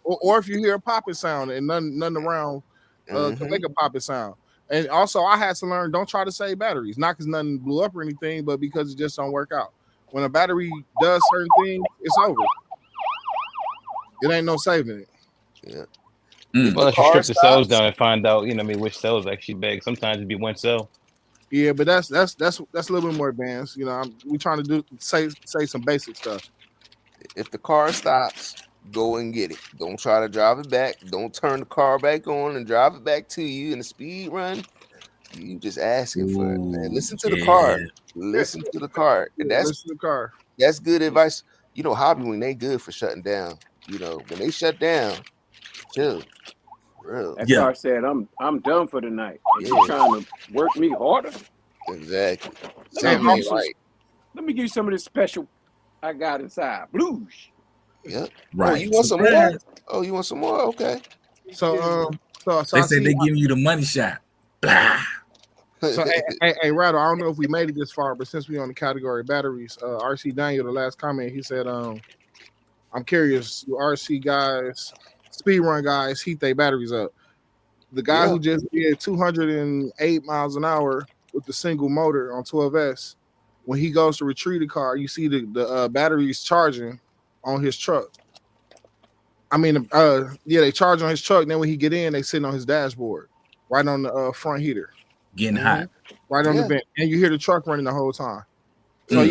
or if you hear a popping sound and nothing around to make a popping sound. And also, I had to learn, don't try to save batteries. Not because nothing blew up or anything, but because it just don't work out. When a battery does certain things, it's over. It ain't no saving it. Yeah. Well, if you strip the cells down and find out, which cells actually bag. Sometimes it'd be one cell. Yeah, but that's a little bit more advanced. You know, we trying to say some basic stuff. If the car stops, go and get it. Don't try to drive it back. Don't turn the car back on and drive it back to you in a speed run. You just asking for it, man. Listen to the car. Listen to the car. And listen to the car. That's good advice. You know, Hobby, when they good for shutting down. You know, when they shut down, chill. Real. That car said, I'm done for the night. You trying to work me harder? Exactly. Let me give you some of this special I got inside. Blues. Yep. Right. Oh, you want some more? Oh, you want some more? Okay. So they said they giving you the money shot. Blah. So, hey, Rattle, I don't know if we made it this far, but since we on the category of batteries, RC Daniel, the last comment, he said, I'm curious, you RC guys, speed run guys, heat their batteries up. The guy who just did 208 miles an hour with the single motor on 12S, when he goes to retrieve the car, you see the batteries charging on his truck. I mean, they charge on his truck. Then when he get in, they sitting on his dashboard, right on the front heater. Getting hot. Right on the vent. And you hear the truck running the whole time. So,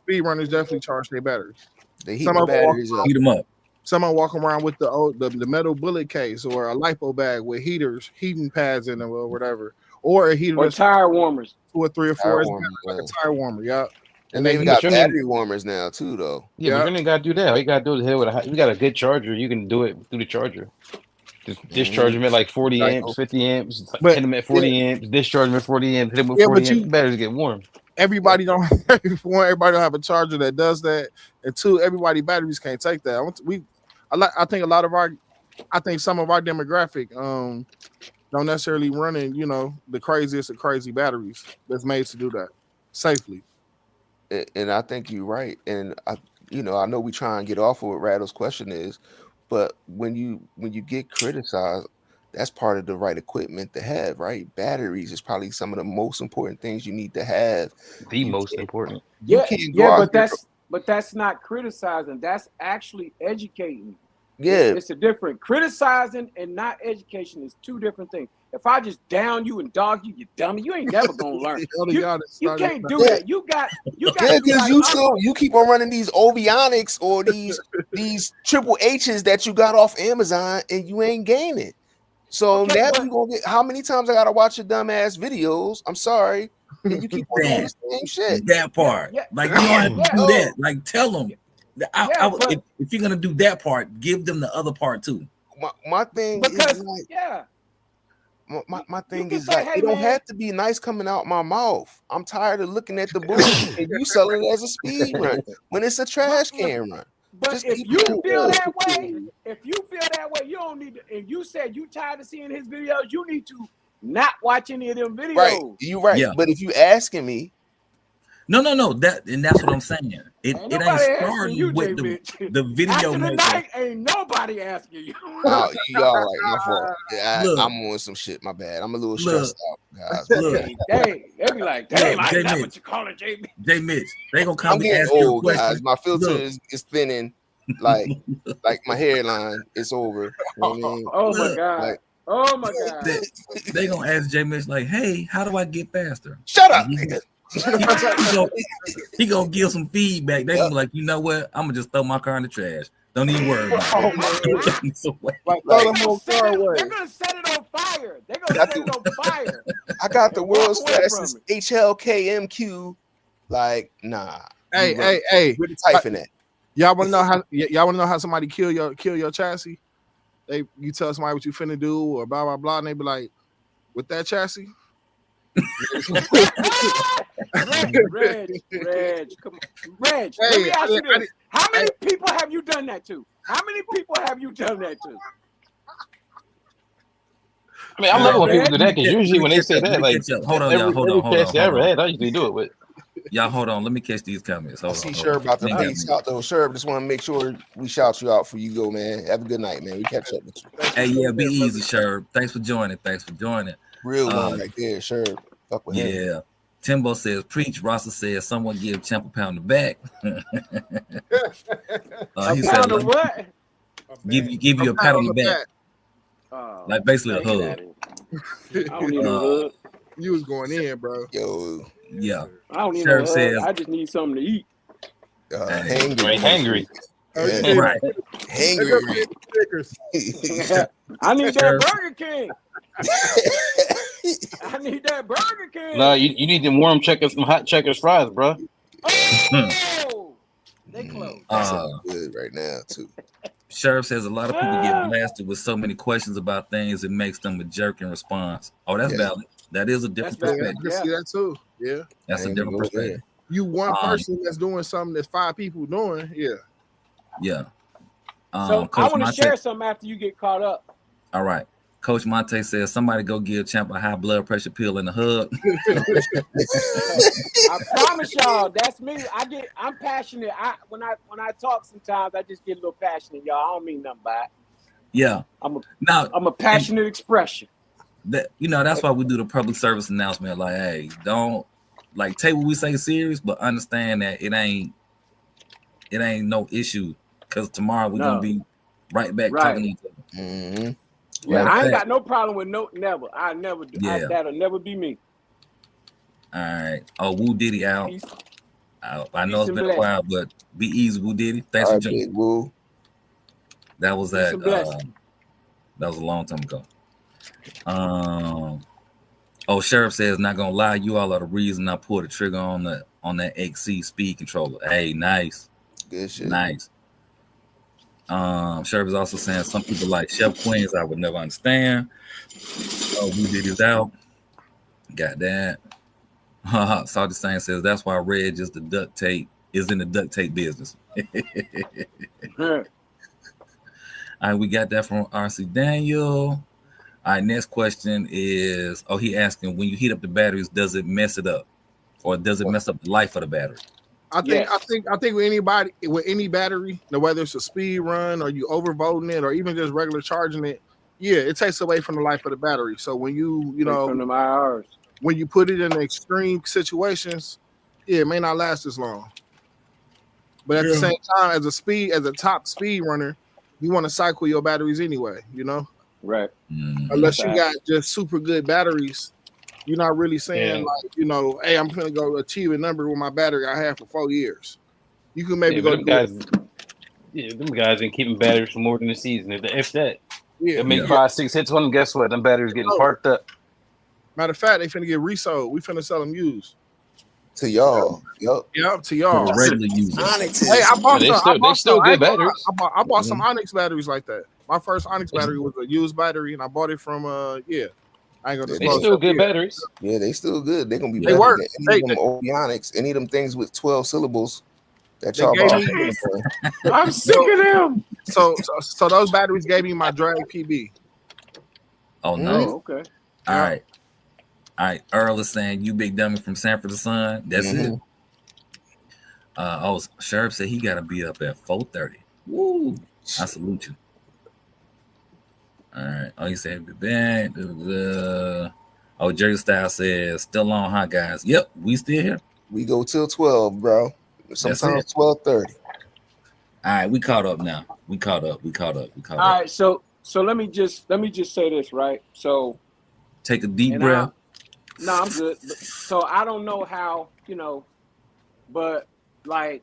speed runners definitely charge their batteries. They heat the batteries up. Heat them up. Someone walking around with the metal bullet case or a lipo bag with heating pads in them or whatever, or a heater or tire warmers, 2 or 3 or 4, like a tire warmer, And they even got battery warmers now too, though. Yeah, but you ain't gotta do that. All you gotta do is hit with you got a good charger. You can do it through the charger. Just discharge them at like 40 amps, 50 amps, hit them at 40 amps, discharge them at 40 amps, hit them with 40 amps. Batteries get warm. Everybody don't have a charger that does that, and 2, everybody batteries can't take that. I think some of our demographic don't necessarily run in, the craziest of crazy batteries that's made to do that safely. And I think you're right. And I know we try and get off of what Rattle's question is, but when you get criticized, that's part of the right equipment to have, right? Batteries is probably some of the most important things you need to have. The most important. But that's not criticizing. That's actually educating. Yeah, it's a different criticizing and not education is 2 different things. If I just down you and dog you, you dummy, you ain't never gonna learn. You can't do that. You got because you keep on running these Obionics or these Triple H's that you got off Amazon and you ain't gaining. So now you gonna get how many times I gotta watch your dumbass videos? I'm sorry, and you keep on doing the same shit. That part, like you don't have to do that. Like tell them. If you're gonna do that part, give them the other part too. My thing is my thing is like it don't have to be nice coming out my mouth. I'm tired of looking at the bullshit and you selling it as a speed run when it's a trash can run. But if you feel that way, you don't need to. And you said you tired of seeing his videos, you need to not watch any of them videos. Right, you're right. Yeah. But if you asking me. No. That's what I'm saying. It ain't starting with the video. After the night, ain't nobody asking you. No, y'all like my fault. I'm on some shit. My bad. I'm a little stressed out, guys. They be like, damn, I know what you call it, J Mitch. They gonna come. I'm getting old, guys. My filter is thinning. Like my hairline is over. You know what I mean? Oh my god. Oh my god. They gonna ask J Mitch like, hey, how do I get faster? Shut up. He gonna give some feedback. They gonna be like, you know what? I'm gonna just throw my car in the trash. Don't even worry about it. They're gonna set it on fire. I got the world's fastest HLK MQ. Like, nah. Hey. We're the type in that. Y'all wanna know how somebody kill your chassis? You tell somebody what you finna do or blah blah blah, and they be like, with that chassis. Reg, come on. Reg, let me ask you this. How many people have you done that to? I mean, I love when people do that because usually when they say that, like, hold on. I usually do it with. Y'all, hold on. Let me catch these comments. I see Sherb about to peace out though. Sherb, just want to make sure we shout you out for you go, man. Have a good night, man. We catch up with you. Hey, yeah, be easy, Sherb. Thanks for joining. Real one right there, Sherb. Fuck with him. Yeah. Timbo says, preach. Rasta says, someone give Champ a pound of back. He said, what? Give you a pat on the back. Like basically a hug. I don't need a hug. You was going in, bro. Yo. Yeah. I don't need a hug. I just need something to eat. Hangry. Yeah. Right. Hangry. I need that Burger King. I need that Burger King. No, you need them warm checkers, some hot checkers fries, bro. Oh, they close. Good right now too. Sheriff says a lot of people get blasted with so many questions about things it makes them a jerk in response. Oh, that's valid. That is a different perspective. I can see that too. Yeah, that's a different perspective. You one person that's doing something that's 5 people doing. Yeah. So I want to share something after you get caught up. All right. Coach Monte says somebody go give Champ a high blood pressure pill in the hug. I promise y'all, that's me. I'm passionate. When I talk sometimes I just get a little passionate, y'all. I don't mean nothing by it. Yeah. I'm a passionate expression. That that's why we do the public service announcement. Like, hey, don't take what we say serious, but understand that it ain't no issue, because tomorrow we're gonna be right back talking to each other. Mm-hmm. Yeah, I ain't got no problem with never. I never do. Yeah. That'll never be me. All right. Oh, Woo Diddy out. I know it's been a while, but be easy, Woo Diddy. Thanks for joining. Woo. That was that was a long time ago. Sheriff says, not gonna lie, you all are the reason I pulled the trigger on that XC speed controller. Hey, nice. Good shit. Nice. Sheriff is also saying some people like Chef Queens I would never understand. Oh, Who Did It out? Got that. Salty Stain says that's why Red is in the duct tape business. All right, we got that from RC Daniel. All right, next question is, he asking, when you heat up the batteries, does it mess it up, or does it mess up the life of the battery? I think with any battery, whether it's a speed run or you overvolting it or even just regular charging it, it takes away from the life of the battery. So when when you put it in extreme situations, it may not last as long. But at the same time, as a top speed runner, you want to cycle your batteries anyway, Right. Unless you got just super good batteries, you're not really saying hey, I'm gonna go achieve a number with my battery I had for 4 years. You can maybe go. Them guys been keeping batteries for more than a season. If that, they make 5-6 hits on them. Guess what? Them batteries getting parked up. Matter of fact, they finna get resold. We finna sell them used. To y'all. Yep, to y'all. Regular users. Hey, I bought good batteries. I bought some Onyx batteries like that. My first Onyx battery was a used battery, and I bought it from I ain't gonna disclose. They still good batteries. Yeah, they still good. They're gonna be They better work. than any of them Onyx, any of them things with 12 syllables that y'all bought. I'm sick of them. So those batteries gave me my drag PB. Oh no. Okay. All right. Earl is saying, you big dummy from Sanford to Sun. That's it. Sheriff said he gotta be up at 4:30. Woo! I salute you. All right. He said, Jerry Style says, still on, huh, guys? Yep, we still here. We go till 12, bro. Sometimes 12:30. All right, we caught up now. We caught up. All right, so let me just say this, right? So take a deep breath. I'm good. So I don't know how, but like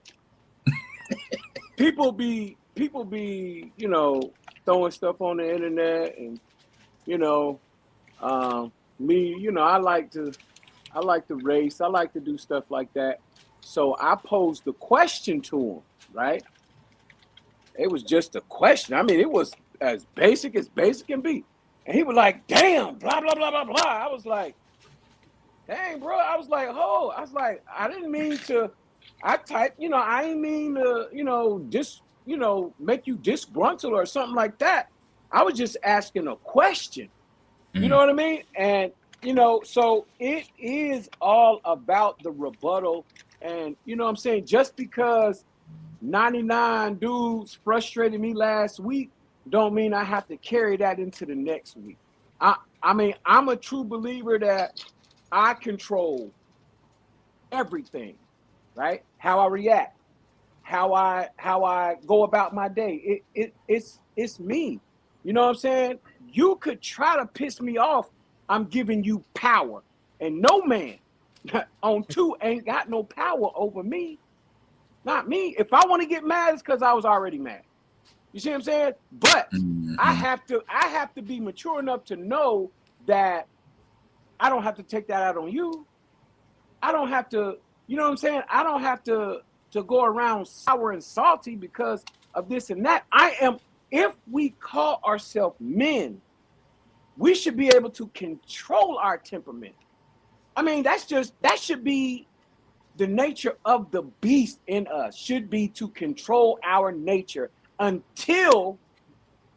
people be, throwing stuff on the internet, and me, I like to race. I like to do stuff like that. So I posed the question to him, right? It was just a question. I mean, it was as basic can be. And he was like, damn, blah, blah, blah, blah, blah. I was like, dang, bro. I was like, I didn't mean to. I typed, I ain't mean to, make you disgruntled or something like that. I was just asking a question. You know what I mean? And, so it is all about the rebuttal. And, what I'm saying? Just because 99 dudes frustrated me last week don't mean I have to carry that into the next week. I mean, I'm a true believer that I control everything, right? How I react, how I go about my day. It's me. You know what I'm saying? You could try to piss me off. I'm giving you power, and no man on 2 ain't got no power over me. Not me. If I want to get mad, it's because I was already mad. You see what I'm saying? But I have to be mature enough to know that I don't have to take that out on you. I don't have to, you know what I'm saying? I don't have to go around sour and salty because of this and that. If we call ourselves men, we should be able to control our temperament. I mean, that should be the nature of the beast in us, should be to control our nature until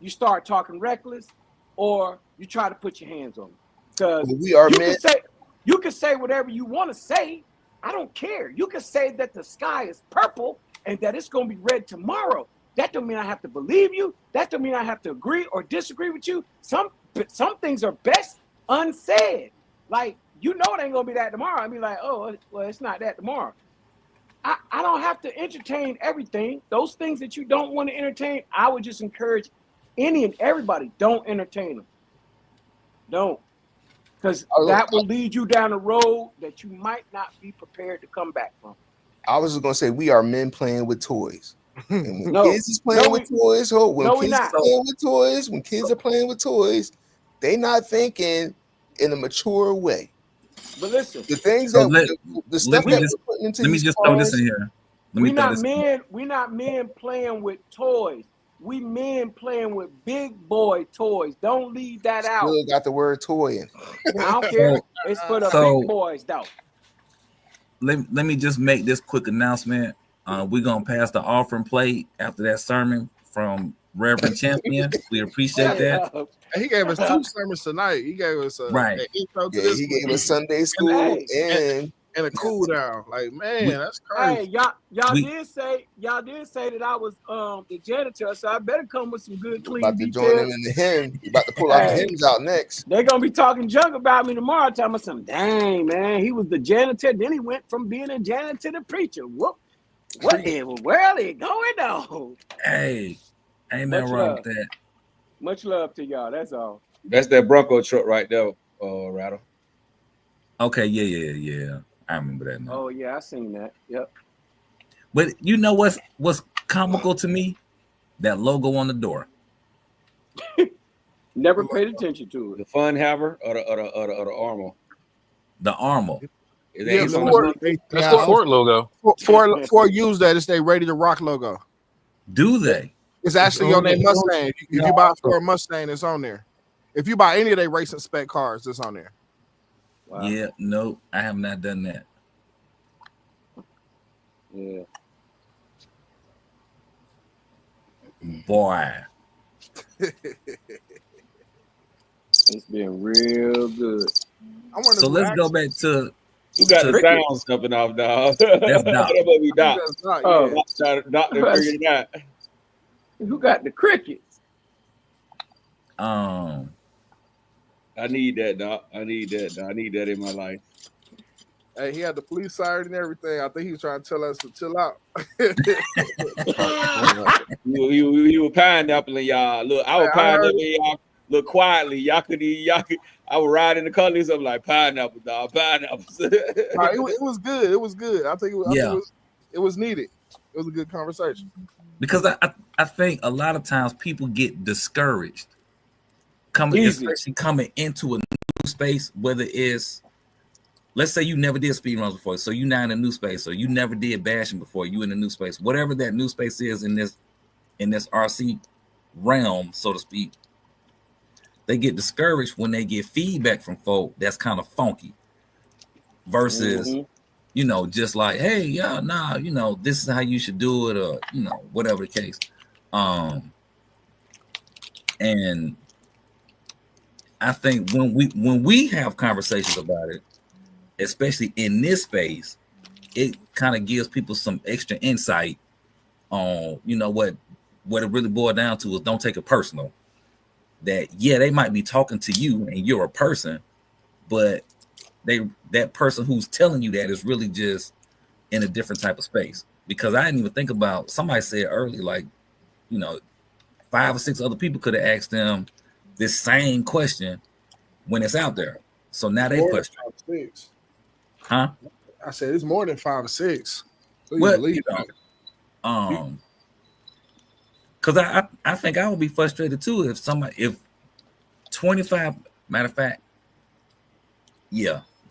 you start talking reckless or you try to put your hands on them. Because we are men. You can say whatever you want to say. I don't care. You can say that the sky is purple and that it's going to be red tomorrow. That don't mean I have to believe you. That don't mean I have to agree or disagree with you. Some things are best unsaid. Like, you know it ain't going to be that tomorrow. I'd be like, oh, well, it's not that tomorrow. I don't have to entertain everything. Those things that you don't want to entertain, I would just encourage any and everybody, don't entertain them. Don't. Because that will lead you down a road that you might not be prepared to come back from. I was just going to say, we are men playing with toys. And when kids is playing with toys, when kids are playing with toys, they not thinking in a mature way. But listen, the things that the stuff that we're putting into let me just throw this in here. We're not men playing with toys. We men playing with big boy toys. Don't leave that out. Still got the word toy in. I don't care. It's for the big boys, though. Let me just make this quick announcement. We're gonna pass the offering plate after that sermon from Reverend Champion. We appreciate that. He gave us 2 sermons tonight. He gave us an intro to this. He gave us Sunday school and a cool down. Like, man, that's crazy. Hey, y'all did say that I was the janitor, so I better come with some good clean about to details. join them in the hymn. You about to pull out the hymns out next. They're gonna be talking junk about me tomorrow. Telling me some, dang man, he was the janitor, then he went from being a janitor to preacher. Whoop. What in the world is going on? Hey, ain't nothing wrong with that. Much love to y'all. That's all. That's that Bronco truck right there, Rattle. Okay, yeah. I remember that now. Oh yeah, I seen that. Yep. But you know what's comical to me? That logo on the door. Never paid attention to it. The Fun Haver or the Armor. The Armor. Yeah, that's the Ford logo. Ford use that. It's their Ready to Rock logo. Do they? It's actually on their Mustang. If you buy a Ford Mustang, it's on there. If you buy any of their racing spec cars, it's on there. Wow. Yeah, no, I have not done that. Yeah. Boy. It's been real good. So let's go back to who got the sounds coming off, dog. That's Doc. Doctor figured it out. Who got the crickets? I need that, Doc. I need that in my life. Hey, he had the police siren and everything. I think he was trying to tell us to chill out. you were pineappling y'all. Look, I was pineappling y'all. Look quietly. Y'all could. I would ride in the colors. I'm like pineapple, dog. Pineapples. It was good. It was good. I think it was needed. It was a good conversation. Because I think a lot of times people get discouraged especially coming into a new space, whether it's, let's say you never did speed runs before, so you're now in a new space, or you never did bashing before, you in a new space, whatever that new space is in this RC realm, so to speak. They get discouraged when they get feedback from folk that's kind of funky versus, just like, hey, yeah, nah, this is how you should do it, or, whatever the case. And I think when we have conversations about it, especially in this space, it kind of gives people some extra insight on, what it really boils down to is don't take it personal. That, they might be talking to you and you're a person, but that person who's telling you that is really just in a different type of space. Because I didn't even think about, somebody said early, like, 5 or 6 other people could have asked them this same question when it's out there. So now they question. Huh? I said it's more than 5 or 6. So because I think I would be frustrated too if 25, matter of fact,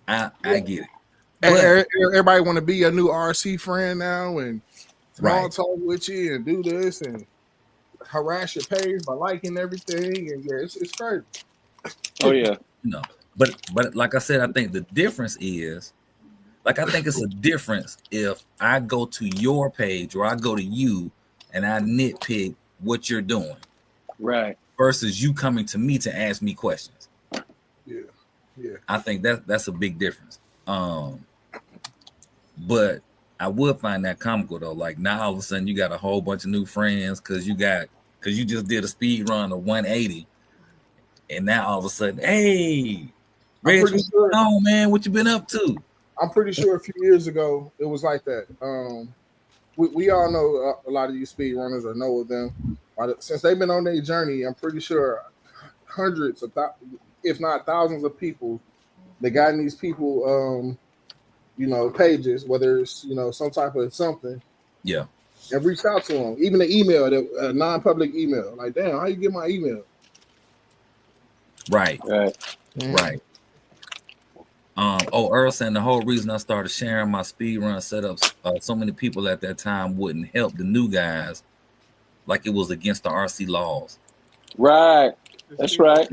I get it. And everybody want to be a new RC friend now and small talk with you and do this and harass your page by liking everything, and it's crazy. Oh yeah. But like I said, I think the difference is, like, I think it's a difference if I go to your page or I go to you and I nitpick what you're doing, right, versus you coming to me to ask me questions. Yeah. I think that's a big difference. But I would find that comical though. Like now all of a sudden you got a whole bunch of new friends because you just did a speed run of 180, and now all of a sudden, hey, Reg, what's going on, man? What you been up to? I'm pretty sure a few years ago it was like that. We all know a lot of these speed runners or know of them. Since they've been on their journey, I'm pretty sure hundreds of, if not thousands of people, they got in these people, pages, whether it's, some type of something. Yeah. And reached out to them. Even an email, a non-public email. Like, damn, how you get my email? Right. Earl saying the whole reason I started sharing my speed run setups, so many people at that time wouldn't help the new guys, like it was against the RC laws. Right. That's right.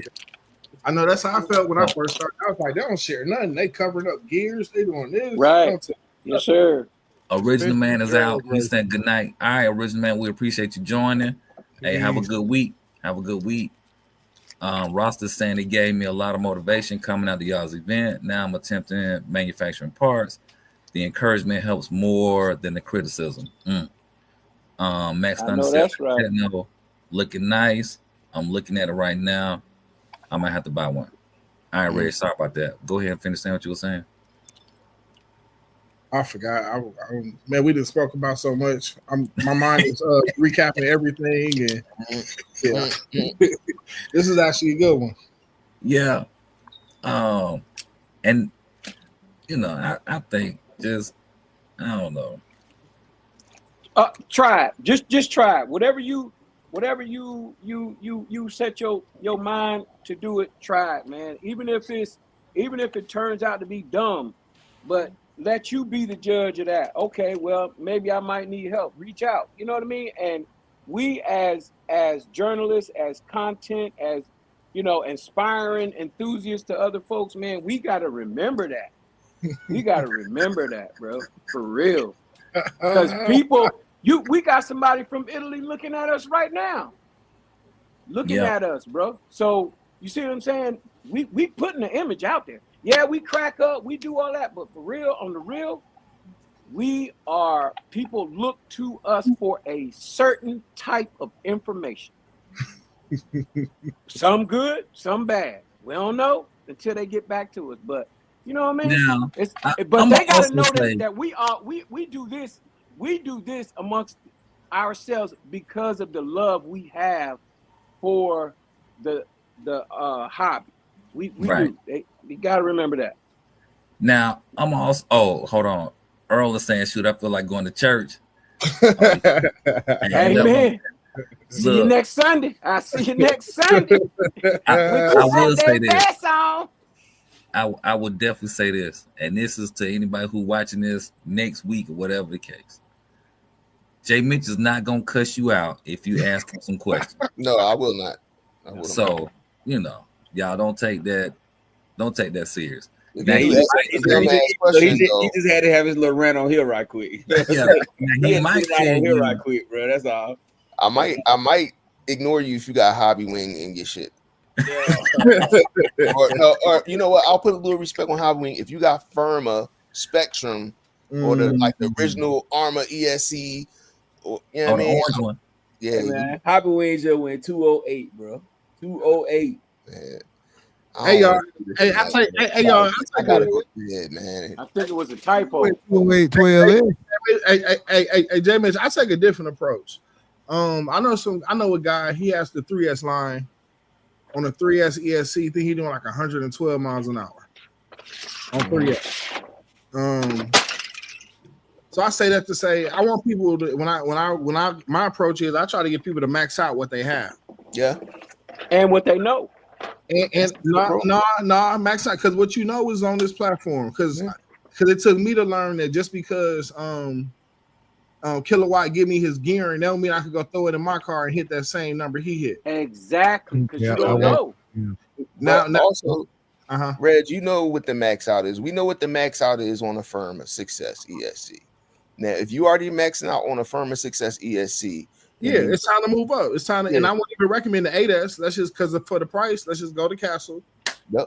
I know that's how I felt when I first started. I was like, they don't share nothing. They covering up gears. They doing this. Right. Yes, sir. Original Man is out. He said good night. All right, Original Man, we appreciate you joining. Hey, have a good week. Ross is saying he gave me a lot of motivation coming out of y'all's event. Now I'm attempting manufacturing parts. The encouragement helps more than the criticism. Max Thunder said, that's right. No, looking nice. I'm looking at it right now. I might have to buy one. All right, Ray, sorry about that. Go ahead and finish saying what you were saying. I forgot. Man, we just spoke about so much. My mind is recapping everything, and this is actually a good one. Yeah, and I think just I don't know. Try it. Just try it. Whatever you set your mind to do it. Try it, man. Even if it turns out to be dumb, but let you be the judge of that. Okay, well, maybe I might need help. Reach out. You know what I mean? And we as journalists, as content, as inspiring enthusiasts to other folks, man, we got to remember that. We got to remember that, bro. For real. Because we got somebody from Italy looking at us right now. Looking at us, bro. So you see what I'm saying? We putting the image out there. Yeah, we crack up, we do all that, but for real, on the real, people look to us for a certain type of information. Some good, some bad. We don't know until they get back to us, but you know what I mean? Now, but they gotta know that we do this amongst ourselves because of the love we have for the hobby. We do. You gotta remember that. Now I'm also. Oh, hold on. Earl is saying, "Shoot, I feel like going to church." Amen. See you next Sunday. I see you next Sunday. I will say this. I would definitely say this, and this is to anybody who watching this next week or whatever the case. Jay Mitch is not gonna cuss you out if you ask him some questions. No, I will not. So y'all don't take that serious. Now, he just had to have his little rant on here right quick. Yeah, he might on here right quick, bro. That's all. I might ignore you if you got Hobby Wing in your shit. Yeah. or you know what? I'll put a little respect on Hobby Wing. If you got Firma, Spectrum, or the original Arma ESC, or you know what I mean? Orange one. Yeah, man. Hobby Wing just went 208, bro. 208. Man. Hey y'all, hey y'all, man. I think it was a typo. Hey, J-Mitch, I take a different approach. I know a guy, he has the 3S line on a 3S ESC. I think he's doing like 112 miles an hour on 3S. So I say that to say I want people to my approach is I try to get people to max out what they have. Yeah. And what they know. And no, max out because what you know is on this platform. Because it took me to learn that just because Kilowatt give me his gearing, that don't mean I could go throw it in my car and hit that same number he hit. Exactly, because you don't know. Now also, Reg, you know what the max out is. We know what the max out is on a Firma Success ESC. Now, if you already maxing out on a Firma Success ESC, it's time to move up. It's time to, and I wouldn't even recommend the 8S. Let's just because for the price, let's just go to Castle.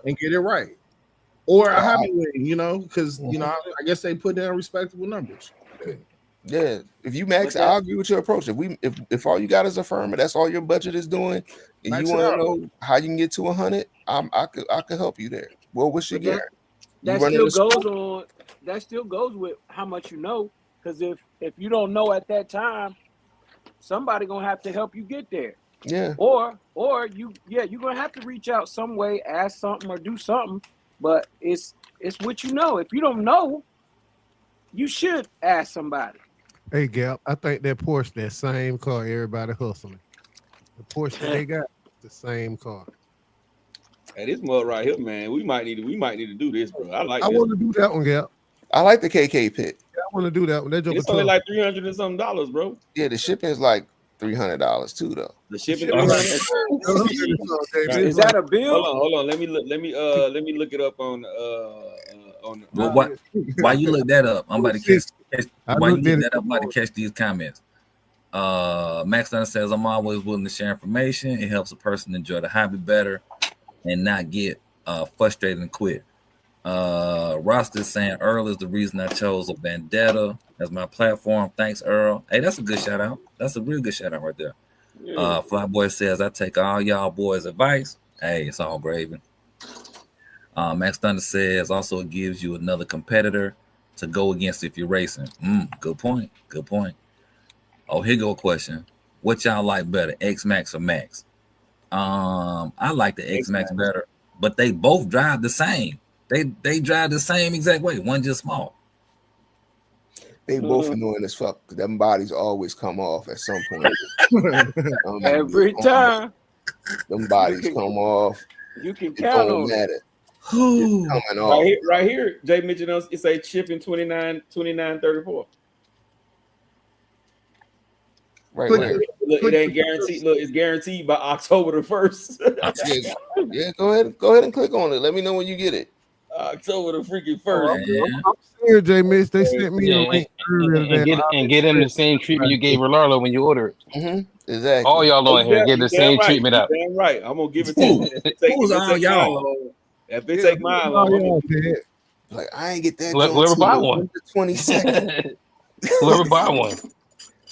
and get it right. Or a hobby wing, you know, because you know, I guess they put down respectable numbers. Yeah, if you max, I'll agree with your approach. If all you got is a firm, that's all your budget is doing, and Max you it want out. to know how you can get to 100, I could help you there. Well, what's your guarantee? That still goes on. That still goes with how much you know. Because if you don't know at that time, somebody gonna have to help you get there. Yeah. Or you're gonna have to reach out some way, ask something or do something. But it's what you know. If you don't know, you should ask somebody. Hey, Gap, I think that Porsche, that same car, everybody hustling. The Porsche that they got, the same car. Hey, this mug right here, man. We might need to do this, bro. I I want to do that one, Gap. I like the KK pit. Yeah, I want to do that one. It's only like $300 and something dollars, bro. Yeah, the shipping is like $300 too, though. The shipping. Is that a bill? Hold on. Let me look it up on. Well, why you look that up? I'm about to catch. Why you look that up? I'm about to catch these comments. Max Dunn says, "I'm always willing to share information. It helps a person enjoy the hobby better and not get frustrated and quit." Ross is saying Earl is the reason I chose a Vendetta as my platform. Thanks, Earl. Hey, that's a good shout out. That's a real good shout out right there. Yeah. Flyboy says, I take all y'all boys' advice. Hey, it's all gravy. Max Thunder says also it gives you another competitor to go against if you're racing. Good point. Good point. Oh, here go a question. What y'all like better, X-Max or Max? I like the X-Max better, but they both drive the same. They drive the same exact way. One just small. They both annoying as fuck. Them bodies always come off at some point. Every time. Them bodies come off. You can count on it. It's coming off. Right here, Jay mentioned us. It's a shipping 29.34. Right. Look, it ain't guaranteed. Look, it's guaranteed by October the 1st. Yeah, go ahead and click on it. Let me know when you get it. October the freaking 1st. I'm here, J Mitch. They sent me a link and get him the same treatment you gave Rolando when you ordered it. Exactly. All y'all on here get the same treatment out. Damn right. I'm gonna give it to you. Who's all y'all? If they take mine long, like I ain't get that. Whoever buy one. 22nd. Whoever buy one.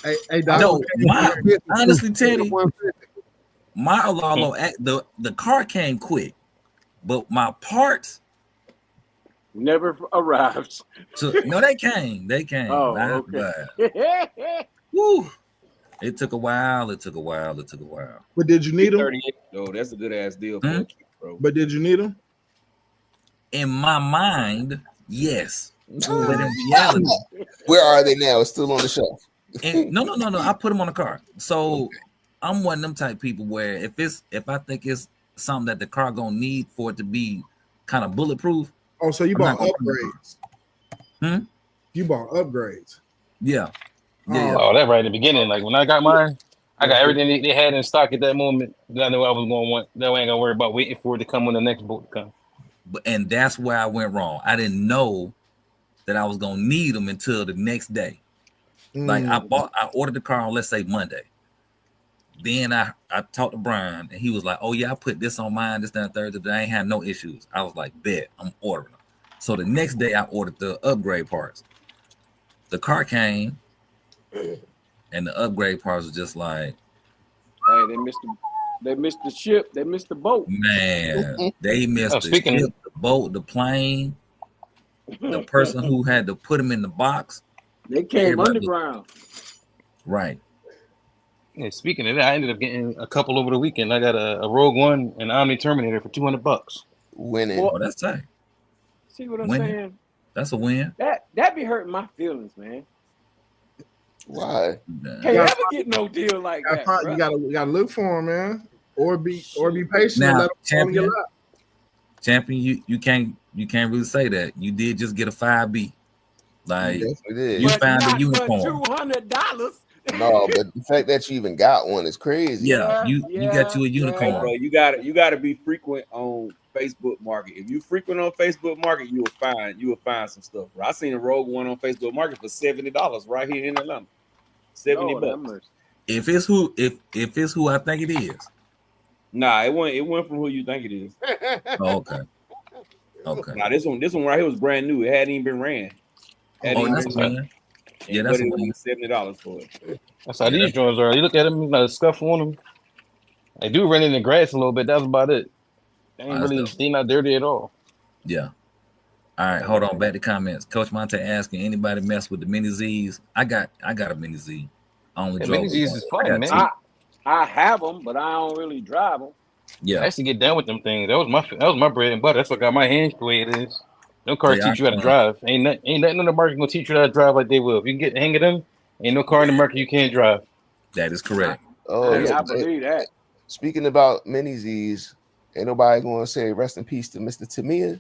Hey, no, honestly, Teddy, my Lalo, the car came quick, but my parts never arrived. No, they came. They came. Oh, okay. Woo. It took a while. But did you need them? Oh, that's a good ass deal, bro. But did you need them? In my mind, yes. But in reality, where are they now? It's still on the shelf. No. I put them on the car. So I'm one of them type people where if I think it's something that the car gonna need for it to be kind of bulletproof. Oh, so you bought upgrades? You bought upgrades? Yeah. Oh, that right at the beginning. Like when I got mine, I got everything they had in stock at that moment that I knew I was going to want. That way I ain't gonna worry about waiting for it to come when the next boat to come. And that's where I went wrong. I didn't know that I was gonna need them until the next day. Like I ordered the car on, let's say, Monday. Then I talked to Brian and he was like, "Oh yeah, I put this on mine, this, that, Thursday. I ain't had no issues." I was like, "Bet, I'm ordering them." So the next day I ordered the upgrade parts. The car came, and the upgrade parts was just like, "Hey, they missed the ship. They missed the boat. Man, they missed the ship, the boat, the plane. The person who had to put them in the box. They came underground. Right. Yeah, speaking of that, I ended up getting a couple over the weekend. I got a Rogue One and Omni Terminator for $200. Winning. Oh, that's tight. See what I'm saying? That's a win. That be hurting my feelings, man. Why? Can't ever get no deal like that. You gotta look for them, man. Or be patient. Now, champion, you can't really say that. You did just get a 5B. Like you found a unicorn. $200. No, but the fact that you even got one is crazy. Yeah, you got you a unicorn. Bro, you gotta be frequent on Facebook Market. If you frequent on Facebook Market, you will find some stuff. Bro. I seen a Rogue One on Facebook Market for $70 right here in Atlanta. $70. If it's who I think it is, Nah, it went from who you think it is. Oh, okay. Okay. Nah, this one right here was brand new. It hadn't even been ran. Oh, that's a win. Yeah, that's a win. $70 for it. That's how these joints are. You look at them, you got a scuff on them. They do run in the grass a little bit. That's about it. They ain't really, they not dirty at all. Yeah. All right, hold on. Back to comments. Coach Monte asking anybody mess with the mini Z's. I got a mini Z. I only drove mini Z's is fun, man. I have them, but I don't really drive them. Yeah, I used to get down with them things. That was my bread and butter. That's what got my hands the way it is. No cars teach you how to drive. Ain't nothing in the market gonna teach you how to drive like they will. If you can get the hang of them, ain't no car in the market you can't drive. That is correct. Oh, yeah, I believe that. Speaking about mini Z's, ain't nobody gonna say rest in peace to Mr. Tamiya.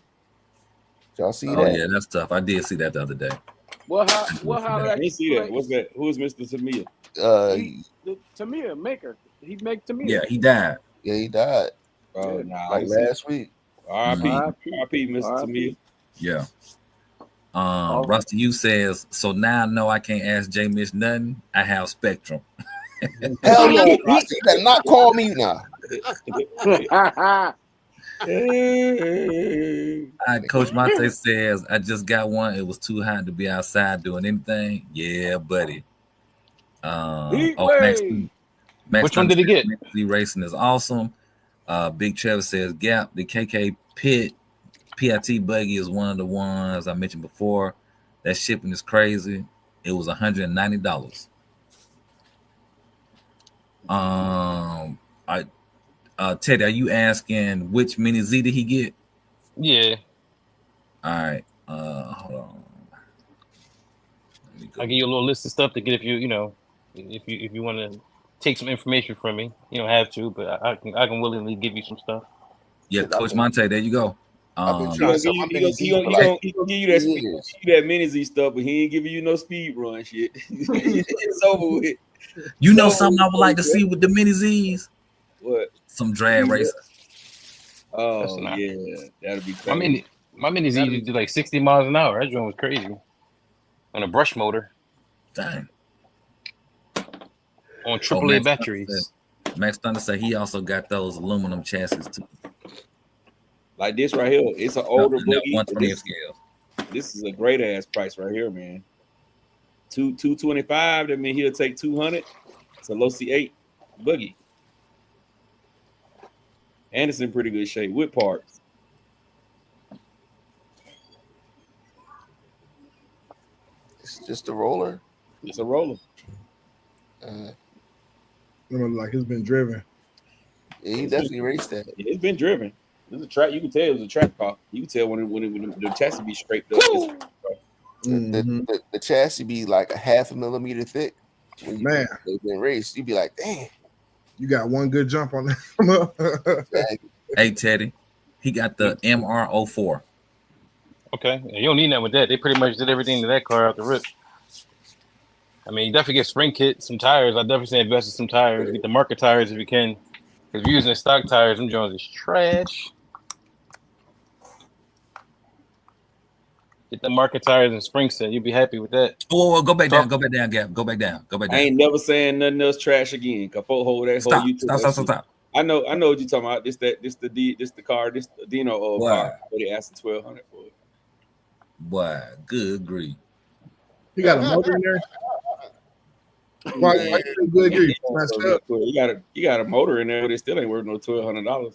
Y'all see that? Oh yeah, that's tough. I did see that the other day. How I didn't see that. What's that? Who is Mr. Tamiya? The Tamiya maker. He make Tamiya. Yeah, he died. Yeah, he died. Oh, nah, like last week. R.I.P. Mr. Tamiya. Yeah. Rusty U says, so now I know I can't ask J Mitch nothing. I have Spectrum. Hell no, you better not call me now. Coach Monte says, I just got one. It was too hot to be outside doing anything. Yeah, buddy. Max which one did he get? The racing is awesome. Big Trevor says, Gap, the KK PIT buggy is one of the ones I mentioned before. That shipping is crazy. It was $190. Teddy, are you asking which mini Z did he get? Yeah. All right. Hold on. I'll give you a little list of stuff to get if you want to take some information from me. You don't have to, but I can willingly give you some stuff. Yeah, Coach Monte, there you go. He gonna give you that mini Z stuff, but he ain't giving you no speed run shit. It's over with. You know something I would like to see with the mini Z's? What? Some drag racing. Oh yeah, that'd be crazy. My mini Z did like 60 miles an hour. That joint was crazy on a brush motor. Dang. On AAA batteries. Max Thunder said he also got those aluminum chassis too. Like this right here, it's an older buggy. 120 scale. This is a great ass price right here, man. 225. That means he'll take 200. It's a low C8 buggy, and it's in pretty good shape with parts. It's just a roller. It's a roller. Like it's been driven. Yeah, he definitely raced that. It's been driven. It's a track. You can tell it was a track car. You can tell when the chassis be scraped up. The chassis be like a 0.5 millimeter thick. Man, they've been raced. You'd be like, damn. You got one good jump on that. Hey Teddy, he got the MR04. Okay, you don't need that with that. They pretty much did everything to that car out the rip. I mean, you definitely get spring kit, some tires. I definitely say invest in some tires. Get the market tires if you can. If you're using stock tires, them Jones is trash. Get the market tires and spring set. You'll be happy with that. Oh, go back down, Gap. Go back down. I ain't never saying nothing else trash again. Cause hold that stop, whole YouTube. Stop. I know what you're talking about. This the car, this the Dino car. But they asked $1,200 for it. Boy, good grief. You got a motor in there? Why good grief? You got a motor in there, but it still ain't worth no $1,200.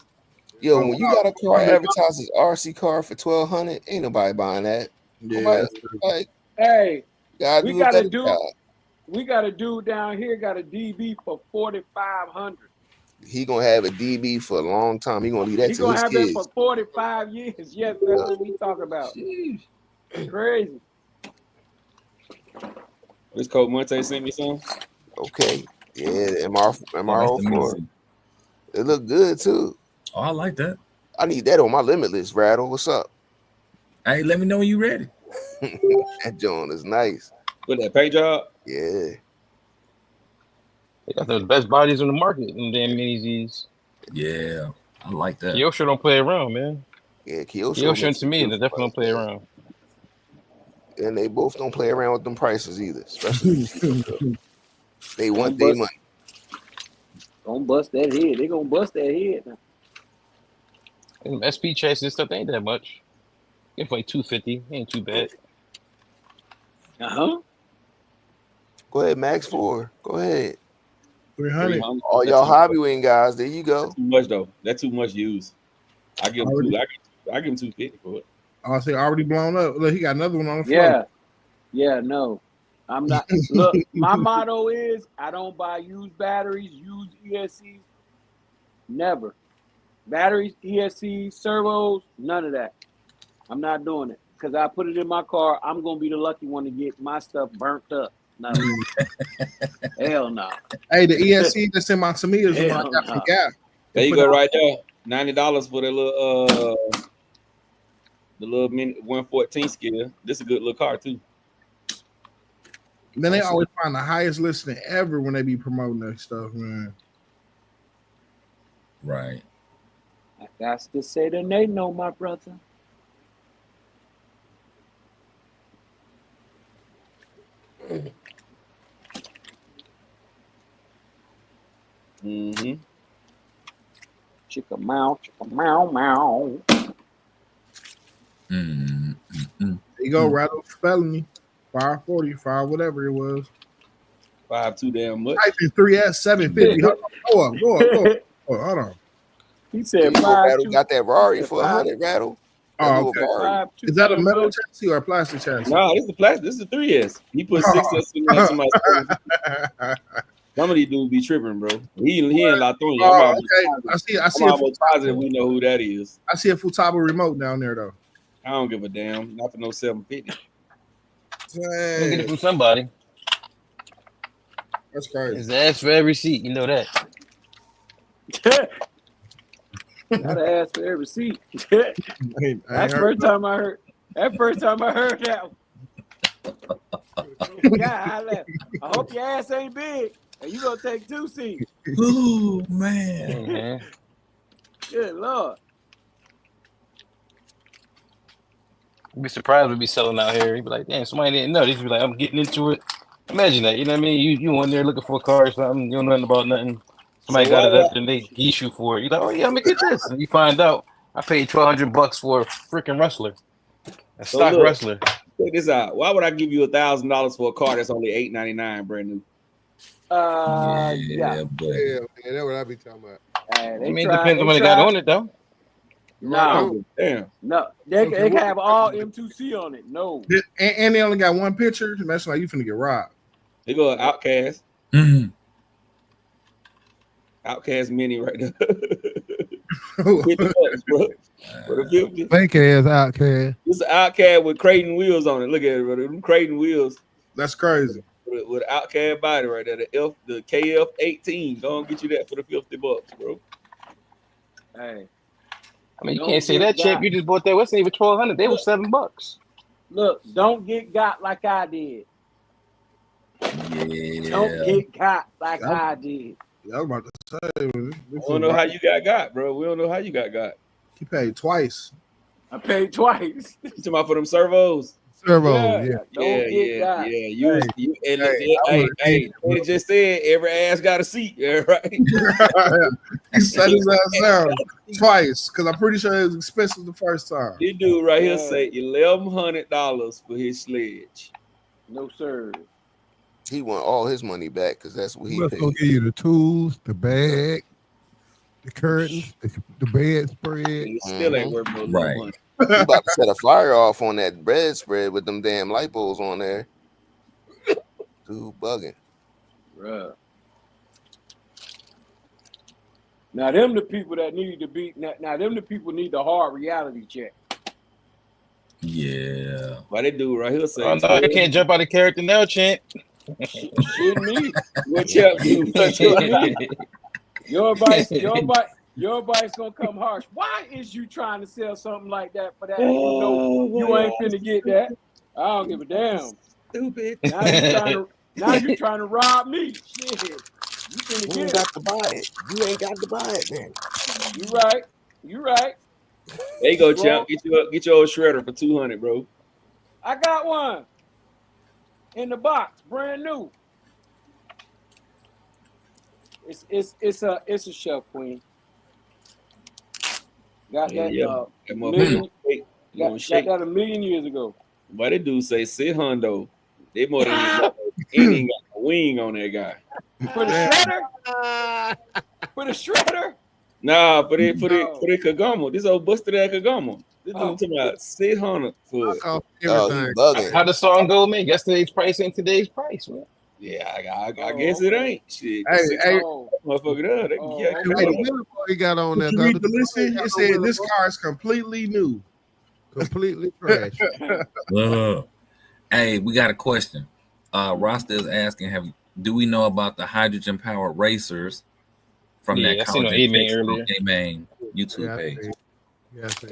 Yo, when you got a car advertises RC car for $1,200, ain't nobody buying that. Yeah. Hey, we got a dude down here got a DB for $4,500. He gonna have a DB for a long time. He gonna leave that to his kids. He gonna have that for 45 years. Yes, that's what we talking about. Crazy. This Coach Monte sent me some. Okay. Yeah, the MR04. It look good too. Oh, I like that. I need that on my Limitless, Rattle. What's up? Hey, let me know when you ready. That joint is nice. With that paint job? Yeah. They got the best bodies on the market in damn mini Z's. Yeah, I like that. Kyosho don't play around, man. Yeah, Kyosho and to me, they definitely don't play around. And they both don't play around with them prices either, especially they want their money. Gonna bust that head. They gonna bust that head now. And SP chassis and stuff ain't that much. It's like 250. Ain't too bad. Go ahead, Max 4. Go ahead. 300. All y'all hobby wing guys, there you go. That's too much though. That's too much use. I give him I give him 250 for it. Oh, see, already blown up. Look, he got another one on the floor. Yeah, no. I'm not. Look, my motto is I don't buy used batteries, used ESCs. Never. Batteries, ESCs, servos, none of that. I'm not doing it because I put it in my car. I'm gonna be the lucky one to get my stuff burnt up. No. Hell no. Hey, the ESC that's in my Tamiya's in my Gap. There you go, right there. $90 for the little mini 114 scale. This is a good little car too. Man, they always find the highest listing ever when they be promoting that stuff, man. Right. I got to say that they know, my brother. Mm-hmm. Chicka meow, meow. Mm-hmm. There you go, rattle felony. 540, 5 whatever it was. 5 too damn much. Type in 3S 750. Go up. Hold on. He said Rattle got that Rari for 100, Rattle. Oh, okay. Is that a metal chassis or a plastic chassis? No, this is plastic. This is a 3S. He put 6S in there. Some of these dudes be tripping, bro. He in La Toya. Oh, okay. I see. I'm almost positive we know who that is. I see a Futaba remote down there though. I don't give a damn. Not for no 750. Get it from somebody. That's crazy. It's ass for every seat. You know that. Gotta ask for every seat. That's the first time I heard. That first time I heard that one. God, I hope your ass ain't big and you gonna take 2 seats. Ooh, man. Good Lord. You'd be surprised we'd be selling out here. He'd be like, damn, somebody didn't know. They'd be like, I'm getting into it. Imagine that. You know what I mean? You in there looking for a car or something. You don't know nothing about nothing. Somebody got it up and they geese you for it. You're like, oh yeah, I'm gonna get this. And you find out I paid $1,200 for a freaking wrestler. A stock wrestler. Check this out. Why would I give you $1,000 for a car that's only $899 brand new? Yeah, man, that's what I be talking about. I mean, it depends on what they got on it though. No, damn. No, they can have all M2C on it. No, and they only got one picture. That's like you finna get robbed. They go Outcast. Mm-hmm. Outcast Mini right there. $50, bro. For the 50. Fake ass Outcast. This is an Outcast with Creighton wheels on it. Look at it, bro. Them Creighton wheels. That's crazy. With an Outcast body right there. The KF18. Go and get you that for the $50, bro. Hey. I mean, you can't say that cheap. You just bought that. What's even $1,200? They were $7. Look, don't get got like I did. Yeah. Don't get got like I did. I was about to say. We don't know how you got, bro. We don't know how you got. You paid twice. I paid twice. You talking about for them servos? Servo, yeah. You just said every ass got a seat, yeah, right? He set his ass down twice because I'm pretty sure it was expensive the first time. This dude right here say $1,100 for his sledge. No sir. He want all his money back because that's what he We're paid. gonna give you the tools, the bag, the curtains, the bed spread. It still ain't worth no money. You about to set a fire off on that bread spread with them damn light bulbs on there. Dude, bugging. Bruh. Now them the people that need to be. Now them the people need the hard reality check. Yeah. Why they do right here say? Oh, no, you can't jump out of character now, champ. Shouldn't me? What you do? Your advice gonna come harsh. Why is you trying to sell something like that for that? You ain't finna get that. I don't give a damn. Stupid. Now you trying to rob me. Shit. You finna You get ain't got to buy it. You ain't got to buy it, man. You right. There you go, champ. Get your old shredder for $200, bro. I got one in the box, brand new. It's a chef queen. Got that, That million, motherfucker got that a million years ago. But they do say sit hundo. They more than ain't got a wing on that guy. For the shredder? For the shredder? Nah, for the Kagamo. This old busted ass Kagamo. This dude talking about 600 for it. How the song go, man? Yesterday's price ain't today's price, man. Yeah, I guess it ain't. Shit. Hey, motherfucker, He got on there. Did you read the listing? It said this car is completely new. Completely trash. Hey, we got a question. Rasta is asking, do we know about the hydrogen powered racers from that college A-Main YouTube page?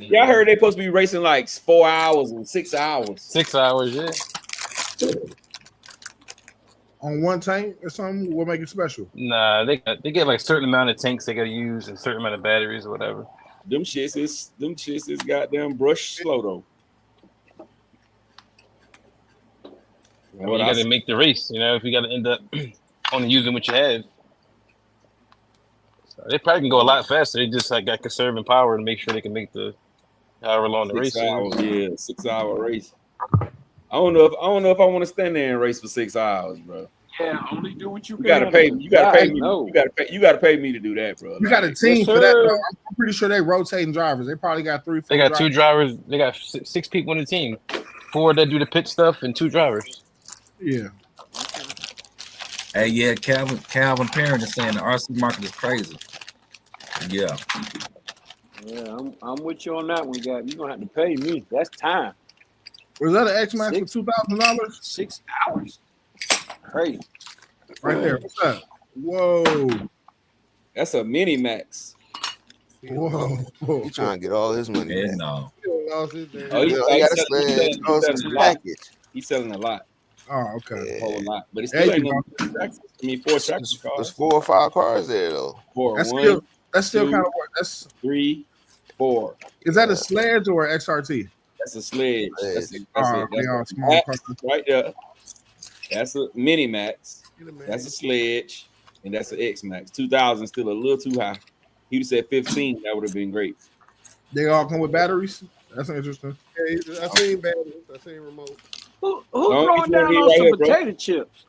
Yeah, I heard they supposed to be racing like 4 hours and 6 hours. 6 hours, yeah. On one tank or something, what make it special? Nah, they get like a certain amount of tanks they gotta use and a certain amount of batteries or whatever. Them shits is goddamn brush slow though. I mean, you gotta make the race, if you gotta end up only using what you have. So they probably can go a lot faster. They just got conserving power to make sure they can make the however long the race is. 6 hours, yeah, 6 hour race. I don't know if I want to stand there and race for 6 hours, bro. Yeah, only do what you can. You gotta pay me. You gotta pay me to do that, bro. You got a team for that, though. I'm pretty sure they rotating drivers. They probably got 3. They got 2 drivers. They got 6 people in the team. 4 that do the pit stuff and 2 drivers. Yeah. Hey, yeah, Calvin Parent is saying the RC market is crazy. Yeah. Yeah, I'm with you on that one, guy. You're gonna have to pay me. That's time. Was that an X Max for $2,000? 6 hours. Crazy. Right there. What's up? Whoa. That's a mini max. Whoa. He trying to get all his money. Yeah, no. He's selling a lot. Oh, okay. A whole lot. But it's still ain't no 4 tractor cars. There's 4 or 5 cars there though. 4. That's still kind of work. That's 3, 4. Is that a sledge or an XRT? That's a sledge. That's small cars. Right there. That's a mini max. That's a sledge, and that's an X Max. 2,000 still a little too high. He'd have said 15. That would have been great. They all come with batteries. That's interesting. Yeah, I seen batteries. I seen remote. Who throwing down on some potato chips?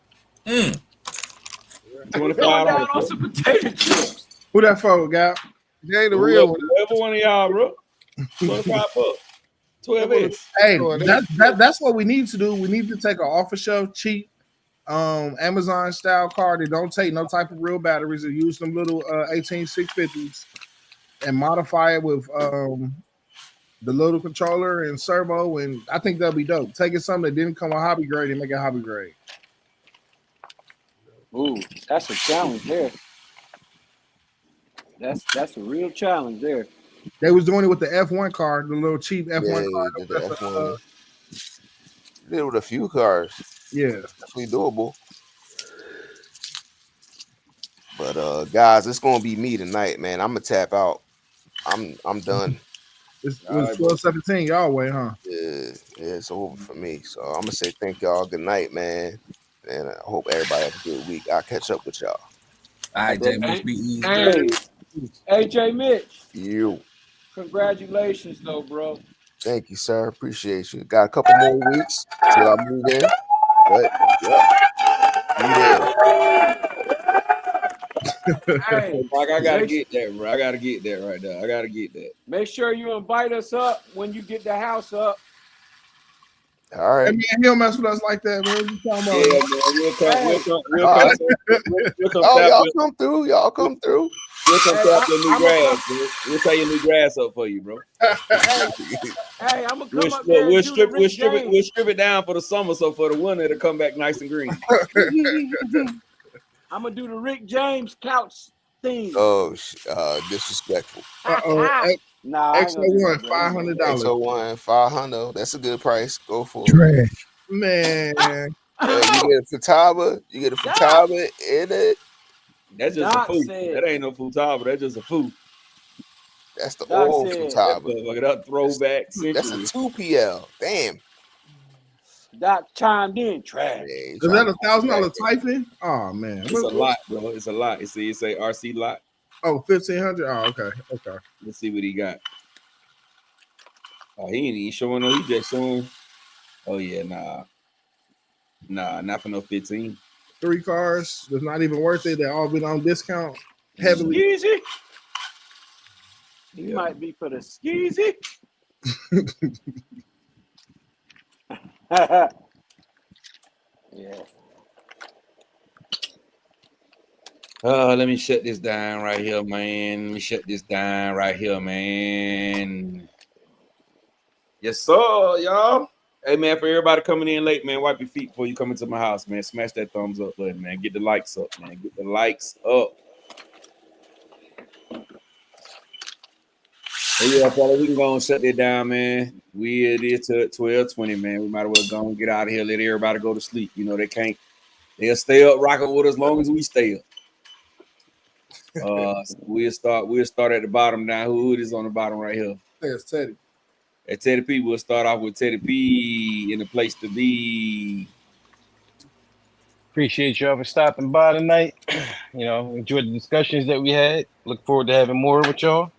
25 down on some potato chips. Who that for, guy? They ain't the real one. Whoever one of y'all, bro. 25 bucks. 12 inch. Hey, that's what we need to do. We need to take an off-the-shelf, cheap, Amazon style car that don't take no type of real batteries and use them little 18650s and modify it with the little controller and servo, and I think that'll be dope. Taking something that didn't come with hobby grade and make it hobby grade. Ooh, that's a challenge there. That's a real challenge there. They was doing it with the F1 car, the little cheap F1 car. The F1. Did it with a few cars. Yeah, definitely doable. But guys, it's gonna be me tonight, man. I'm gonna tap out. I'm done. It was 12-17 y'all way, huh? Yeah, it's over for me. So I'm gonna say thank y'all. Good night, man. And I hope everybody has a good week. I'll catch up with y'all. All right, Jay Mitch, be easy. Hey, AJ Mitch. You. Congratulations, though, bro. Thank you, sir. Appreciate you. Got a couple more weeks till I move in. But Hey, like I gotta get that, bro. I gotta get that right there. I gotta get that. Make sure you invite us up when you get the house up. All right. I mean, he'll mess with us like that, man. What you talking about? Yeah, man. We'll come. Oh, y'all come through. Y'all come through. We'll come tap your new grass, bro. We'll tie your new grass up for you, bro. Hey, I'm gonna come up there. We'll strip it down for the summer, so for the winter it'll come back nice and green. I'm gonna do the Rick James couch thing. Oh, disrespectful. Nah, XO1, $500. XO1, $500. That's a good price. Go for it. Trash. Man. You get a Futaba. You get a Futaba in it. That's just a food. That ain't no Futaba. That's just a food. That's the old Futaba. Look at that throwback. That's a 2PL. Damn. Doc chimed in. Trash. Is that $1,000 Typhon? Oh man, It's a lot, bro. It's a lot. It say RC lot. Oh, 1,500. Oh, okay. Let's see what he got. Oh, he ain't even showing no. He just showing. Oh yeah, nah, not for no 15. 3 cars. It's not even worth it. They all been on discount heavily. Skeezy. He might be for the skeezy. Yeah. Let me shut this down right here, man. Yes, sir, y'all. Hey, man, for everybody coming in late, man, wipe your feet before you come into my house, man. Smash that thumbs up button, man. Get the likes up, man. Get the likes up. Hey, yeah, fella, we can go and shut that down, man. It is to 12:20, man. We might as well go and get out of here. Let everybody go to sleep. You know, they'll stay up rocking with us as long as we stay up. We'll start at the bottom now. Who is on the bottom right here? It's Teddy. At Teddy P, we'll start off with Teddy P in the place to be. Appreciate y'all for stopping by tonight. Enjoyed the discussions that we had. Look forward to having more with y'all.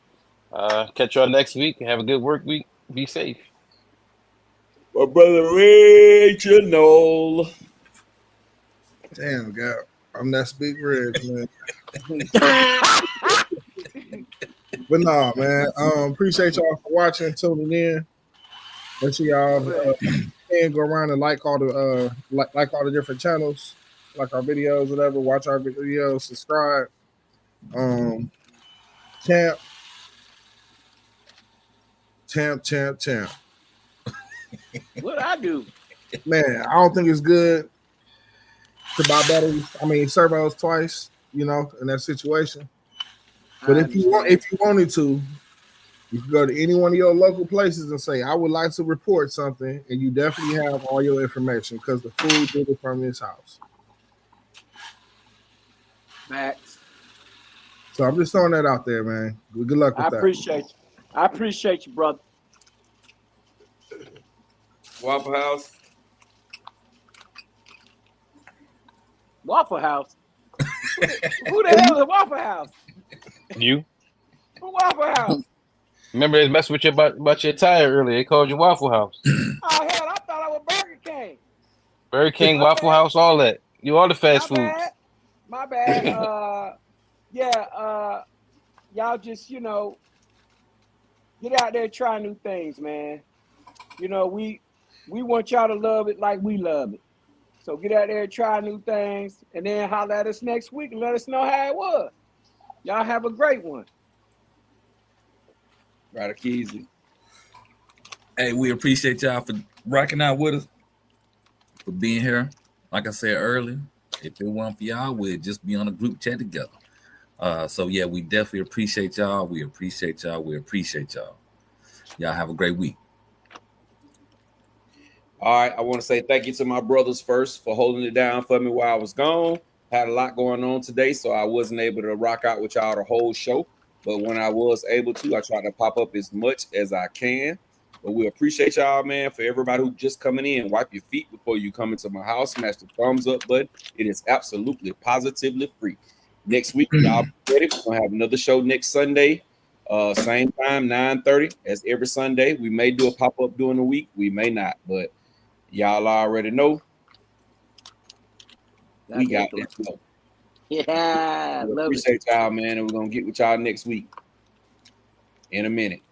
Catch y'all next week. Have a good work week. Be safe. My brother Reginald. Damn, God. I'm that big red, man. But nah, man. Appreciate y'all for watching, tuning in. Make sure y'all can go around and like all the like all the different channels, like our videos, whatever. Watch our videos, subscribe. Champ. What I do? Man, I don't think it's good to buy batteries. I mean, servos twice. In that situation. But if you wanted to, you can go to any one of your local places and say, I would like to report something, and you definitely have all your information because the food did it from this house. Max. So I'm just throwing that out there, man. Good luck with that. I appreciate you, brother. Waffle House. Waffle House? Who the hell is Waffle House? You? Who Waffle House? Remember they messed with you about your tire earlier. They called you Waffle House. Oh, hell, I thought I was Burger King. Burger King, Waffle House, all that. You all the fast foods. My bad. Y'all just, get out there and try new things, man. We want y'all to love it like we love it. So get out there and try new things, and then holler at us next week and let us know how it was. Y'all have a great one. Right, Keezy. Hey, we appreciate y'all for rocking out with us, for being here. Like I said earlier, if it weren't for y'all, we'd just be on a group chat together. So yeah, we definitely appreciate y'all. We appreciate y'all. Y'all have a great week. All right, I want to say thank you to my brothers first for holding it down for me while I was gone. Had a lot going on today, so I wasn't able to rock out with y'all the whole show. But when I was able to, I tried to pop up as much as I can. But we appreciate y'all, man. For everybody who just coming in, wipe your feet before you come into my house. Smash the thumbs up button. It is absolutely, positively free. Next week, y'all be ready. We're going to have another show next Sunday. Same time, 9:30, as every Sunday. We may do a pop-up during the week. We may not, but y'all already know. We got this. Yeah, we appreciate y'all, man, and we're going to get with y'all next week in a minute.